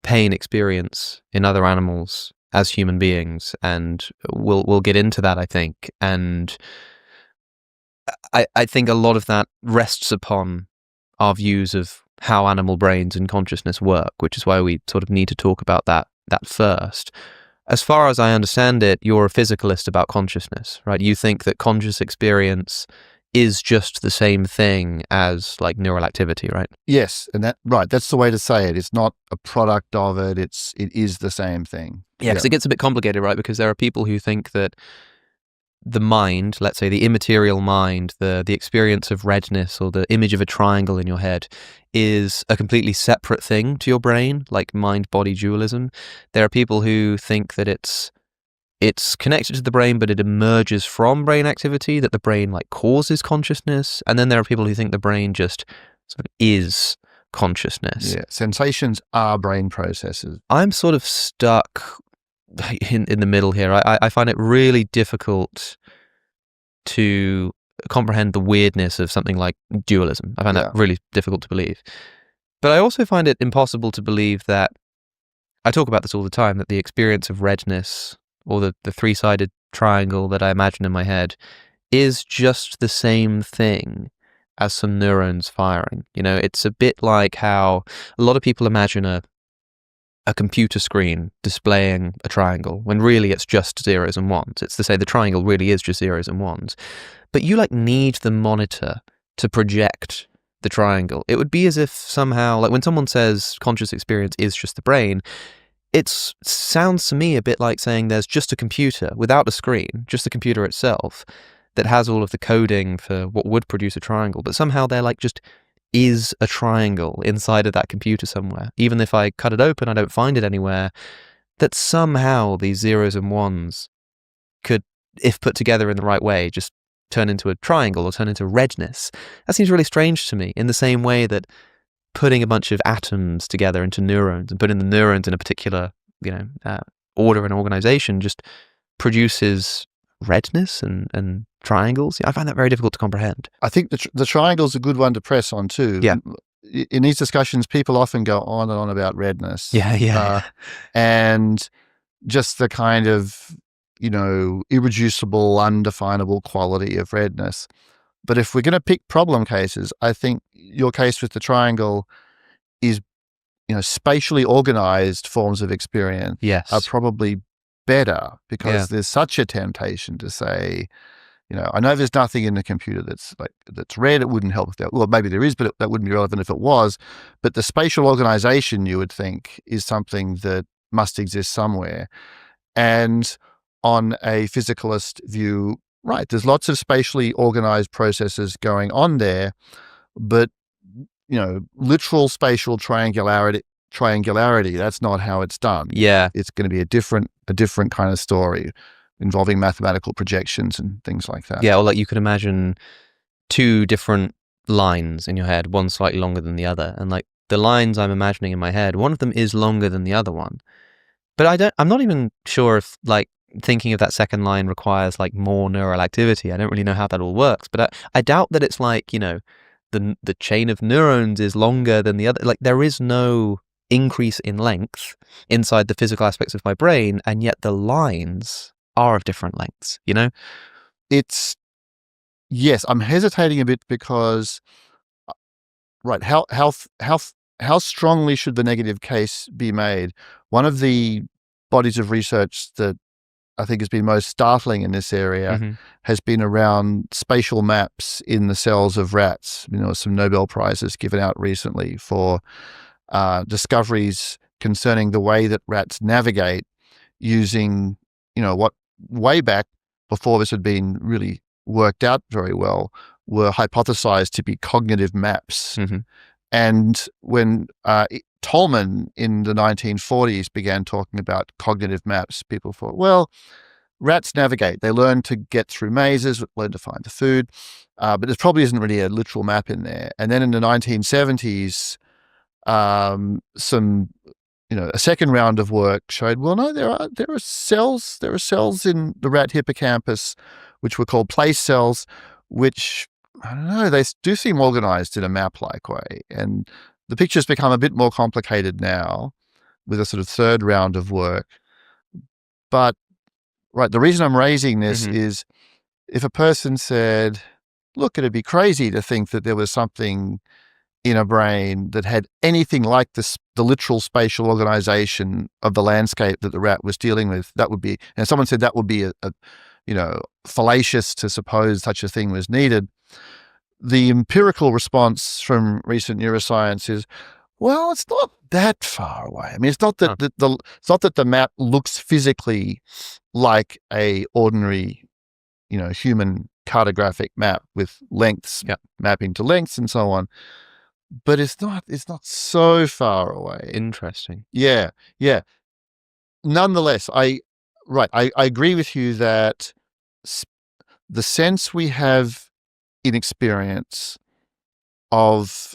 pain experience in other animals as human beings, and we'll get into that, I think. And I think a lot of that rests upon our views of how animal brains and consciousness work, which is why we sort of need to talk about that first. As far as I understand it, you're a physicalist about consciousness, right? You think that conscious experience is just the same thing as like neural activity, right? Yes, and that's the way to say it. It's not a product of it. It is the same thing. Yeah, because it gets a bit complicated, right? Because there are people who think that the mind, let's say the immaterial mind, the experience of redness or the image of a triangle in your head is a completely separate thing to your brain, like mind-body dualism. There are people who think that it's connected to the brain, but it emerges from brain activity, that the brain like causes consciousness. And then there are people who think the brain just sort of is consciousness. Yeah, sensations are brain processes. I'm sort of stuck in the middle here. I find it really difficult to comprehend the weirdness of something like dualism. I find that really difficult to believe. But I also find it impossible to believe that, I talk about this all the time, that the experience of redness or the three-sided triangle that I imagine in my head is just the same thing as some neurons firing. It's a bit like how a lot of people imagine a a computer screen displaying a triangle when really it's just zeros and ones. It's to say the triangle really is just zeros and ones. But you like need the monitor to project the triangle. It would be as if somehow, like when someone says conscious experience is just the brain, it sounds to me a bit like saying there's just a computer without a screen, just the computer itself, that has all of the coding for what would produce a triangle, but somehow there like just is a triangle inside of that computer somewhere. Even if I cut it open, I don't find it anywhere, that somehow these zeros and ones could, if put together in the right way, just turn into a triangle or turn into redness. That seems really strange to me, in the same way that putting a bunch of atoms together into neurons and putting the neurons in a particular, order and organization just produces redness and triangles. I find that very difficult to comprehend. I think the triangle's a good one to press on too. Yeah. In these discussions, people often go on and on about redness. Yeah. And just the kind of, irreducible, undefinable quality of redness. But if we're going to pick problem cases, I think your case with the triangle is, spatially organized forms of experience are probably better, because there's such a temptation to say, I know there's nothing in the computer that's red. It wouldn't help if there, well, maybe there is, but that wouldn't be relevant if it was. But the spatial organization, you would think, is something that must exist somewhere. And on a physicalist view, right, there's lots of spatially organized processes going on there, but literal spatial triangularity, that's not how it's done. Yeah. It's going to be a different kind of story involving mathematical projections and things like that. Yeah, or like you could imagine two different lines in your head, one slightly longer than the other, and like the lines I'm imagining in my head, one of them is longer than the other one. But I'm not even sure if like thinking of that second line requires like more neural activity. I don't really know how that all works, but I doubt that it's like, the chain of neurons is longer than the other. Like there is no increase in length inside the physical aspects of my brain, and yet the lines are of different lengths, It's, yes, I'm hesitating a bit because, right, how strongly should the negative case be made? One of the bodies of research that I think has been most startling in this area has been around spatial maps in the cells of rats. Some Nobel Prizes given out recently for discoveries concerning the way that rats navigate using, what way back before this had been really worked out very well, were hypothesized to be cognitive maps. And when Tolman in the 1940s began talking about cognitive maps, people thought, well, rats navigate. They learn to get through mazes, learn to find the food, but there probably isn't really a literal map in there. And then in the 1970s, a second round of work showed, well, no, there are cells in the rat hippocampus, which were called place cells, which, I don't know, they do seem organized in a map-like way. And the picture's become a bit more complicated now with a sort of third round of work. But, right, the reason I'm raising this is if a person said, look, it'd be crazy to think that there was something in a brain that had anything like the literal spatial organization of the landscape that the rat was dealing with, that would be, and someone said that would be fallacious to suppose such a thing was needed. The empirical response from recent neuroscience is, well, it's not that far away. I mean, it's not that it's not that the map looks physically like a ordinary, human cartographic map with lengths mapping to lengths and so on. But it's not so far away. Interesting. Yeah. Nonetheless, I agree with you that the sense we have in experience of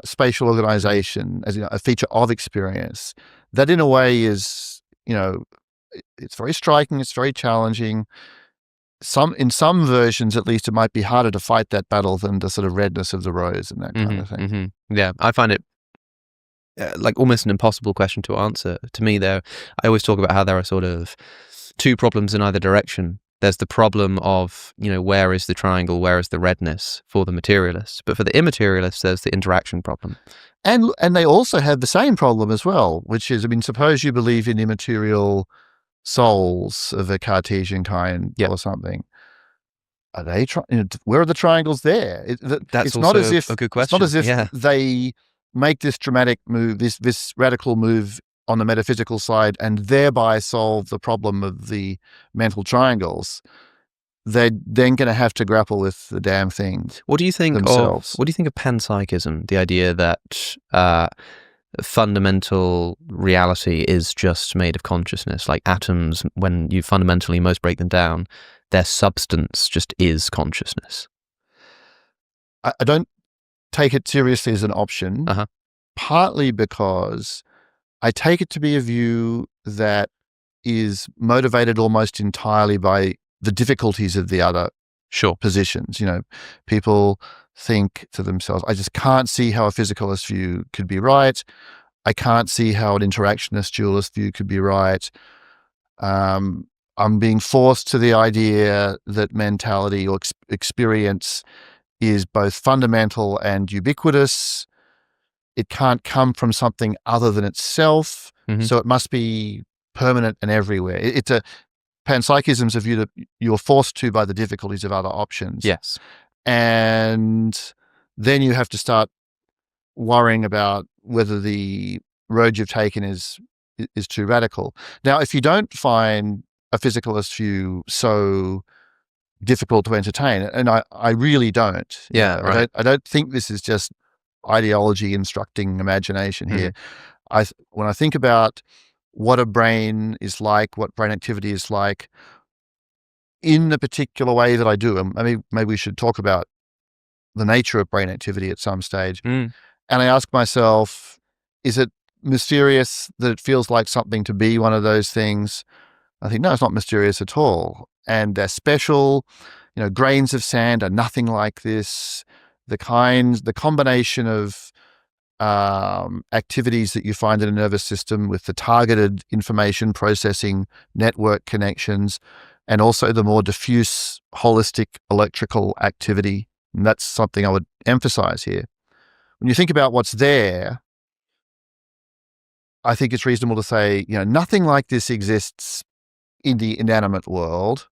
spatial organization as a feature of experience, that in a way is, it's very striking, it's very challenging. In some versions, at least, it might be harder to fight that battle than the sort of redness of the rose and that kind of thing. Yeah, I find it like almost an impossible question to answer. To me, I always talk about how there are sort of two problems in either direction. There's the problem of, where is the triangle, where is the redness for the materialists? But for the immaterialists, there's the interaction problem. And they also have the same problem as well, which is, suppose you believe in immaterial souls of a Cartesian kind or something. Are they where are the triangles there? That's it's also not as if, a good question. It's not as if they make this dramatic move, this radical move on the metaphysical side, and thereby solve the problem of the mental triangles. They're then going to have to grapple with the damn thing. What do you think themselves. of panpsychism? The idea that fundamental reality is just made of consciousness, like atoms. When you fundamentally most break them down, their substance just is consciousness. I don't take it seriously as an option, partly because I take it to be a view that is motivated almost entirely by the difficulties of the other positions. People think to themselves, I just can't see how a physicalist view could be right. I can't see how an interactionist dualist view could be right. I'm being forced to the idea that mentality or experience is both fundamental and ubiquitous. It can't come from something other than itself, so it must be permanent and everywhere. Panpsychism's a view that you're forced to by the difficulties of other options. Yes. And then you have to start worrying about whether the road you've taken is too radical. Now, if you don't find a physicalist view so difficult to entertain, and I really don't. Right. I don't think this is just ideology instructing imagination here. When I think about what a brain is like, what brain activity is like, in the particular way that I do, and maybe we should talk about the nature of brain activity at some stage. And I ask myself, is it mysterious that it feels like something to be one of those things? I think, no, it's not mysterious at all. And they're special. Grains of sand are nothing like this. The combination of activities that you find in a nervous system with the targeted information processing network connections, and also the more diffuse holistic electrical activity. And that's something I would emphasize here. When you think about what's there, I think it's reasonable to say, nothing like this exists in the inanimate world.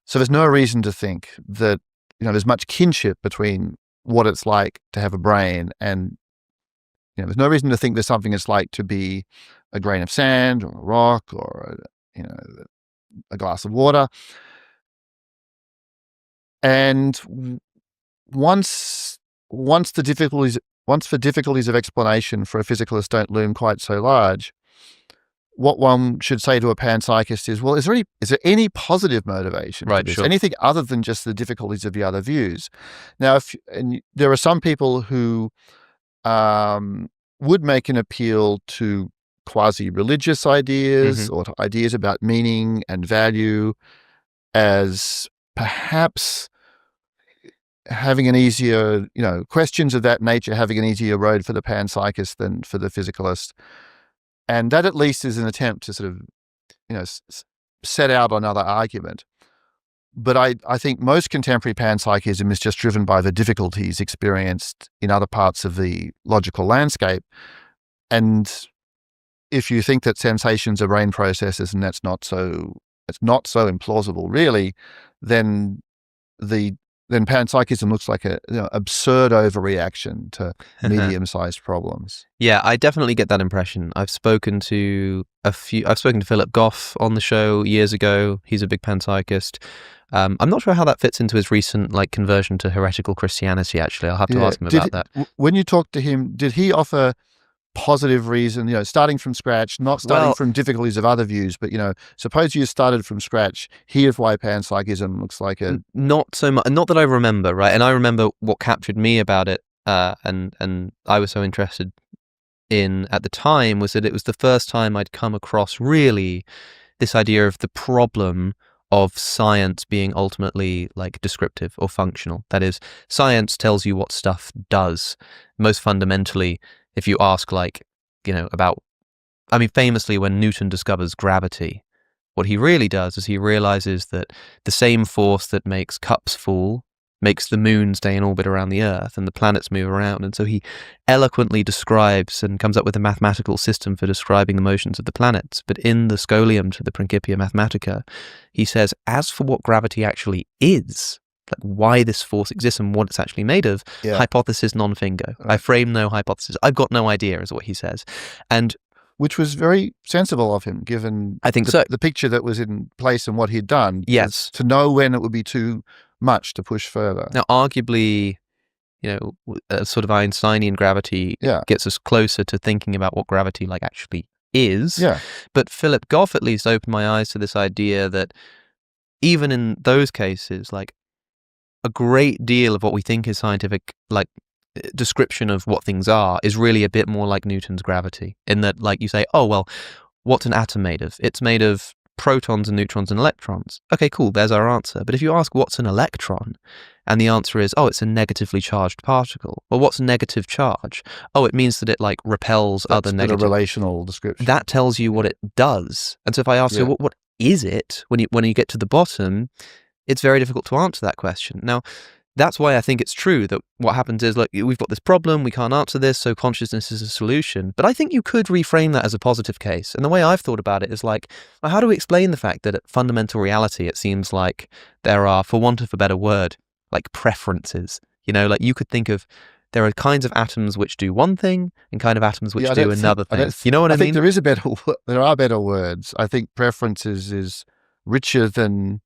So there's no reason to think that, there's much kinship between what it's like to have a brain and, there's no reason to think there's something it's like to be a grain of sand or a rock or, a glass of water. And once the difficulties of explanation for a physicalist don't loom quite so large, what one should say to a panpsychist is, well, is there any positive motivation to this? Anything other than just the difficulties of the other views? Now, there are some people who would make an appeal to quasi-religious ideas or to ideas about meaning and value as perhaps having an easier, questions of that nature having an easier road for the panpsychist than for the physicalist. And that at least is an attempt to sort of, set out another argument. But I think most contemporary panpsychism is just driven by the difficulties experienced in other parts of the logical landscape. And if you think that sensations are brain processes and it's not so implausible really, then panpsychism looks like a absurd overreaction to medium-sized problems. Yeah, I definitely get that impression. I've spoken to Philip Goff on the show years ago. He's a big panpsychist. I'm not sure how that fits into his recent conversion to heretical Christianity, actually. I'll have to ask him about that. When you talked to him, did he offer positive reason, starting from scratch, not starting from difficulties of other views, but, suppose you started from scratch, here's why panpsychism looks like a... Not so much, not that I remember, right? And I remember what captured me about it, and I was so interested in at the time, was that it was the first time I'd come across really this idea of the problem of science being ultimately descriptive or functional. That is, science tells you what stuff does. Most fundamentally, if you ask about, famously when Newton discovers gravity, what he really does is he realizes that the same force that makes cups fall makes the moon stay in orbit around the Earth and the planets move around. And so he eloquently describes and comes up with a mathematical system for describing the motions of the planets. But in the Scholium to the Principia Mathematica, he says, as for what gravity actually is, like why this force exists and what it's actually made of, hypothesis non fingo. I frame no hypothesis. I've got no idea, is what he says. And which was very sensible of him, given I think the picture that was in place and what he'd done. Yes. To know when it would be too much to push further. Now, arguably, sort of Einsteinian gravity gets us closer to thinking about what gravity like actually is. Yeah. But Philip Goff at least opened my eyes to this idea that even in those cases, like a great deal of what we think is scientific, like description of what things are, is really a bit more like Newton's gravity, in that, like, you say, oh, well, what's an atom made of? It's made of protons and neutrons and electrons. Okay, cool, there's our answer. But if you ask what's an electron, and the answer is, oh, it's a negatively charged particle. Well, what's a negative charge? Oh, it means that it like repels other negative. That's a relational description. That tells you what it does. And so if I ask you, what is it, when you get to the bottom, it's very difficult to answer that question. Now, that's why I think it's true that what happens is, look, we've got this problem, we can't answer this, so consciousness is a solution. But I think you could reframe that as a positive case. And the way I've thought about it is like, well, how do we explain the fact that at fundamental reality, it seems like there are, for want of a better word, like preferences? Like you could think of, there are kinds of atoms which do one thing and kind of atoms which do another thing. You know what I mean? I think there are better words. I think preferences is richer than...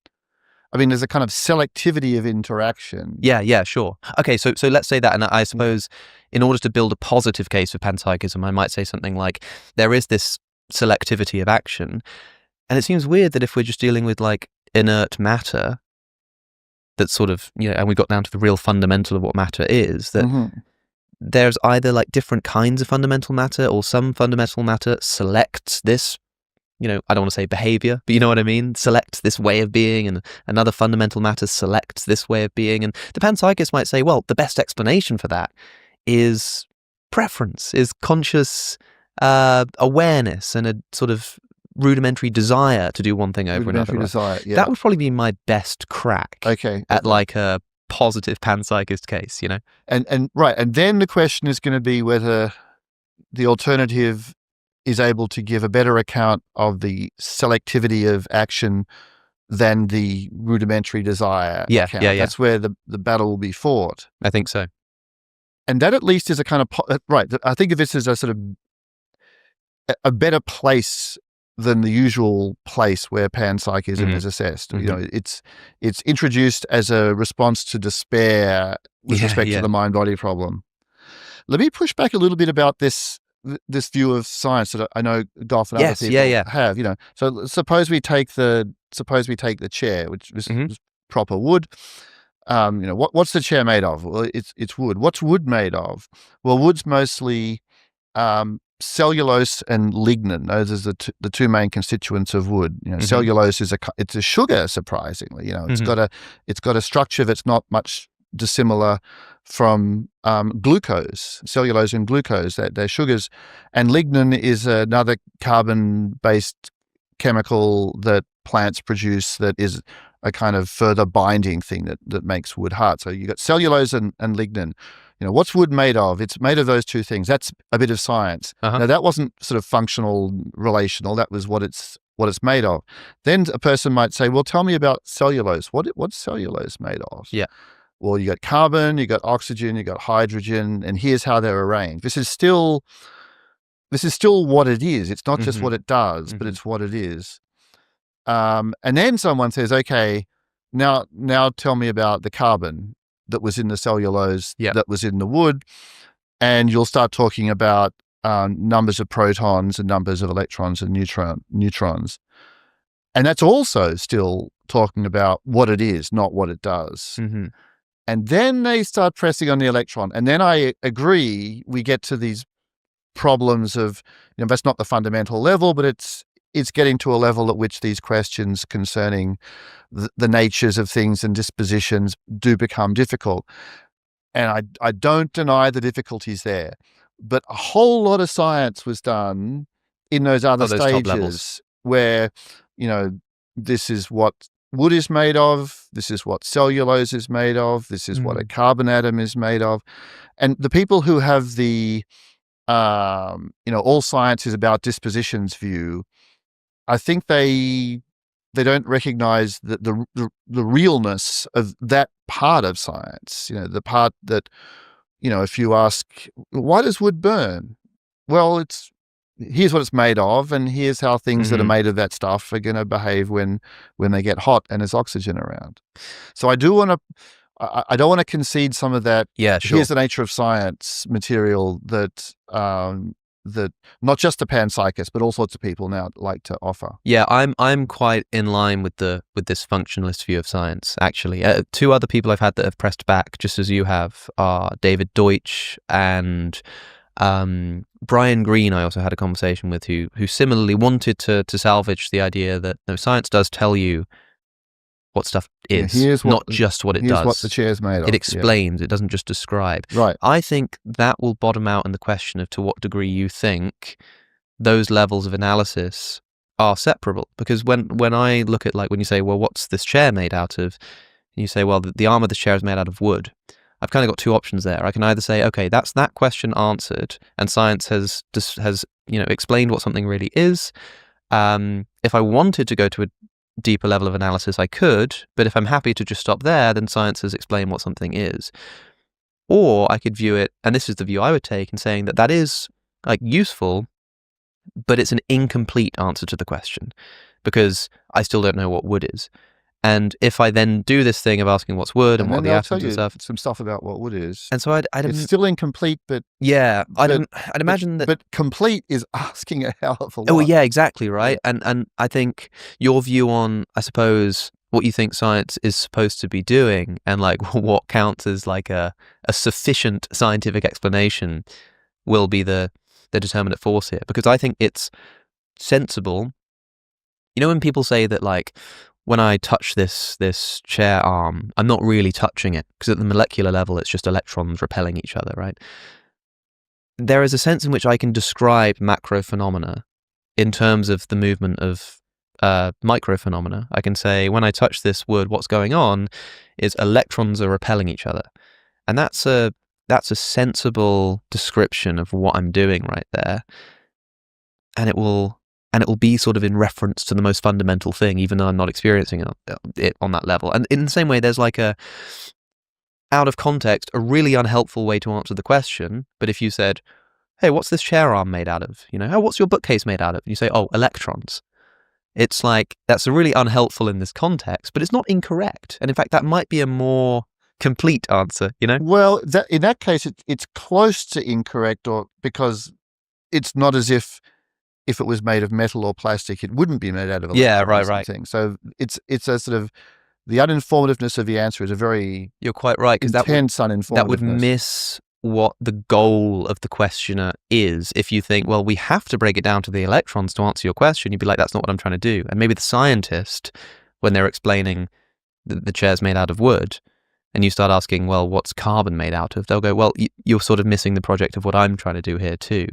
there's a kind of selectivity of interaction. Yeah, sure. Okay, so let's say that, and I suppose in order to build a positive case for panpsychism, I might say something like, there is this selectivity of action, and it seems weird that if we're just dealing with like inert matter, that's sort of, and we got down to the real fundamental of what matter is, that there's either like different kinds of fundamental matter, or some fundamental matter selects this, I don't want to say behavior, but you know what I mean? Selects this way of being, and another fundamental matter selects this way of being. And the panpsychist might say, well, the best explanation for that is preference, is conscious awareness, and a sort of rudimentary desire to do one thing over another. Desire, yeah. That would probably be my best crack at like a positive panpsychist case, And right, and then the question is going to be whether the alternative is able to give a better account of the selectivity of action than the rudimentary desire account. That's where the battle will be fought. I think so. And that at least is a kind of, right, I think of this as a sort of a better place than the usual place where panpsychism is assessed. It's introduced as a response to despair with respect to the mind-body problem. Let me push back a little bit about this view of science that I know Goff and other people have. So suppose we take the chair, which is proper wood. What's the chair made of? Well, it's wood. What's wood made of? Well, wood's mostly cellulose and lignin. Those are the two main constituents of wood. Cellulose is it's a sugar, surprisingly. It's got a structure that's not much dissimilar from glucose. Cellulose and glucose, they're sugars, and lignin is another carbon-based chemical that plants produce that is a kind of further binding thing that makes wood hard. So you got cellulose and lignin. What's wood made of? It's made of those two things. That's a bit of science. Now, that wasn't sort of functional, relational. That was what it's made of. Then a person might say, well, tell me about cellulose. What's cellulose made of? Yeah. Well, you got carbon, you got oxygen, you got hydrogen, and here's how they're arranged. This is still what it is. It's not just what it does, but it's what it is. And then someone says, okay, now tell me about the carbon that was in the cellulose, that was in the wood, and you'll start talking about numbers of protons and numbers of electrons and neutrons. And that's also still talking about what it is, not what it does. And then they start pressing on the electron. And then I agree, we get to these problems of, that's not the fundamental level, but it's getting to a level at which these questions concerning the natures of things and dispositions do become difficult. And I don't deny the difficulties there. But a whole lot of science was done in those other stages where this is what wood is made of, this is what cellulose is made of, this is what a carbon atom is made of. And the people who have the, all science is about dispositions view, I think they don't recognize the realness of that part of science, the part that, if you ask, why does wood burn? Well, here's what it's made of, and here's how things that are made of that stuff are going to behave when they get hot and there's oxygen around. So I don't want to concede some of that. Yeah, sure. Here's the nature of science material that not just the panpsychists, but all sorts of people now like to offer. Yeah, I'm quite in line with this functionalist view of science, actually. Two other people I've had that have pressed back, just as you have, are David Deutsch and Brian Greene. I also had a conversation with who similarly wanted to salvage the idea that science does tell you what stuff is, not just what it does. Here's what the chair's made of. It explains, it doesn't just describe. Right. I think that will bottom out in the question of to what degree you think those levels of analysis are separable. Because when I look at, like, when you say, well, what's this chair made out of? And you say, well, the arm of this chair is made out of wood. I've kind of got two options there. I can either say, okay, that's that question answered, and science has explained what something really is. If I wanted to go to a deeper level of analysis, I could, but if I'm happy to just stop there, then science has explained what something is. Or I could view it, and this is the view I would take, in saying that is like useful, but it's an incomplete answer to the question, because I still don't know what wood is. And if I then do this thing of asking what's wood and what are the atoms and stuff, some stuff about what wood is, and so it's still incomplete, but yeah, I'd imagine that. But complete is asking a hell of a lot. Oh yeah, exactly right. Yeah. And I think your view on, I suppose, what you think science is supposed to be doing, and like what counts as like a sufficient scientific explanation, will be the determinate force here. Because I think it's sensible. When people say that, like, when I touch this chair arm, I'm not really touching it, because at the molecular level, it's just electrons repelling each other, right? There is a sense in which I can describe macro phenomena in terms of the movement of micro phenomena. I can say, when I touch this wood, what's going on is electrons are repelling each other. And that's a sensible description of what I'm doing right there. And it will be sort of in reference to the most fundamental thing, even though I'm not experiencing it on that level. And in the same way, there's like out of context, a really unhelpful way to answer the question. But if you said, hey, what's this chair arm made out of? Oh, what's your bookcase made out of? And you say, oh, electrons. It's like, that's really unhelpful in this context, but it's not incorrect. And in fact, that might be a more complete answer, Well, in that case, it's close to incorrect, because it's not as if it was made of metal or plastic, it wouldn't be made out of electrons. Yeah, right. So it's a sort of, the uninformativeness of the answer is a very You're quite right, because intense uninformativeness. That would miss what the goal of the questioner is. If you think, well, we have to break it down to the electrons to answer your question, you'd be like, that's not what I'm trying to do. And maybe the scientist, when they're explaining the chair's made out of wood, and you start asking, well, what's carbon made out of? They'll go, well, you're sort of missing the project of what I'm trying to do here too.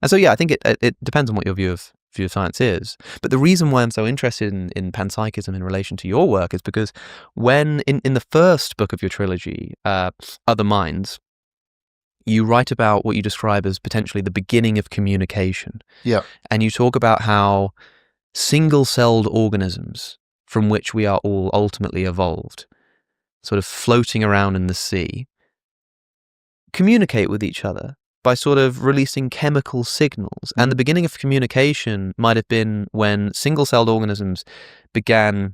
And so, yeah, I think it depends on what your view of science is. But the reason why I'm so interested in panpsychism in relation to your work is because when, in the first book of your trilogy, Other Minds, you write about what you describe as potentially the beginning of communication. Yeah. And you talk about how single-celled organisms from which we are all ultimately evolved, sort of floating around in the sea, communicate with each other by sort of releasing chemical signals. And the beginning of communication might have been when single-celled organisms began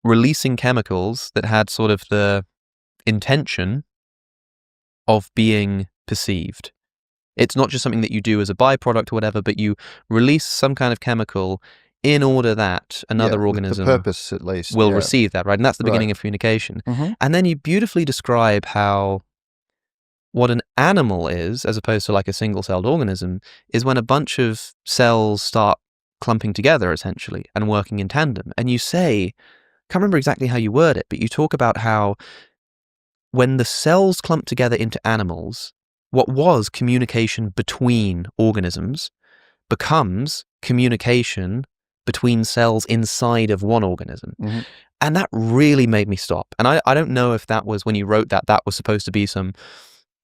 releasing chemicals that had sort of the intention of being perceived. It's not just something that you do as a byproduct or whatever, but you release some kind of chemical in order that another organism, the purpose at least, will receive that, right? And that's the beginning of communication. And then you beautifully describe how what an animal is, as opposed to like a single-celled organism, is when a bunch of cells start clumping together, essentially, and working in tandem. And you say, I can't remember exactly how you word it, but you talk about how when the cells clump together into animals, what was communication between organisms becomes communication between cells inside of one organism. Mm-hmm. And that really made me stop. And I don't know if that was, when you wrote that was supposed to be some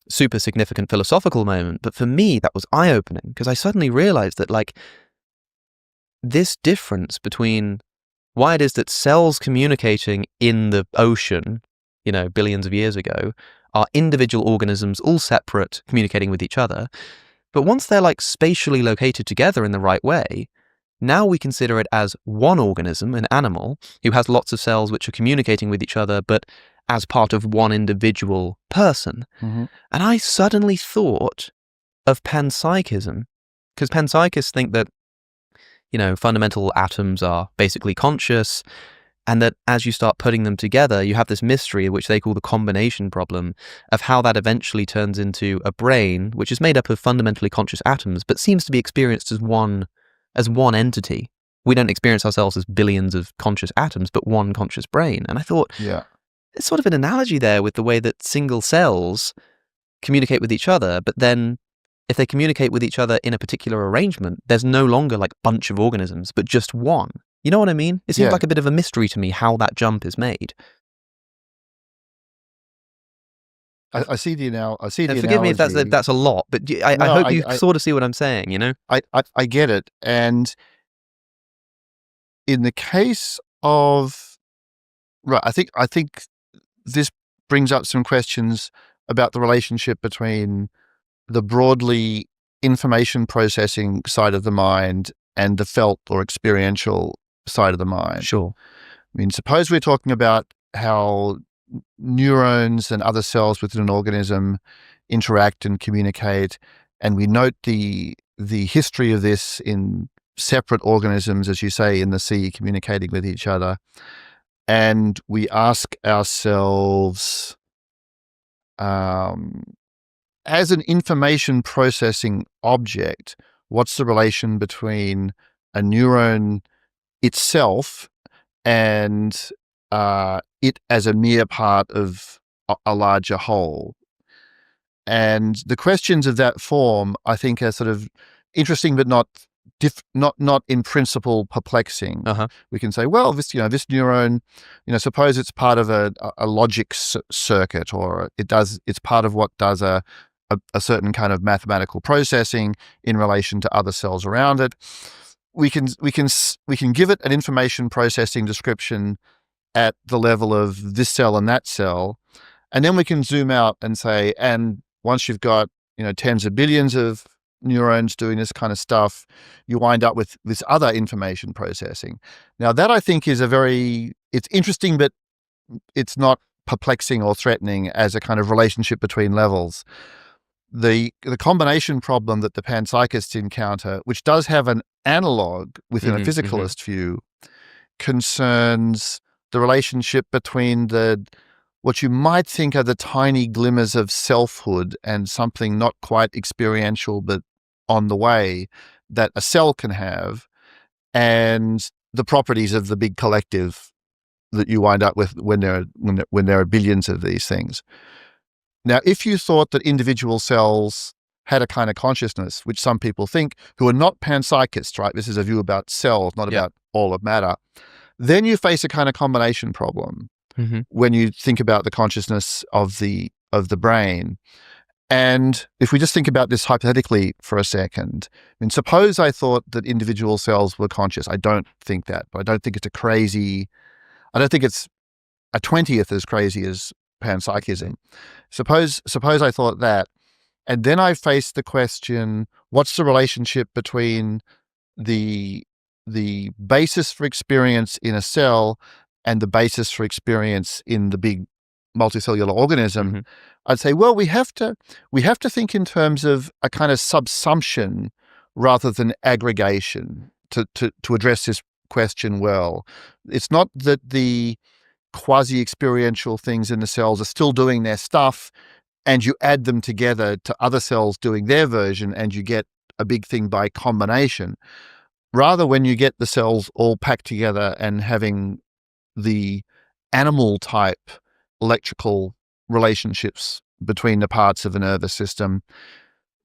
super significant philosophical moment, but for me, that was eye-opening, because I suddenly realized that, like, this difference between why it is that cells communicating in the ocean, billions of years ago, are individual organisms, all separate, communicating with each other. But once they're, like, spatially located together in the right way, now we consider it as one organism, an animal, who has lots of cells which are communicating with each other, but as part of one individual person. Mm-hmm. And I suddenly thought of panpsychism, because panpsychists think that, fundamental atoms are basically conscious, and that as you start putting them together, you have this mystery, which they call the combination problem, of how that eventually turns into a brain, which is made up of fundamentally conscious atoms, but seems to be experienced as one entity. We don't experience ourselves as billions of conscious atoms, but one conscious brain. And I thought, yeah, there's sort of an analogy there with the way that single cells communicate with each other, but then if they communicate with each other in a particular arrangement, there's no longer like bunch of organisms, but just one. You know what I mean? It seems like a bit of a mystery to me how that jump is made. I see the analogy. Forgive me if that's a lot, but I hope you sort of see what I'm saying, I get it. And in the case of, right, I think this brings up some questions about the relationship between the broadly information processing side of the mind and the felt or experiential side of the mind. Sure. I mean, suppose we're talking about how neurons and other cells within an organism interact and communicate, and we note the history of this in separate organisms, as you say, in the sea, communicating with each other. And we ask ourselves, as an information processing object, what's the relation between a neuron itself and it as a mere part of a larger whole? And the questions of that form, I think, are sort of interesting, but not in principle perplexing. Uh-huh. We can say, well, this neuron, suppose it's part of a logic circuit, or it's part of what does a certain kind of mathematical processing in relation to other cells around it. We can give it an information processing description at the level of this cell and that cell, and then we can zoom out and say, and once you've got tens of billions of neurons doing this kind of stuff, you wind up with this other information processing. Now that, I think, is it's interesting, but it's not perplexing or threatening as a kind of relationship between levels. The combination problem that the panpsychists encounter, which does have an analog within a physicalist view, concerns the relationship between what you might think are the tiny glimmers of selfhood and something not quite experiential but on the way that a cell can have, and the properties of the big collective that you wind up with when there are billions of these things. Now, if you thought that individual cells had a kind of consciousness, which some people think, who are not panpsychists, right? This is a view about cells, not about all of matter. Then you face a kind of combination problem when you think about the consciousness of the brain. And if we just think about this hypothetically for a second, I mean, suppose I thought that individual cells were conscious. I don't think that, but I don't think it's I don't think it's a 20th as crazy as panpsychism. Suppose I thought that, and then I faced the question, what's the relationship between the basis for experience in a cell and the basis for experience in the big multicellular organism? I'd say, well, we have to think in terms of a kind of subsumption rather than aggregation to address this question well. It's not that the quasi-experiential things in the cells are still doing their stuff and you add them together to other cells doing their version and you get a big thing by combination. Rather, when you get the cells all packed together and having the animal type electrical relationships between the parts of the nervous system,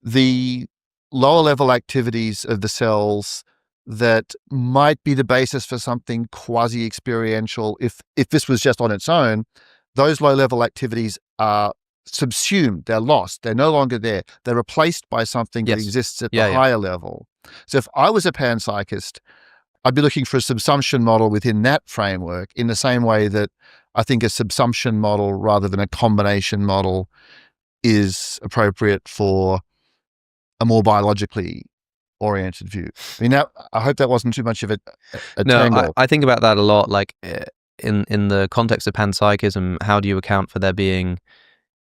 the lower level activities of the cells that might be the basis for something quasi-experiential. If this was just on its own, those low-level activities are subsumed, they're lost, they're no longer there. They're replaced by something that Yes. exists at Yeah, the yeah. higher level. So if I was a panpsychist, I'd be looking for a subsumption model within that framework, in the same way that I think a subsumption model rather than a combination model is appropriate for a more biologically oriented view. I mean, I hope that wasn't too much of a No, tangle. I think about that a lot. Like in the context of panpsychism, how do you account for there being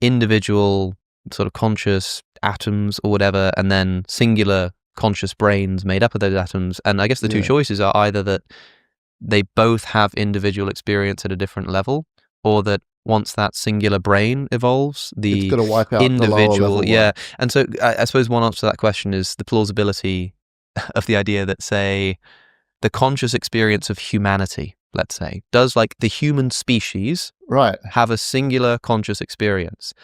individual sort of conscious atoms or whatever, and then singular conscious brains made up of those atoms? And I guess the two choices are either that they both have individual experience at a different level, or that once that singular brain evolves, the It's got to wipe out individual, the lower level one. And so I suppose one answer to that question is the plausibility of the idea that, say, the conscious experience of humanity, let's say, does like the human species Right. have a singular conscious experience?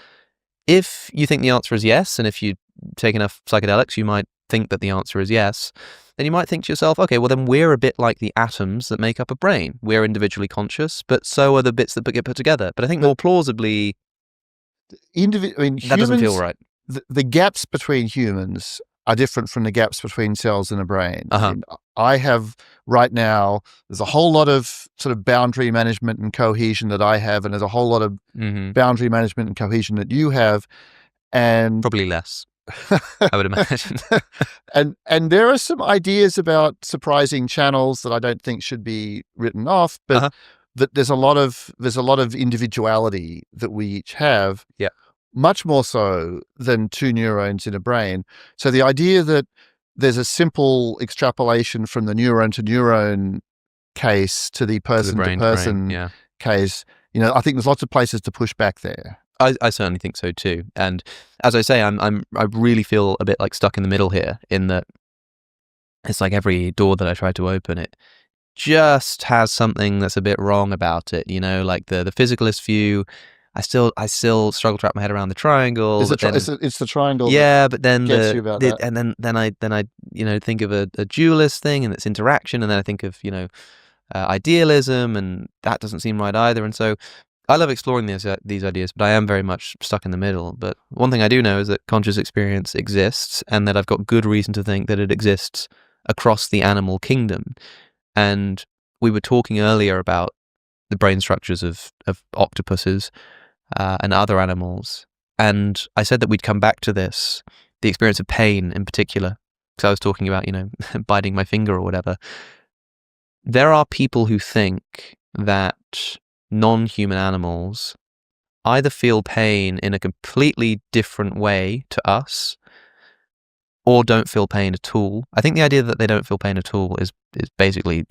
If you think the answer is yes, and if you take enough psychedelics, you might think that the answer is yes, then you might think to yourself, okay, well then we're a bit like the atoms that make up a brain. We're individually conscious, but so are the bits that get put together. But I think more plausibly, that doesn't feel right. The gaps between humans are different from the gaps between cells in a brain. Uh-huh. I mean, I have right now, there's a whole lot of sort of boundary management and cohesion that I have, and there's a whole lot of boundary management and cohesion that you have, and probably less, I would imagine. and there are some ideas about surprising channels that I don't think should be written off, but that there's a lot of individuality that we each have. Yeah. Much more so than two neurons in a brain. So the idea that there's a simple extrapolation from the neuron to neuron case to the person to person case, I think there's lots of places to push back there. I certainly think so too. And as I say, I really feel a bit like stuck in the middle here, in that it's like every door that I try to open, it just has something that's a bit wrong about it. Like the physicalist view, I still struggle to wrap my head around the triangle. It's the triangle. Yeah, but then gets you about that. And then I think of a dualist thing and its interaction, and then I think of idealism, and that doesn't seem right either. And so I love exploring these ideas, but I am very much stuck in the middle. But one thing I do know is that conscious experience exists, and that I've got good reason to think that it exists across the animal kingdom. And we were talking earlier about the brain structures of octopuses and other animals. And I said that we'd come back to this, the experience of pain in particular, because I was talking about, biting my finger or whatever. There are people who think that non-human animals either feel pain in a completely different way to us, or don't feel pain at all. I think the idea that they don't feel pain at all is basically,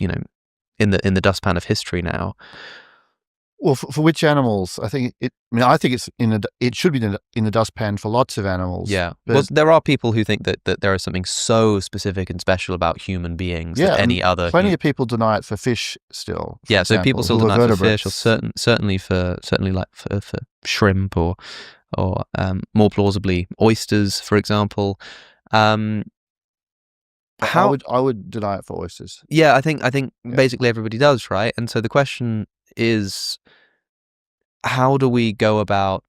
in the dustpan of history now. Well, for which animals? I think it should be in the dustpan for lots of animals. Yeah. Well, there are people who think that there is something so specific and special about human beings that any other. Plenty of people deny it for fish still. Yeah. So people still deny it for fish, or certainly for shrimp, or more plausibly oysters, for example. I would deny it for oysters. Yeah, I think basically everybody does, right? And so the question is, how do we go about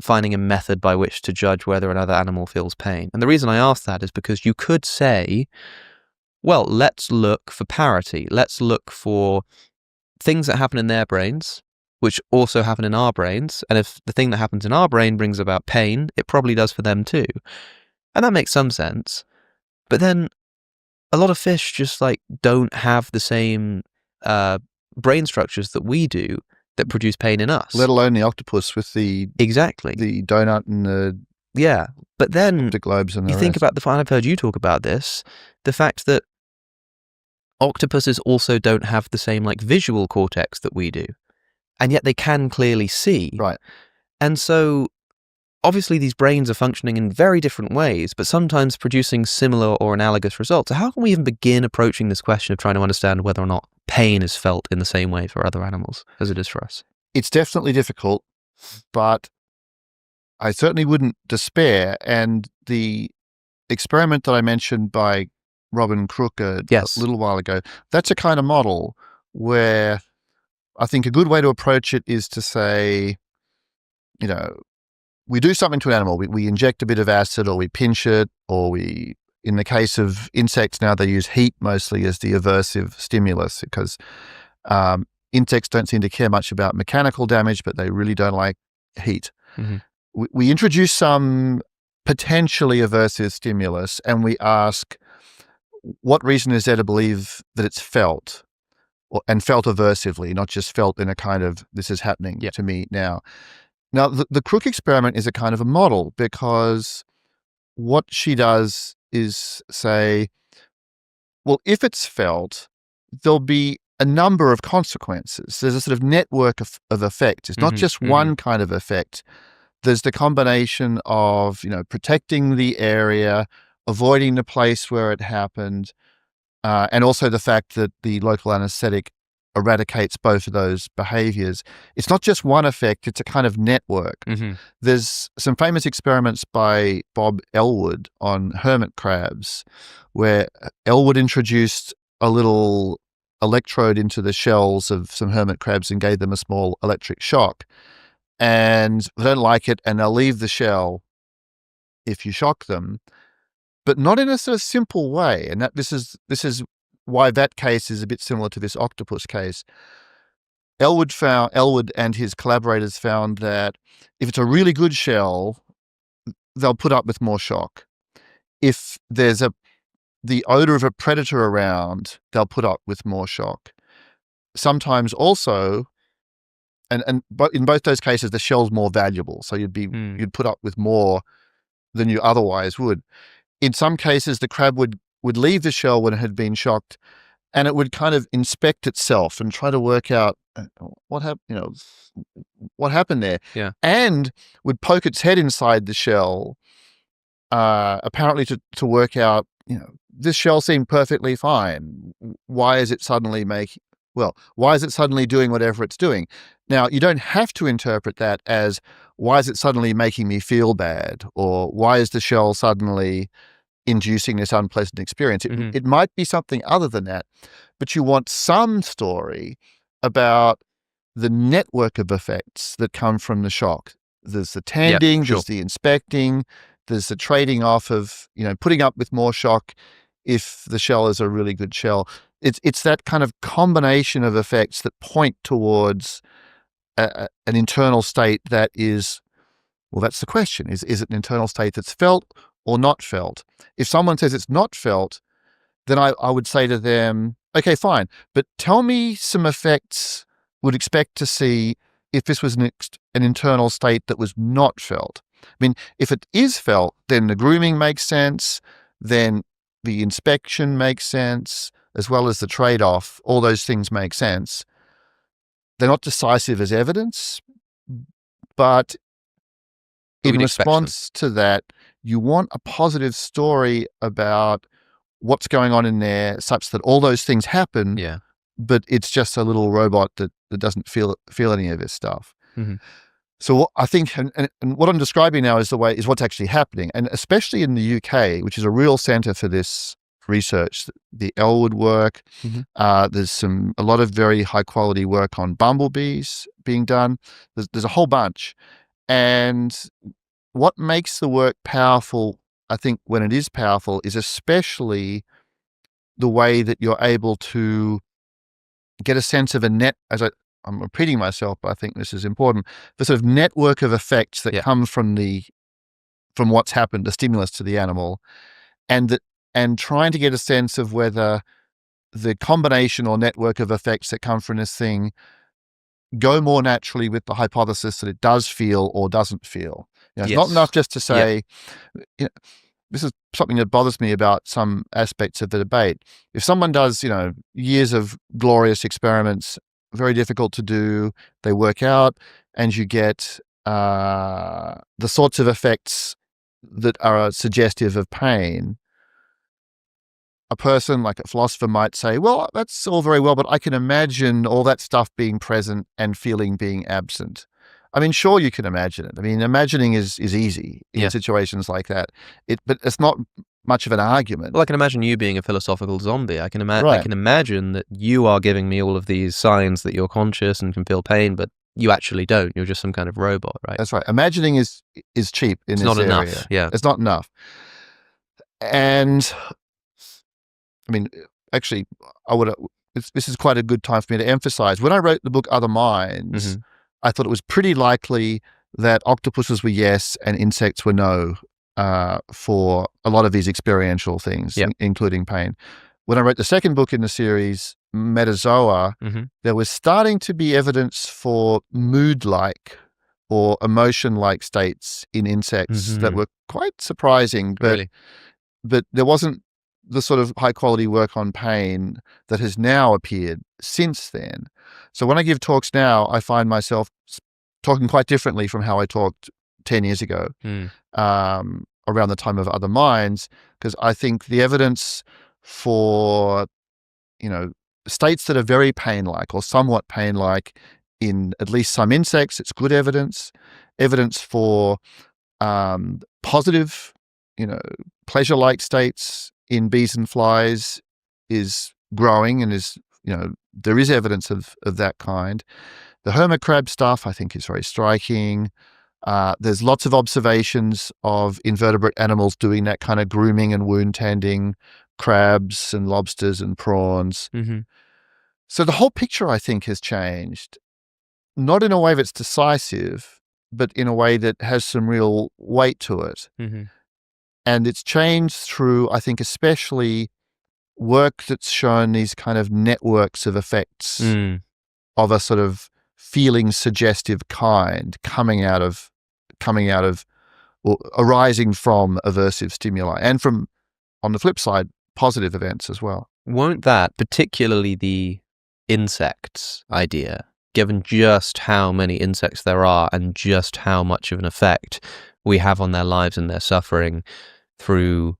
finding a method by which to judge whether another animal feels pain? And the reason I ask that is because you could say, well, let's look for parity. Let's look for things that happen in their brains, which also happen in our brains. And if the thing that happens in our brain brings about pain, it probably does for them too. And that makes some sense. But then a lot of fish just don't have the same brain structures that we do that produce pain in us. Let alone the octopus with the donut and the But then the globes and you think about I've heard you talk about this, the fact that octopuses also don't have the same visual cortex that we do, and yet they can clearly see. Right. And so obviously these brains are functioning in very different ways, but sometimes producing similar or analogous results. So how can we even begin approaching this question of trying to understand whether or not pain is felt in the same way for other animals as it is for us? It's definitely difficult, but I certainly wouldn't despair. And the experiment that I mentioned by Robin Crook a Yes. little while ago, that's a kind of model where I think a good way to approach it is to say, we do something to an animal. We inject a bit of acid, or we pinch it, or in the case of insects now, they use heat mostly as the aversive stimulus, because insects don't seem to care much about mechanical damage, but they really don't like heat. Mm-hmm. We introduce some potentially aversive stimulus, and we ask, what reason is there to believe that it's felt, and felt aversively, not just felt in a kind of, this is happening to me now. Now, the Crook experiment is a kind of a model, because what she does is say, well, if it's felt, there'll be a number of consequences. There's a sort of network of effects. It's not just one kind of effect. There's the combination of, protecting the area, avoiding the place where it happened, and also the fact that the local anesthetic eradicates both of those behaviors. It's not just one effect, it's a kind of network. There's some famous experiments by Bob Elwood on hermit crabs, where Elwood introduced a little electrode into the shells of some hermit crabs and gave them a small electric shock. And they don't like it, and they'll leave the shell if you shock them, but not in a sort of simple way. And that this is why that case is a bit similar to this octopus case. Elwood and his collaborators found that if it's a really good shell, they'll put up with more shock. If there's the odor of a predator around, they'll put up with more shock. Sometimes also, but in both those cases, the shell's more valuable, so you'd put up with more than you otherwise would. In some cases, the crab would leave the shell when it had been shocked, and it would kind of inspect itself and try to work out what happened there. Yeah. And would poke its head inside the shell, apparently to work out, this shell seemed perfectly fine. Why is it suddenly doing whatever it's doing? Now, you don't have to interpret that as, why is it suddenly making me feel bad? Or why is the shell suddenly inducing this unpleasant experience? It might be something other than that, but you want some story about the network of effects that come from the shock. There's the tending, there's the inspecting, there's the trading off of, putting up with more shock if the shell is a really good shell. It's that kind of combination of effects that point towards an internal state that is, well, that's the question. Is it an internal state that's felt or not felt? If someone says it's not felt, then I would say to them, okay, fine, but tell me some effects would expect to see if this was an internal state that was not felt. I mean, if it is felt, then the grooming makes sense, then the inspection makes sense, as well as the trade-off. All those things make sense. They're not decisive as evidence, but in response to that, you want a positive story about what's going on in there, such that all those things happen, but it's just a little robot that doesn't feel any of this stuff. So what I think, and what I'm describing now is what's actually happening, and especially in the UK, which is a real centre for this research, the Elwood work. There's a lot of very high quality work on bumblebees being done. There's a whole bunch, and what makes the work powerful, I think, when it is powerful, is especially the way that you're able to get a sense of I'm repeating myself, but I think this is important, the sort of network of effects that come from what's happened, the stimulus to the animal, and trying to get a sense of whether the combination or network of effects that come from this thing go more naturally with the hypothesis that it does feel or doesn't feel. It's not enough just to say, this is something that bothers me about some aspects of the debate. If someone does, years of glorious experiments, very difficult to do, they work out, and you get the sorts of effects that are suggestive of pain, a person, like a philosopher, might say, well, that's all very well, but I can imagine all that stuff being present and feeling being absent. I mean, sure, you can imagine it. I mean, imagining is easy in situations like that. But it's not much of an argument. Well, I can imagine you being a philosophical zombie. I can Right. imagine that you are giving me all of these signs that you're conscious and can feel pain, but you actually don't. You're just some kind of robot, right? That's right. Imagining is cheap in It's this not area. enough. Yeah. It's not enough. And I mean, actually, this is quite a good time for me to emphasize. When I wrote the book Other Minds, Mhm. I thought it was pretty likely that octopuses were yes and insects were no for a lot of these experiential things, Yep. including pain. When I wrote the second book in the series, Metazoa, Mhm. there was starting to be evidence for mood-like or emotion-like states in insects that Mhm. were quite surprising, Really. but there wasn't the sort of high-quality work on pain that has now appeared since then. So when I give talks now, I find myself talking quite differently from how I talked 10 years ago, Mm. around the time of Other Minds, because I think the evidence for, states that are very pain-like or somewhat pain-like in at least some insects, it's good evidence. Evidence for positive, pleasure-like states in bees and flies is growing and there is evidence of that kind. The hermit crab stuff, I think, is very striking. There's lots of observations of invertebrate animals doing that kind of grooming and wound tending, crabs and lobsters and prawns. Mhm. So the whole picture, I think, has changed, not in a way that's decisive, but in a way that has some real weight to it. Mhm. And it's changed through, I think, especially work that's shown these kind of networks of effects Mm. of a sort of feeling suggestive kind coming out of or arising from aversive stimuli, and from, on the flip side, positive events as well. Won't that, particularly the insects idea, given just how many insects there are and just how much of an effect we have on their lives and their suffering through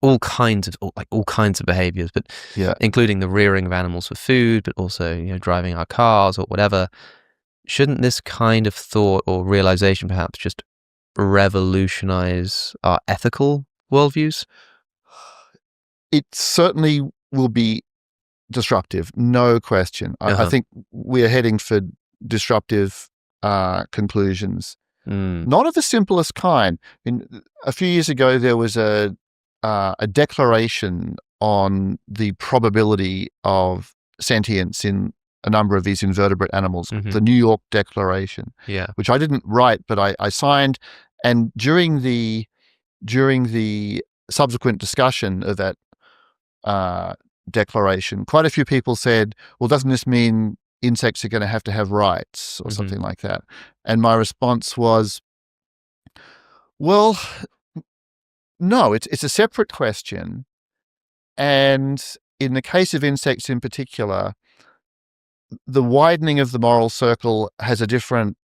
all kinds of behaviors, but Yeah. including the rearing of animals for food, but also driving our cars or whatever, shouldn't this kind of thought or realization perhaps just revolutionize our ethical worldviews? It certainly will be disruptive, no question. I Uh-huh. think we are heading for disruptive conclusions. Mm. Not of the simplest kind. A few years ago, there was a declaration on the probability of sentience in a number of these invertebrate animals, Mhm. the New York Declaration, Yeah. which I didn't write, but I signed. And during the subsequent discussion of that declaration, quite a few people said, well, doesn't this mean insects are going to have rights or Mhm. something like that? And my response was, well, no, it's a separate question. And in the case of insects in particular, the widening of the moral circle has a different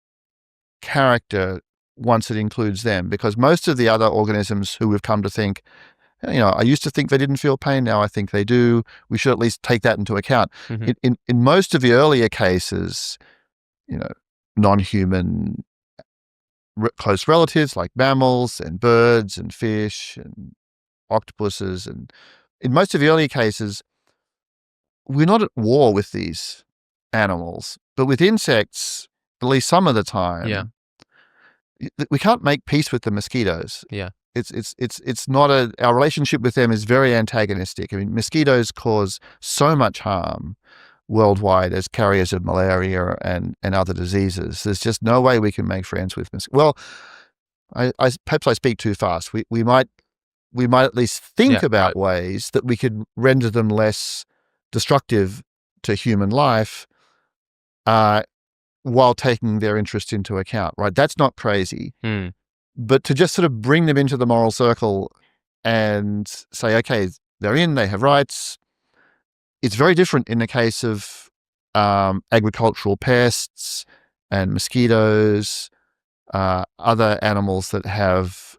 character once it includes them, because most of the other organisms who we've come to think, I used to think they didn't feel pain, now I think they do. We should at least take that into account. Mhm. In most of the earlier cases, non-human close relatives like mammals and birds and fish and octopuses, and in most of the earlier cases, we're not at war with these animals. But with insects, at least some of the time, Yeah. we can't make peace with the mosquitoes. Yeah. It's not our relationship with them is very antagonistic. I mean, mosquitoes cause so much harm worldwide as carriers of malaria and other diseases. There's just no way we can make friends with mosquitoes. Well, perhaps I speak too fast. We might at least think about ways that we could render them less destructive to human life, while taking their interest into account, right? That's not crazy. Mm. But to just sort of bring them into the moral circle and say, okay, they're in, they have rights. It's very different in the case of agricultural pests and mosquitoes, other animals that have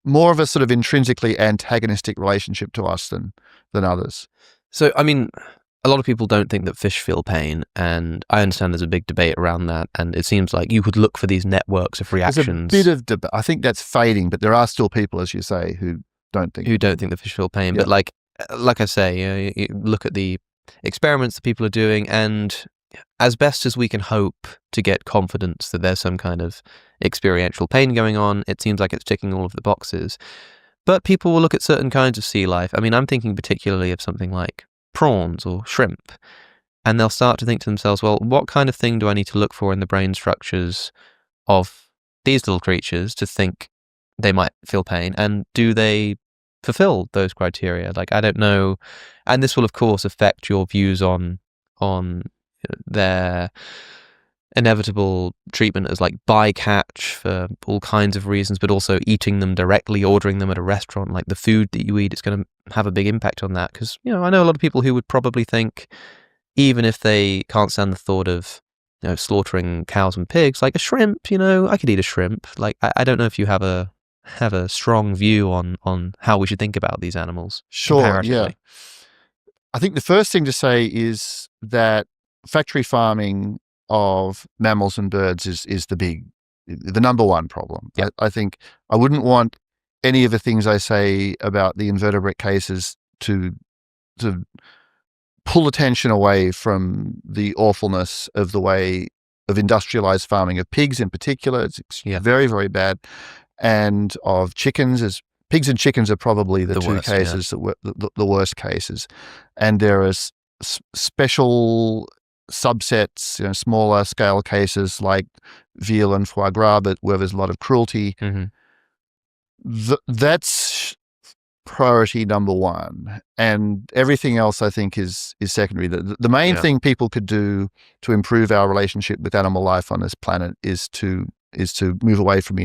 more of a sort of intrinsically antagonistic relationship to us than others. So, I mean, a lot of people don't think that fish feel pain, and I understand there's a big debate around that, and it seems like you could look for these networks of reactions. There's a bit of debate. I think that's fading, but there are still people, as you say, who don't think the fish feel pain. Yeah. But like I say, you look at the experiments that people are doing, and as best as we can hope to get confidence that there's some kind of experiential pain going on, it seems like it's ticking all of the boxes. But people will look at certain kinds of sea life. I mean, I'm thinking particularly of something like prawns or shrimp, and they'll start to think to themselves, well, what kind of thing do I need to look for in the brain structures of these little creatures to think they might feel pain, and do they fulfill those criteria? Like, I don't know. And this will, of course, affect your views on their inevitable treatment as like bycatch for all kinds of reasons, but also eating them directly, ordering them at a restaurant, like the food that you eat, it's going to have a big impact on that. Because, I know a lot of people who would probably think, even if they can't stand the thought of slaughtering cows and pigs, like a shrimp, I could eat a shrimp. Like, I don't know if you have a strong view on how we should think about these animals. Sure, yeah. I think the first thing to say is that factory farming of mammals and birds is the number one problem. Yep. I think I wouldn't want any of the things I say about the invertebrate cases to pull attention away from the awfulness of the way of industrialized farming of pigs in particular. It's very, very bad. And of chickens, as pigs and chickens are probably the two worst, cases that were the worst cases. And there are special subsets, smaller scale cases like veal and foie gras, but where there's a lot of cruelty. Mm-hmm. That's priority number one, and everything else I think is secondary. The main thing people could do to improve our relationship with animal life on this planet is to move away from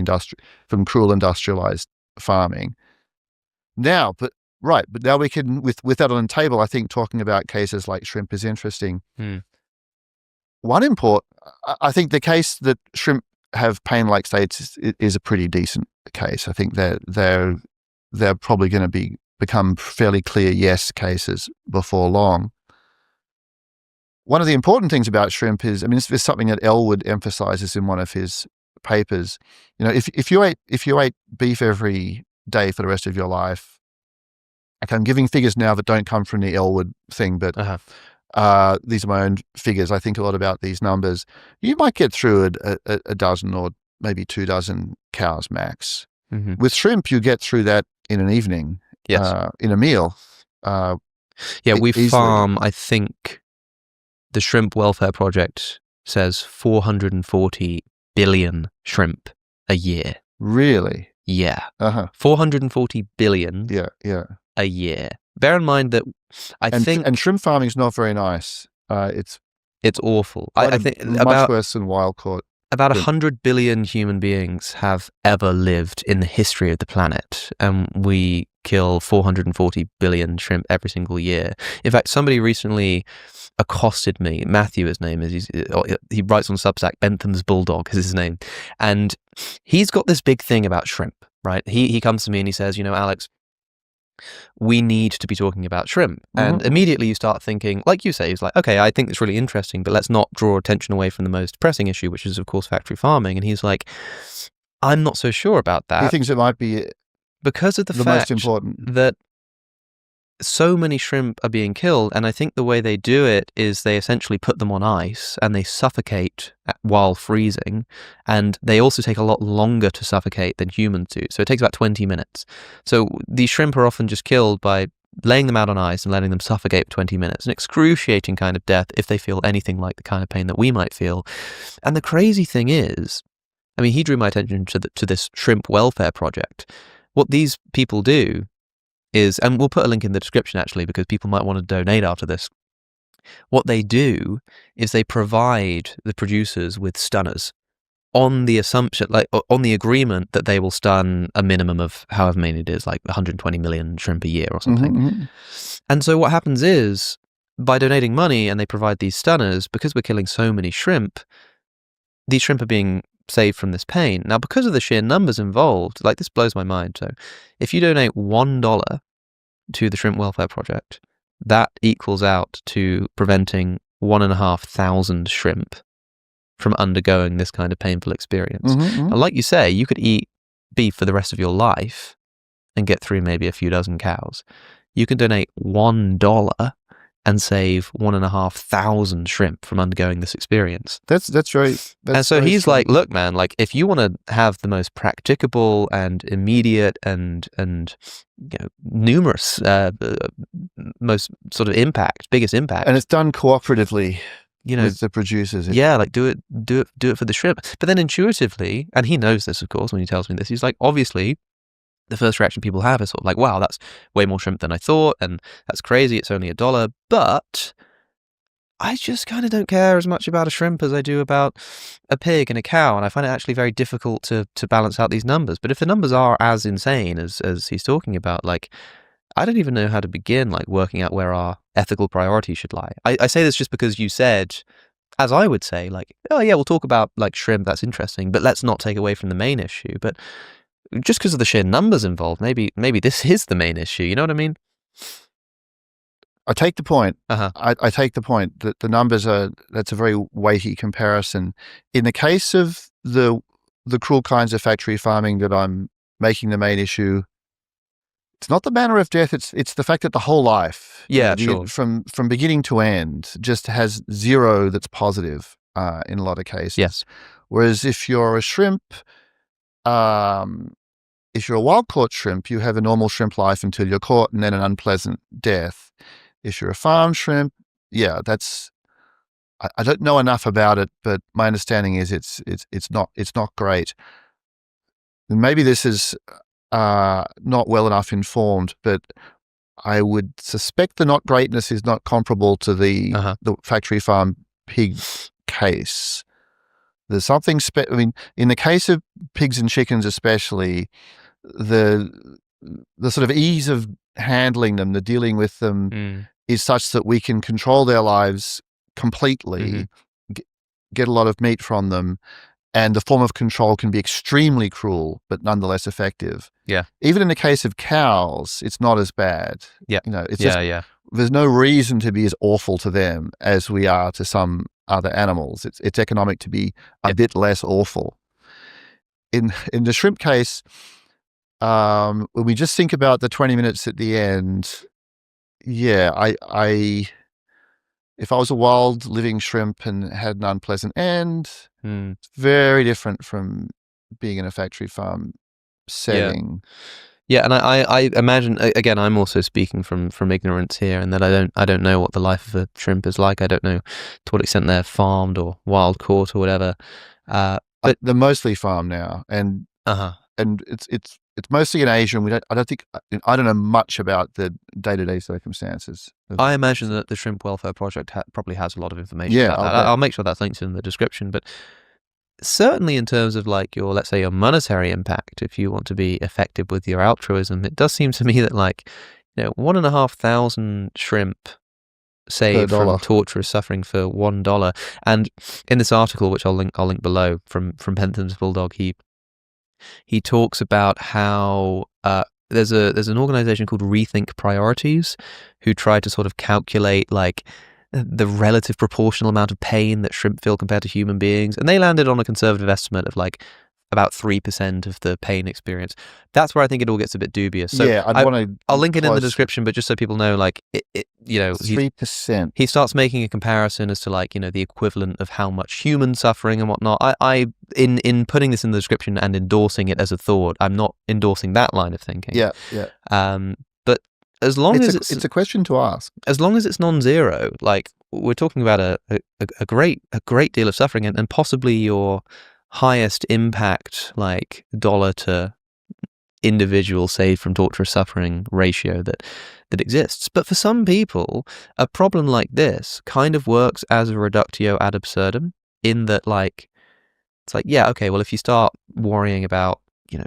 from cruel industrialized farming. But now we can, with that on the table, I think talking about cases like shrimp is interesting. I think the case that shrimp have pain-like states is a pretty decent case. I think that they're probably going to become fairly clear yes cases before long. One of the important things about shrimp is, this is something that Elwood emphasizes in one of his papers. If you ate beef every day for the rest of your life, I'm giving figures now that don't come from the Elwood thing, but these are my own figures. I think a lot about these numbers. You might get through a dozen or maybe 2 dozen cows max. Mm-hmm. With shrimp, you get through that in an evening, in a meal. We farm, I think the Shrimp Welfare Project says 440 billion shrimp a year. Really? Yeah. 440 billion a year. Bear in mind that and shrimp farming is not very nice. It's awful. I think much worse than wild caught. About 100 billion human beings have ever lived in the history of the planet, and we kill 440 billion shrimp every single year. In fact, somebody recently accosted me. Matthew, his name is. He writes on Substack. Bentham's Bulldog is his name, and he's got this big thing about shrimp. Right? He comes to me and he says, Alex, we need to be talking about shrimp. And immediately you start thinking, like you say, he's like, okay, I think it's really interesting, but let's not draw attention away from the most pressing issue, which is, of course, factory farming. And he's like, I'm not so sure about that. He thinks it might be because of the fact most important that so many shrimp are being killed, and I think the way they do it is they essentially put them on ice and they suffocate while freezing, and they also take a lot longer to suffocate than humans do. So it takes about 20 minutes. So these shrimp are often just killed by laying them out on ice and letting them suffocate for 20 minutes. An excruciating kind of death if they feel anything like the kind of pain that we might feel. And the crazy thing is, he drew my attention to this Shrimp Welfare Project. What these people do is, and we'll put a link in the description actually, because people might want to donate after this. What they do is they provide the producers with stunners on the assumption, on the agreement that they will stun a minimum of however many it is, like 120 million shrimp a year or something. And so what happens is, by donating money and they provide these stunners, because we're killing so many shrimp, these shrimp are being saved from this pain. Now, because of the sheer numbers involved, this blows my mind. So if you donate $1 to the Shrimp Welfare Project, that equals out to preventing 1,500 shrimp from undergoing this kind of painful experience. And like you say, you could eat beef for the rest of your life and get through maybe a few dozen cows. You can donate $1 and save 1,500 shrimp from undergoing this experience. That's very. And so he's like, look, man, like if you want to have the most practicable and immediate and numerous, most sort of biggest impact, and it's done cooperatively. With the producers. Yeah, like do it for the shrimp. But then intuitively, and he knows this, of course, when he tells me this, he's like, obviously, the first reaction people have is sort of like, wow, that's way more shrimp than I thought, and that's crazy, it's only $1. But I just kind of don't care as much about a shrimp as I do about a pig and a cow, and I find it actually very difficult to balance out these numbers. But if the numbers are as insane as he's talking about, like, I don't even know how to begin, like, working out where our ethical priorities should lie. I say this just because you said, as I would say, like, oh yeah, we'll talk about, like, shrimp, that's interesting, but let's not take away from the main issue. But just because of the sheer numbers involved, maybe this is the main issue, you know what I mean? I take the point. Uh-huh. I take the point that the numbers that's a very weighty comparison. In the case of the cruel kinds of factory farming that I'm making the main issue, it's not the manner of death, it's the fact that the whole life, sure, from beginning to end, just has zero that's positive in a lot of cases. Yes. Whereas if you're a shrimp, if you're a wild-caught shrimp, you have a normal shrimp life until you're caught and then an unpleasant death. If you're a farm shrimp, yeah, that's. I don't know enough about it, but my understanding is it's not great. And maybe this is not well enough informed, but I would suspect the not greatness is not comparable to the factory farm pig case. There's something I mean, in the case of pigs and chickens especially, the sort of ease of handling them, the dealing with them is such that we can control their lives completely, get a lot of meat from them, and the form of control can be extremely cruel, but nonetheless effective. Yeah. Even in the case of cows, it's not as bad. Yeah. It's just, there's no reason to be as awful to them as we are to some other animals. It's economic to be a bit less awful. In the shrimp case, when we just think about the 20 minutes at the end, if I was a wild living shrimp and had an unpleasant end, it's very different from being in a factory farm setting. Yeah, and I imagine, again, I'm also speaking from ignorance here, and that I don't know what the life of a shrimp is like. I don't know to what extent they're farmed or wild caught or whatever. But they're mostly farmed now, and it's mostly in Asia, and I don't know much about the day-to-day circumstances. I imagine that the Shrimp Welfare Project probably has a lot of information about that. I'll make sure that's linked in the description, but certainly in terms of like let's say your monetary impact, if you want to be effective with your altruism, it does seem to me that 1,500 shrimp saved from torturous suffering for $1. And in this article, which I'll link below from Pentham's Bulldog, he talks about how there's an organization called Rethink Priorities who try to sort of calculate like the relative proportional amount of pain that shrimp feel compared to human beings, and they landed on a conservative estimate of like about 3% of the pain experience. That's where I think it all gets a bit dubious. So I'll link it in the description, but just so people know, like 3%. He starts making a comparison as to like the equivalent of how much human suffering and whatnot. I in putting this in the description and endorsing it as a thought, I'm not endorsing that line of thinking. Yeah. But as long as it's a question to ask. As long as it's non-zero, like we're talking about a great deal of suffering, and possibly your highest impact, like dollar to individual saved from torturous suffering ratio that exists. But for some people, a problem like this kind of works as a reductio ad absurdum, in that like it's like, yeah, okay, well, if you start worrying about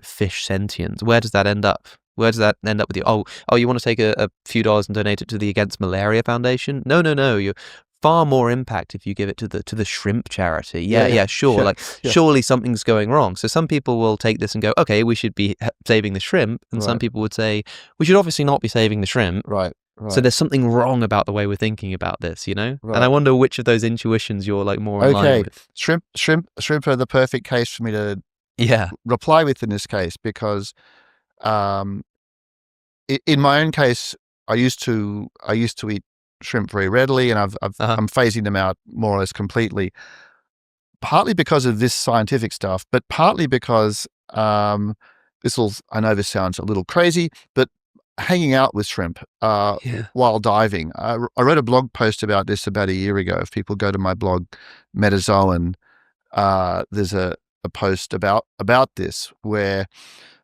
fish sentience, where does that end up? Where does that end up with you? Oh, you want to take a few dollars and donate it to the Against Malaria Foundation? No. You're far more impact if you give it to the shrimp charity. Yeah, sure. Surely something's going wrong. So some people will take this and go, okay, we should be saving the shrimp. And some people would say, we should obviously not be saving the shrimp. Right. So there's something wrong about the way we're thinking about this, Right. And I wonder which of those intuitions you're like more in line with. Shrimp are the perfect case for me to reply with in this case, because in my own case, I used to eat shrimp very readily, and I'm phasing them out more or less completely. Partly because of this scientific stuff, but partly because I know this sounds a little crazy, but hanging out with shrimp while diving. I wrote a blog post about this about a year ago. If people go to my blog, Metazoan, there's a post about this where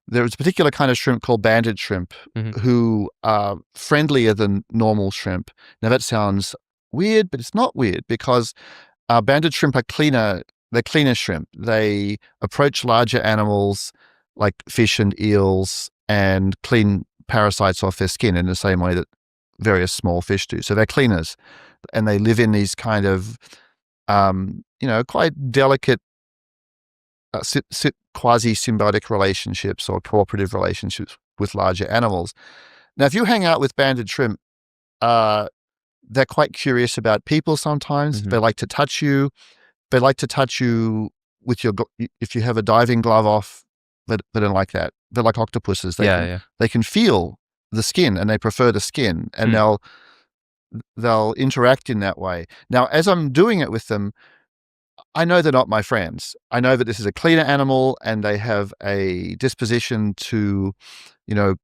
there's a particular kind of shrimp called banded shrimp who are friendlier than normal shrimp. Now that sounds weird, but it's not weird because banded shrimp are cleaner. They're cleaner shrimp. They approach larger animals like fish and eels and clean parasites off their skin in the same way that various small fish do. So they're cleaners, and they live in these kind of, quite delicate quasi-symbiotic relationships or cooperative relationships with larger animals. Now, if you hang out with banded shrimp, they're quite curious about people sometimes. They like to touch you. They like to touch you with if you have a diving glove off. They don't like that. They're like octopuses. They can feel the skin, and they prefer the skin, and they'll interact in that way. Now, as I'm doing it with them, I know they're not my friends. I know that this is a cleaner animal, and they have a disposition to,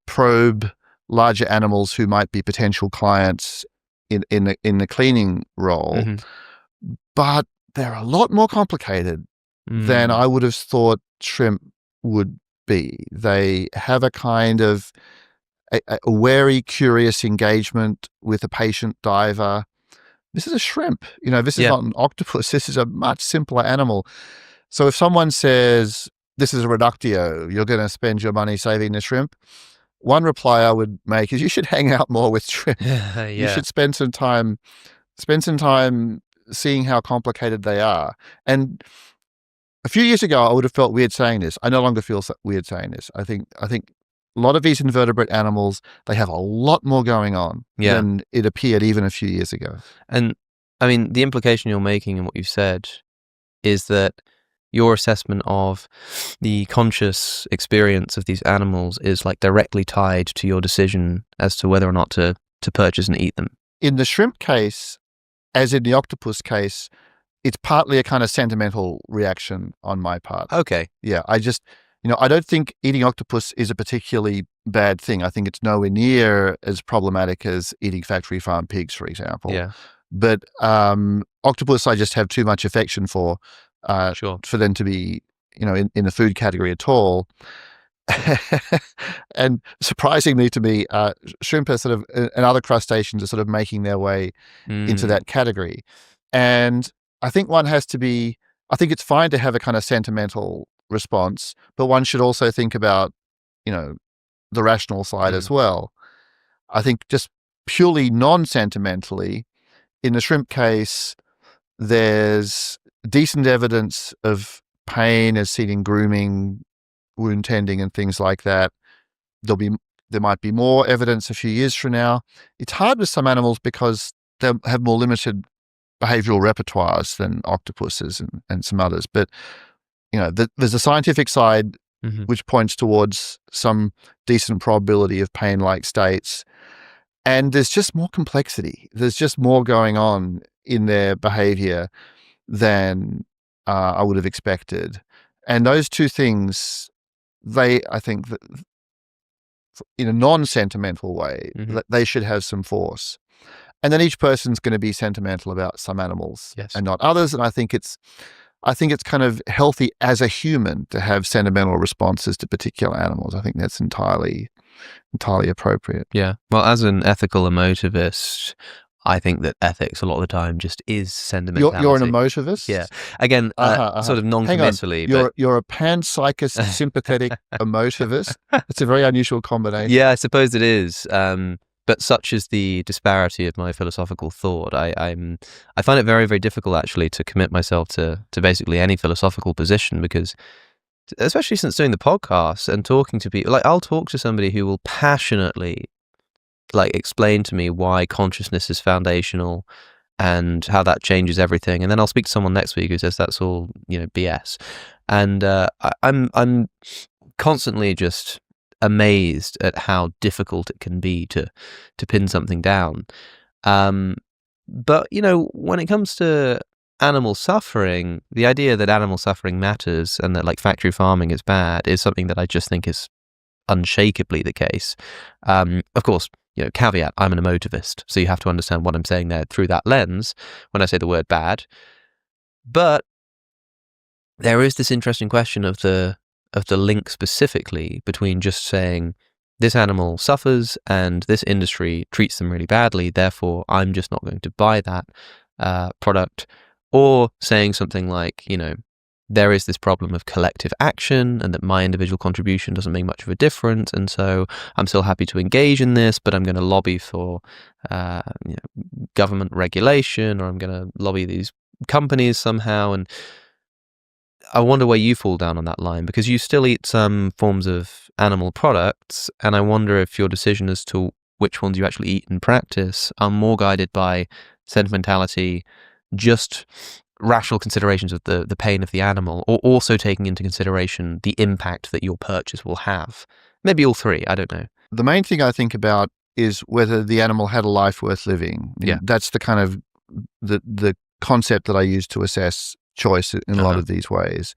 probe larger animals who might be potential clients in the cleaning role. But they're a lot more complicated than I would have thought shrimp would be. They have a kind of a wary, curious engagement with a patient diver. This is a shrimp. This is not an octopus. This is a much simpler animal. So if someone says, this is a reductio, you're going to spend your money saving the shrimp, one reply I would make is you should hang out more with shrimp. You should spend some time seeing how complicated they are. And a few years ago, I would have felt weird saying this. I no longer feel weird saying this. I think a lot of these invertebrate animals, they have a lot more going on than it appeared even a few years ago. And I mean, the implication you're making in what you've said is that your assessment of the conscious experience of these animals is like directly tied to your decision as to whether or not to purchase and eat them. In the shrimp case, as in the octopus case, it's partly a kind of sentimental reaction on my part. Okay. Yeah, I just, I don't think eating octopus is a particularly bad thing. I think it's nowhere near as problematic as eating factory farm pigs, for example. Yeah. But octopus, I just have too much affection for them to be, in the food category at all. And surprisingly to me, shrimp are sort of, and other crustaceans are sort of making their way into that category. And I think I think it's fine to have a kind of sentimental response, but one should also think about, the rational side as well. I think just purely non-sentimentally, in the shrimp case, there's decent evidence of pain as seen in grooming, wound tending, and things like that. There might be more evidence a few years from now. It's hard with some animals because they have more limited behavioral repertoires than octopuses and some others. But, there's a scientific side which points towards some decent probability of pain-like states. And there's just more complexity. There's just more going on in their behavior than I would have expected. And those two things, I think, that in a non-sentimental way, they should have some force. And then each person's going to be sentimental about some animals and not others. And I think it's kind of healthy as a human to have sentimental responses to particular animals. I think that's entirely appropriate. Yeah. Well, as an ethical emotivist, I think that ethics a lot of the time just is sentimentality. You're an emotivist? Yeah. Again, sort of non-committally. You're a panpsychist, sympathetic emotivist. It's a very unusual combination. Yeah, I suppose it is. But such is the disparity of my philosophical thought. I find it very, very difficult actually to commit myself to basically any philosophical position, because especially since doing the podcast and talking to people, like I'll talk to somebody who will passionately explain to me why consciousness is foundational and how that changes everything, and then I'll speak to someone next week who says that's all BS. And I'm constantly just amazed at how difficult it can be to pin something down. But, when it comes to animal suffering, the idea that animal suffering matters and that like factory farming is bad is something that I just think is unshakably the case. Of course, caveat, I'm an emotivist, so you have to understand what I'm saying there through that lens when I say the word bad. But there is this interesting question of the link specifically between just saying this animal suffers and this industry treats them really badly, therefore I'm just not going to buy that product, or saying something like, there is this problem of collective action and that my individual contribution doesn't make much of a difference, and so I'm still happy to engage in this, but I'm going to lobby for government regulation, or I'm going to lobby these companies somehow. And I wonder where you fall down on that line, because you still eat some forms of animal products, and I wonder if your decision as to which ones you actually eat in practice are more guided by sentimentality, just rational considerations of the pain of the animal, or also taking into consideration the impact that your purchase will have. Maybe all three, I don't know. The main thing I think about is whether the animal had a life worth living. Yeah. That's the kind of the concept that I use to assess choice in a lot of these ways.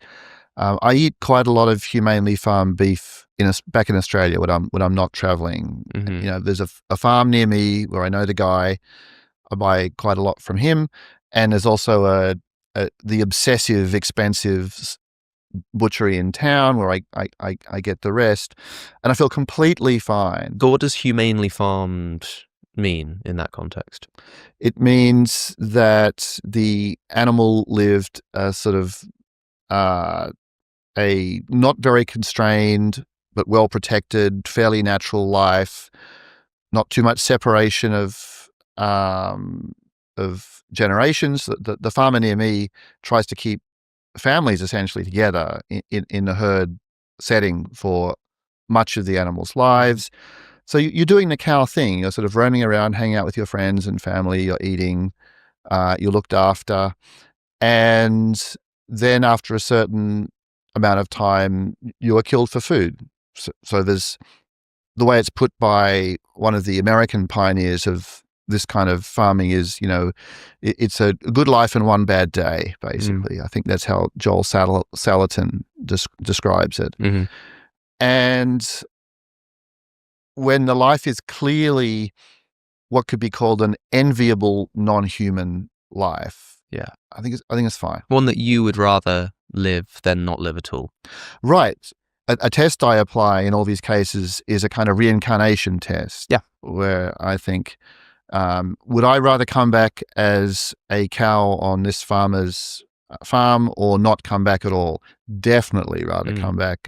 I eat quite a lot of humanely farmed beef back in Australia when I'm not traveling. Mm-hmm. There's a farm near me where I know the guy. I buy quite a lot from him, and there's also the obsessive, expensive butchery in town where I get the rest, and I feel completely fine. But what does humanely farmed mean in that context? It means that the animal lived a sort of a not very constrained but well protected, fairly natural life, not too much separation of generations. The farmer near me tries to keep families essentially together in the herd setting for much of the animals' lives. So you're doing the cow thing. You're sort of roaming around, hanging out with your friends and family. You're eating. You're looked after. And then after a certain amount of time, you are killed for food. So there's the way it's put by one of the American pioneers of this kind of farming is, it's a good life and one bad day, basically. I think that's how Joel Salatin describes it. Mm-hmm. And when the life is clearly what could be called an enviable non-human life, yeah, I think it's fine. One that you would rather live than not live at all. Right. A test I apply in all these cases is a kind of reincarnation test. Yeah. Where I think, would I rather come back as a cow on this farmer's farm or not come back at all? Definitely rather come back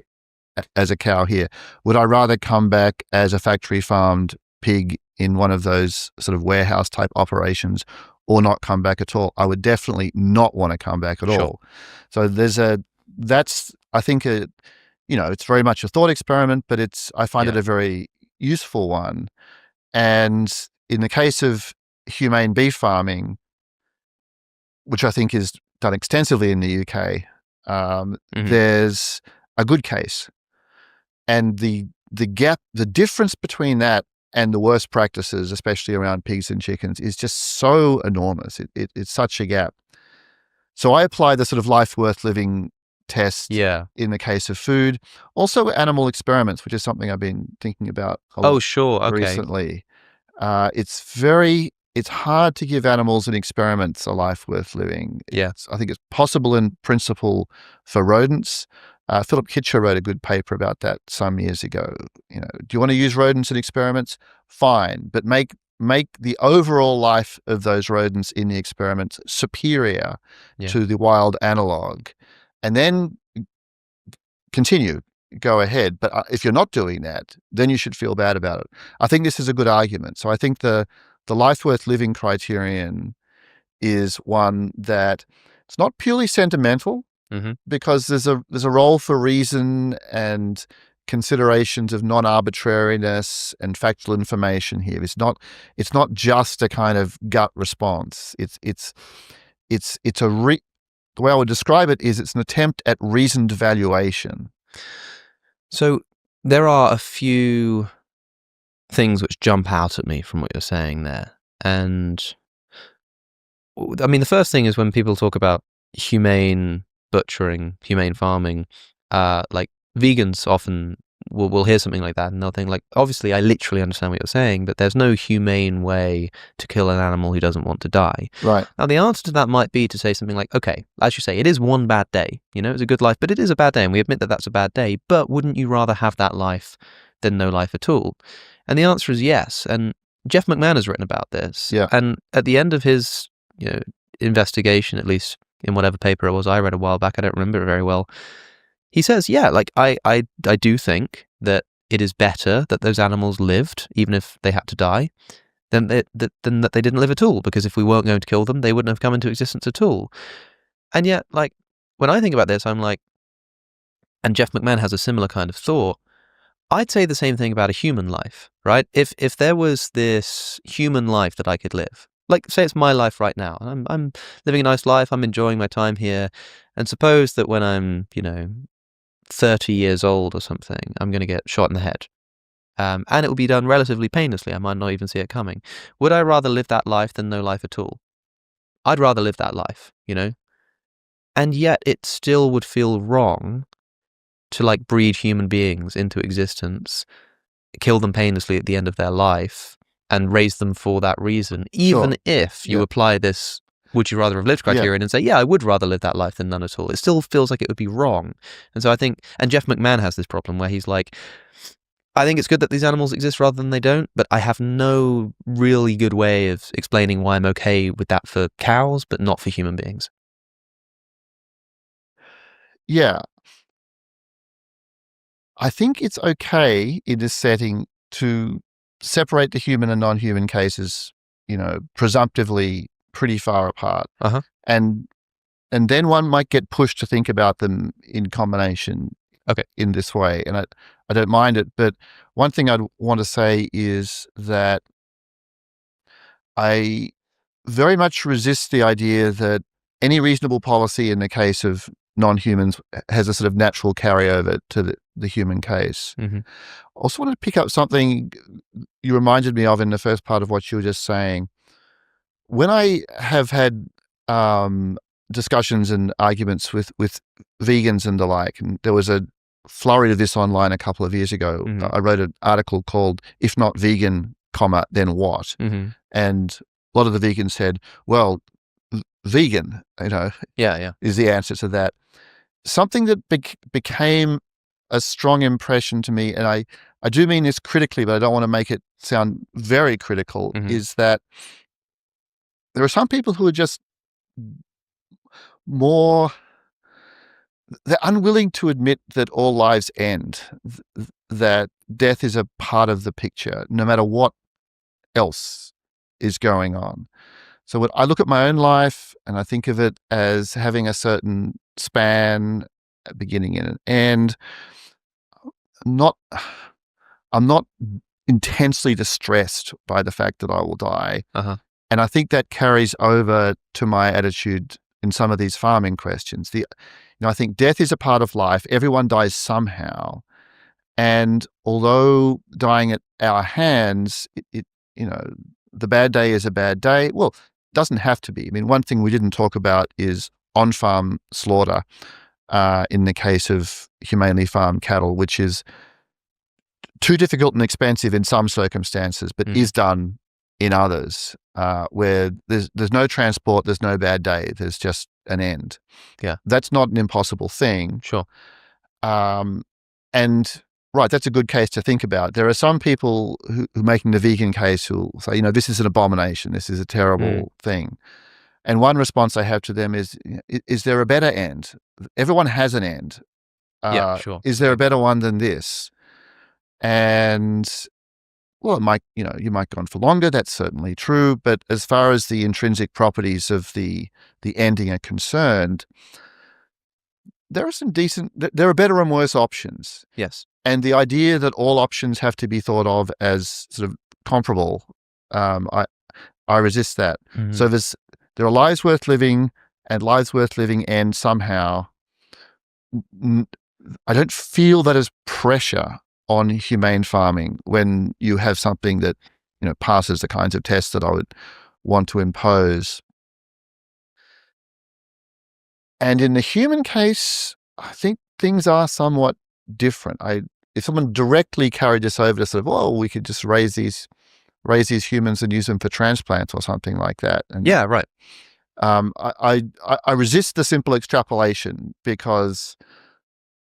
as a cow here. Would I rather come back as a factory farmed pig in one of those sort of warehouse type operations or not come back at all? I would definitely not want to come back at all. So that's I think it's very much a thought experiment, but I find it a very useful one. And in the case of humane beef farming, which I think is done extensively in the UK, there's a good case. And the difference between that and the worst practices, especially around pigs and chickens, is just so enormous. It's such a gap. So I apply the sort of life worth living test in the case of food. Also animal experiments, which is something I've been thinking about a lot recently. It's hard to give animals and experiments a life worth living. I think it's possible in principle for rodents. Philip Kitcher wrote a good paper about that some years ago. Do you want to use rodents in experiments? Fine, but make the overall life of those rodents in the experiments superior to the wild analog, and then go ahead. But if you're not doing that, then you should feel bad about it. I think this is a good argument. So I think the life worth living criterion is one that it's not purely sentimental, because there's a role for reason and considerations of non-arbitrariness and factual information here. It's not just a kind of gut response. The way I would describe it is it's an attempt at reasoned valuation. So There are a few things which jump out at me from what you're saying there. And I mean, the first thing is when people talk about humane butchering, humane farming, like vegans often will hear something like that and they'll think like, obviously I literally understand what you're saying, but there's no humane way to kill an animal who doesn't want to die. Right. Now, the answer to that might be to say something like, okay, as you say, it is one bad day. You know, it's a good life, but it is a bad day, and we admit that that's a bad day, but wouldn't you rather have that life than no life at all? And the answer is yes. And Jeff McMahon has written about this. Yeah. And at the end of his, investigation, at least in whatever paper it was I read a while back, I don't remember it very well, he says, yeah, like I do think that it is better that those animals lived, even if they had to die, than that they didn't live at all, because if we weren't going to kill them, they wouldn't have come into existence at all. And yet, like, when I think about this, I'm like, and Jeff McMahon has a similar kind of thought, I'd say the same thing about a human life, right? If there was this human life that I could live, like say it's my life right now, I'm living a nice life, I'm enjoying my time here, and suppose that when I'm, 30 years old or something, I'm going to get shot in the head. And it will be done relatively painlessly. I might not even see it coming. Would I rather live that life than no life at all? I'd rather live that life, And yet it still would feel wrong to like breed human beings into existence, kill them painlessly at the end of their life, and raise them for that reason, even if you apply this would you rather have lived criterion and say, yeah, I would rather live that life than none at all. It still feels like it would be wrong. And so I think, and Jeff McMahon has this problem where he's like, I think it's good that these animals exist rather than they don't, but I have no really good way of explaining why I'm okay with that for cows, but not for human beings. Yeah. I think it's okay in this setting to separate the human and non-human cases, presumptively pretty far apart. Uh-huh. And then one might get pushed to think about them in combination in this way. And I don't mind it. But one thing I'd want to say is that I very much resist the idea that any reasonable policy in the case of non-humans has a sort of natural carryover to the human case. Mm-hmm. I also want to pick up something you reminded me of in the first part of what you were just saying. When I have had discussions and arguments with vegans and the like, and there was a flurry of this online a couple of years ago. Mm-hmm. I wrote an article called "If Not Vegan, Then What?" Mm-hmm. And a lot of the vegans said, well, vegan, is the answer to that. Something that became a strong impression to me, and I do mean this critically, but I don't want to make it sound very critical, is that there are some people who are just more, they're unwilling to admit that all lives end, that death is a part of the picture, no matter what else is going on. So when I look at my own life and I think of it as having a certain span, a beginning and an end, I'm not intensely distressed by the fact that I will die. Uh-huh. And I think that carries over to my attitude in some of these farming questions. I think death is a part of life. Everyone dies somehow. And although dying at our hands, the bad day is a bad day. Well, it doesn't have to be. I mean, one thing we didn't talk about is on-farm slaughter in the case of humanely farmed cattle, which is too difficult and expensive in some circumstances, but is done in others, where there's no transport, there's no bad day, there's just an end. Yeah. That's not an impossible thing. Sure. And right, that's a good case to think about. There are some people who making the vegan case who say, this is an abomination, this is a terrible thing. And one response I have to them is there a better end? Everyone has an end. Yeah, sure. Is there a better one than this? And well, you might go on for longer. That's certainly true. But as far as the intrinsic properties of the ending are concerned, there are better and worse options. Yes. And the idea that all options have to be thought of as sort of comparable, I resist that. Mm-hmm. So there are lives worth living, and lives worth living end somehow. I don't feel that as pressure on humane farming when you have something that passes the kinds of tests that I would want to impose. And in the human case, I think things are somewhat different. If someone directly carried this over to sort of, we could just raise these humans and use them for transplants or something like that. And yeah, right. I resist the simple extrapolation, because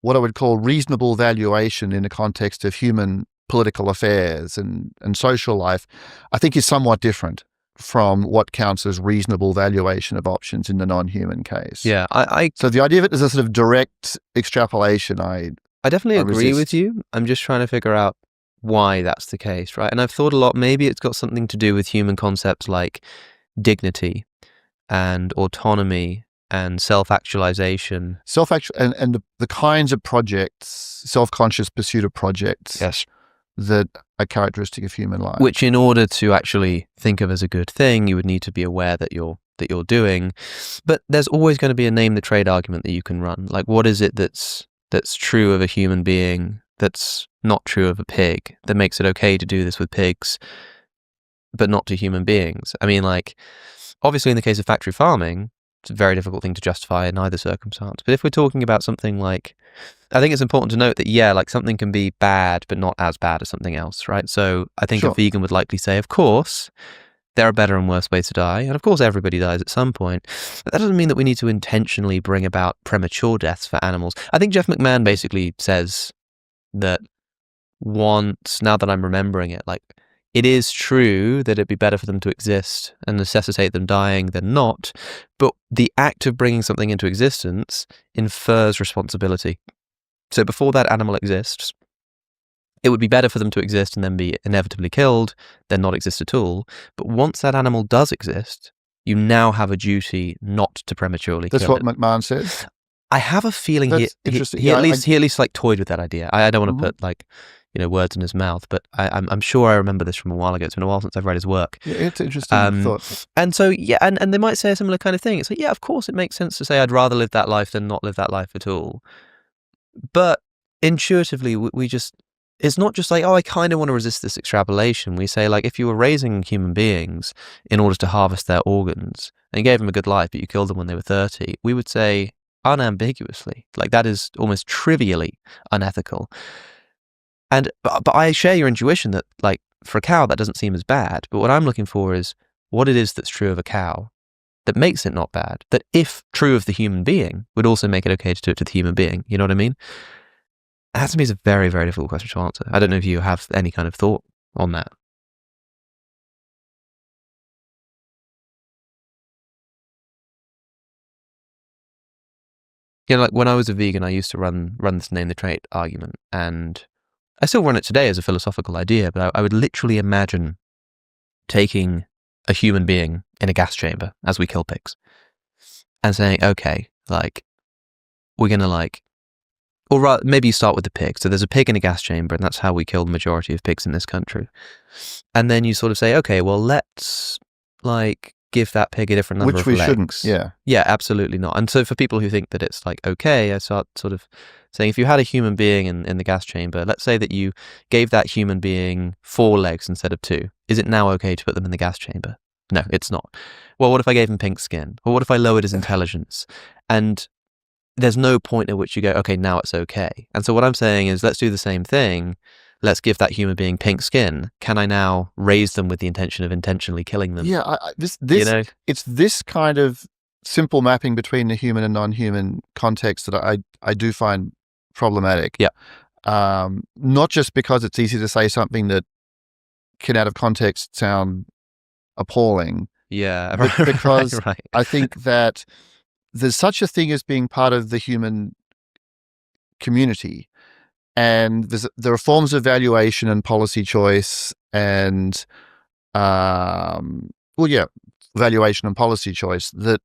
what I would call reasonable valuation in the context of human political affairs and social life, I think is somewhat different from what counts as reasonable valuation of options in the non-human case. Yeah, so the idea of it as a sort of direct extrapolation, I definitely agree resist. with you. I'm just trying to figure out why that's the case, right? And I've thought a lot, maybe it's got something to do with human concepts like dignity and autonomy and self-actualization. And the kinds of projects, self-conscious pursuit of projects, yes, that are characteristic of human life. Which, in order to actually think of as a good thing, you would need to be aware that you're doing. But there's always going to be a name the trade argument that you can run. Like, what is it that's true of a human being that's not true of a pig, that makes it okay to do this with pigs, but not to human beings? I mean, like, obviously in the case of factory farming, it's a very difficult thing to justify in either circumstance. But if we're talking about something like, I think it's important to note that, like something can be bad, but not as bad as something else, right? So I think Sure. a vegan would likely say, of course, there are better and worse ways to die. And of course, everybody dies at some point. But that doesn't mean that we need to intentionally bring about premature deaths for animals. I think Jeff McMahon basically says that once, now that I'm remembering it, like, it is true that it'd be better for them to exist and necessitate them dying than not, but the act of bringing something into existence infers responsibility. So before that animal exists, it would be better for them to exist and then be inevitably killed than not exist at all. But once that animal does exist, you now have a duty not to prematurely kill it. That's what McMahon says? I have a feeling he interesting. at least like toyed with that idea. I don't want to put like, words in his mouth, but I'm sure I remember this from a while ago. It's been a while since I've read his work. Yeah, it's interesting thought. And so, and they might say a similar kind of thing. It's like, of course it makes sense to say I'd rather live that life than not live that life at all. But intuitively, we just, it's not just like, I kind of want to resist this extrapolation. We say, like, if you were raising human beings in order to harvest their organs and you gave them a good life, but you killed them when they were 30, we would say unambiguously, like, that is almost trivially unethical. And but I share your intuition that, like, for a cow, that doesn't seem as bad. But what I'm looking for is what it is that's true of a cow that makes it not bad, that if true of the human being, would also make it okay to do it to the human being. You know what I mean? That to me is a very, very difficult question to answer. I don't know if you have any kind of thought on that. Like when I was a vegan, I used to run this name the trait argument, and I still run it today as a philosophical idea, but I would literally imagine taking a human being in a gas chamber as we kill pigs and saying, okay, like, we're going to like, or rather, maybe you start with the pig. So there's a pig in a gas chamber, and that's how we kill the majority of pigs in this country. And then you sort of say, okay, well, let's like give that pig a different number of legs. Which we shouldn't, yeah. Yeah, absolutely not. And so for people who think that it's like, okay, I start sort of saying, if you had a human being in the gas chamber, let's say that you gave that human being 4 legs instead of 2. Is it now okay to put them in the gas chamber? No, it's not. Well, what if I gave him pink skin? Or what if I lowered his intelligence? And there's no point at which you go, okay, now it's okay. And so what I'm saying is, let's do the same thing. Let's give that human being pink skin. Can I now raise them with the intention of intentionally killing them? Yeah, this it's this kind of simple mapping between the human and non-human context that I do find problematic. Yeah. Not just because it's easy to say something that can out of context sound appalling. Yeah, but because right. I think that there's such a thing as being part of the human community. And there are forms of valuation and policy choice and, valuation and policy choice that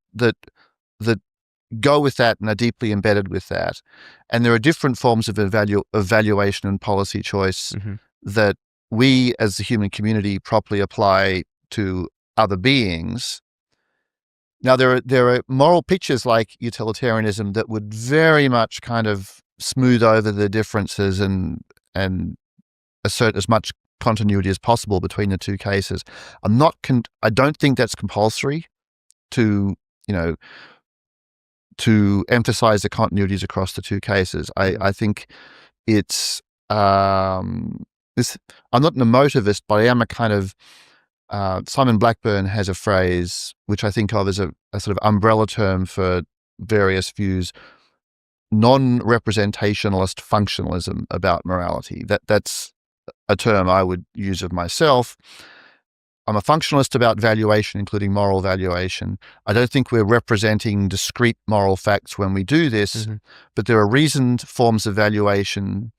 go with that and are deeply embedded with that. And there are different forms of valuation and policy choice that we as the human community properly apply to other beings. Now, there are moral pictures like utilitarianism that would very much kind of smooth over the differences and assert as much continuity as possible between the two cases. I don't think that's compulsory to, to emphasize the continuities across the two cases. I think it's I'm not an emotivist, but I am a kind of Simon Blackburn has a phrase which I think of as a sort of umbrella term for various views: non-representationalist functionalism about morality. That's a term I would use of myself. I'm a functionalist about valuation, including moral valuation. I don't think we're representing discrete moral facts when we do this, but there are reasoned forms of valuation,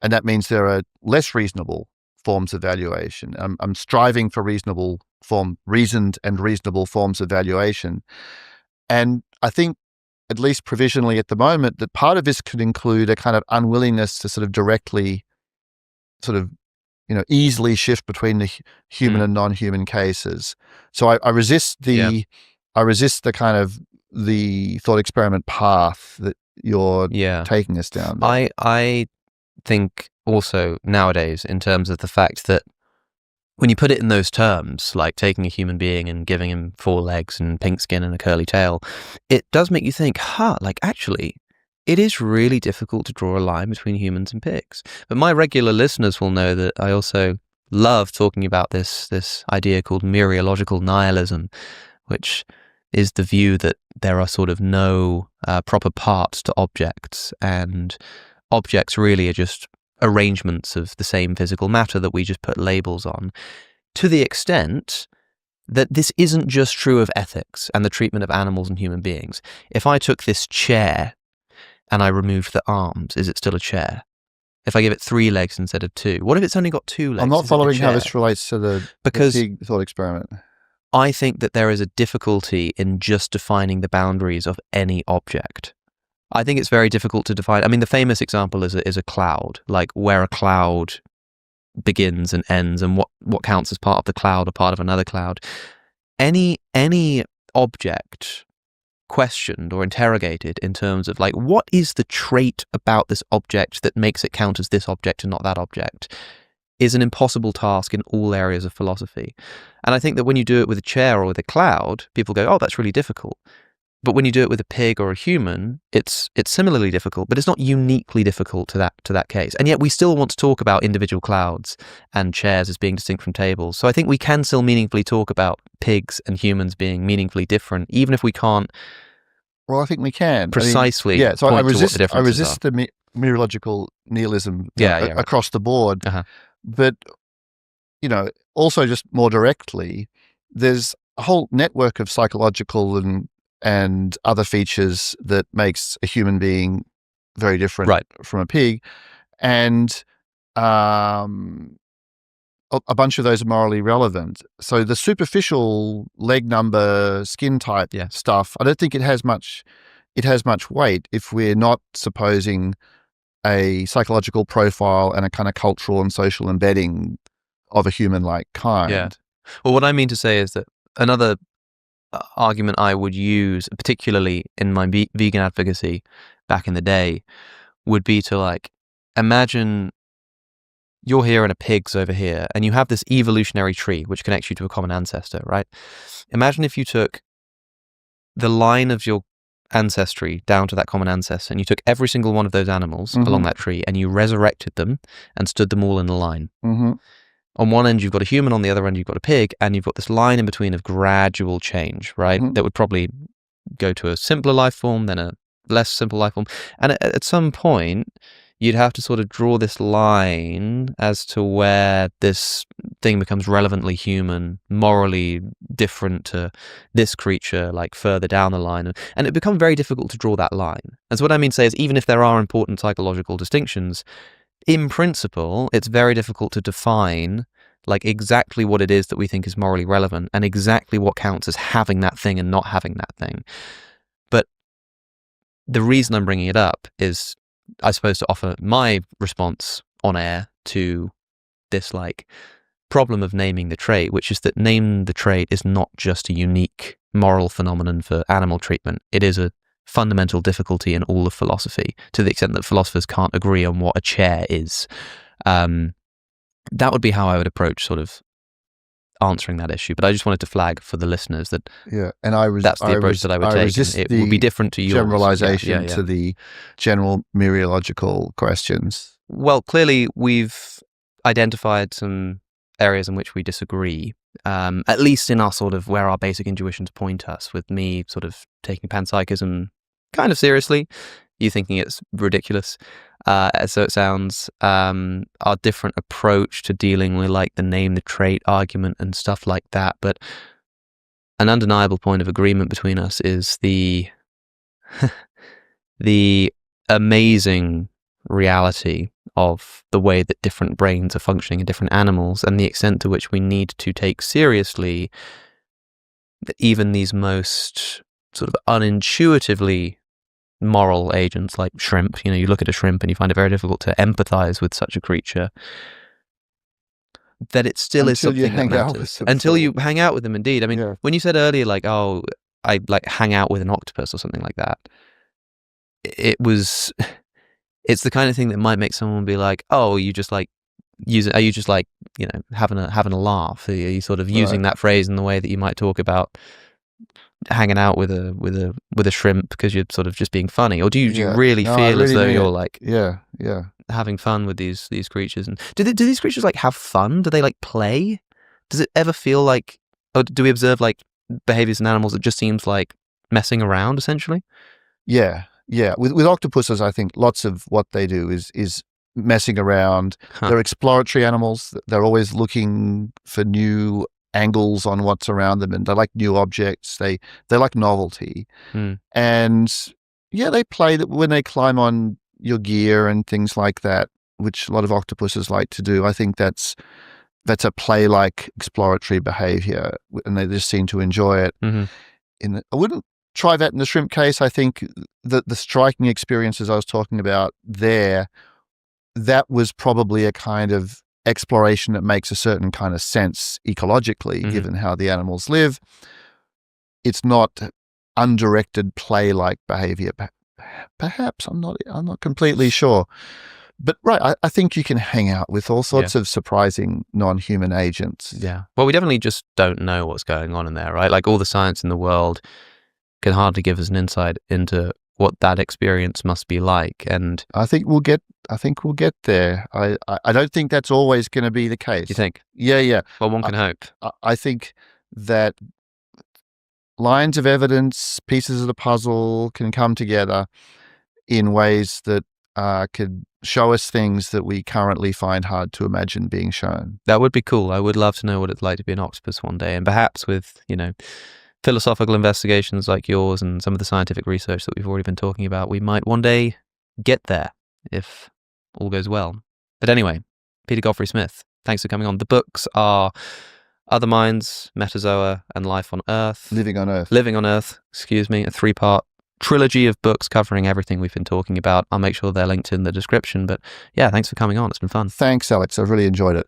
and that means there are less reasonable forms of valuation. I'm striving for reasoned and reasonable forms of valuation. And I think, at least provisionally at the moment, that part of this could include a kind of unwillingness to sort of directly easily shift between the human and non-human cases. So I resist the kind of the thought experiment path that you're taking us down. I think also nowadays, in terms of the fact that when you put it in those terms, like taking a human being and giving him 4 legs and pink skin and a curly tail, it does make you think, actually, it is really difficult to draw a line between humans and pigs. But my regular listeners will know that I also love talking about this idea called mereological nihilism, which is the view that there are sort of no proper parts to objects, and objects really are just arrangements of the same physical matter that we just put labels on, to the extent that this isn't just true of ethics and the treatment of animals and human beings. If I took this chair and I removed the arms, is it still a chair? If I give it 3 legs instead of 2, what if it's only got 2 legs? I'm not following how this relates to the pig thought experiment. I think that there is a difficulty in just defining the boundaries of any object. I think it's very difficult to define. I mean, the famous example is a cloud, like where a cloud begins and ends, and what counts as part of the cloud or part of another cloud. Any object questioned or interrogated in terms of like, what is the trait about this object that makes it count as this object and not that object, is an impossible task in all areas of philosophy. And I think that when you do it with a chair or with a cloud, people go, oh, that's really difficult. But when you do it with a pig or a human, it's similarly difficult, but it's not uniquely difficult to that case. And yet we still want to talk about individual clouds and chairs as being distinct from tables. So I think we can still meaningfully talk about pigs and humans being meaningfully different, even if we can't. Well, I think we can precisely. So point I resist to what the I resist are. the mereological nihilism right. across the board. But also just more directly, there's a whole network of psychological and other features that makes a human being very different from a pig. And a bunch of those are morally relevant. So the superficial leg number, skin type stuff, I don't think it has much weight if we're not supposing a psychological profile and a kind of cultural and social embedding of a human-like kind. Yeah. Well, what I mean to say is that another argument I would use, particularly in my vegan advocacy back in the day, would be to imagine you're here and a pig's over here, and you have this evolutionary tree which connects you to a common ancestor, right? Imagine if you took the line of your ancestry down to that common ancestor, and you took every single one of those animals along that tree and you resurrected them and stood them all in a line. On one end you've got a human, on the other end you've got a pig, and you've got this line in between of gradual change, right? That would probably go to a simpler life form, then a less simple life form, and at some point you'd have to sort of draw this line as to where this thing becomes relevantly human, morally different to this creature, further down the line. And it becomes very difficult to draw that line. And so what I mean to say is, even if there are important psychological distinctions, in principle, it's very difficult to define exactly what it is that we think is morally relevant and exactly what counts as having that thing and not having that thing. But the reason I'm bringing it up is, I suppose, to offer my response on air to this problem of naming the trait, which is that name the trait is not just a unique moral phenomenon for animal treatment. It is a fundamental difficulty in all of philosophy, to the extent that philosophers can't agree on what a chair is. that would be how I would approach sort of answering that issue. But I just wanted to flag for the listeners that and that's the approach that I would take. Resist and it would be different to yours. Generalization to the general mereological questions. Well, clearly we've identified some areas in which we disagree, at least in our sort of where our basic intuitions point us, with me sort of taking panpsychism kind of seriously, you thinking it's ridiculous. So it sounds, our different approach to dealing with like the name, the trait argument and stuff like that. But an undeniable point of agreement between us is the amazing reality of the way that different brains are functioning in different animals, and the extent to which we need to take seriously even these most sort of unintuitively moral agents like shrimp. You look at a shrimp and you find it very difficult to empathize with such a creature. That it still is something that matters until you hang out with them. Indeed, I mean, when you said earlier, like, oh, I like hang out with an octopus or something like that, it's the kind of thing that might make someone be like, oh, you just like use it. Are you just like having a laugh? Are you sort of using that phrase in the way that you might talk about hanging out with a shrimp because you're sort of just being funny, or do you really feel as though you're like having fun with these creatures? And do these creatures like have fun? Do they like play? Does it ever feel like, or do we observe like behaviors in animals that just seems like messing around essentially? Yeah. With octopuses, I think lots of what they do is messing around. They're exploratory animals. They're always looking for new angles on what's around them, and they like new objects. They like novelty. And they play that when they climb on your gear and things like that, which a lot of octopuses like to do. I think that's a play-like exploratory behavior, and they just seem to enjoy it. I wouldn't try that in the shrimp case. I think that the striking experiences I was talking about there, that was probably a kind of exploration that makes a certain kind of sense ecologically, given how the animals live. It's not undirected play-like behavior. Perhaps I'm not completely sure, but I think you can hang out with all sorts of surprising non-human agents. Yeah. Well, we definitely just don't know what's going on in there, right? Like all the science in the world can hardly give us an insight into what that experience must be like. And I think we'll get there. I don't think that's always going to be the case. You think? Yeah. Well, one can hope. I think that lines of evidence, pieces of the puzzle can come together in ways that could show us things that we currently find hard to imagine being shown. That would be cool. I would love to know what it's like to be an octopus one day, and perhaps with, philosophical investigations like yours and some of the scientific research that we've already been talking about, we might one day get there if all goes well. But anyway, Peter Godfrey Smith, thanks for coming on. The books are Other Minds, Metazoa, and Life on Earth. Living on Earth, a 3-part trilogy of books covering everything we've been talking about. I'll make sure they're linked in the description. But yeah, thanks for coming on. It's been fun. Thanks, Alex. I've really enjoyed it.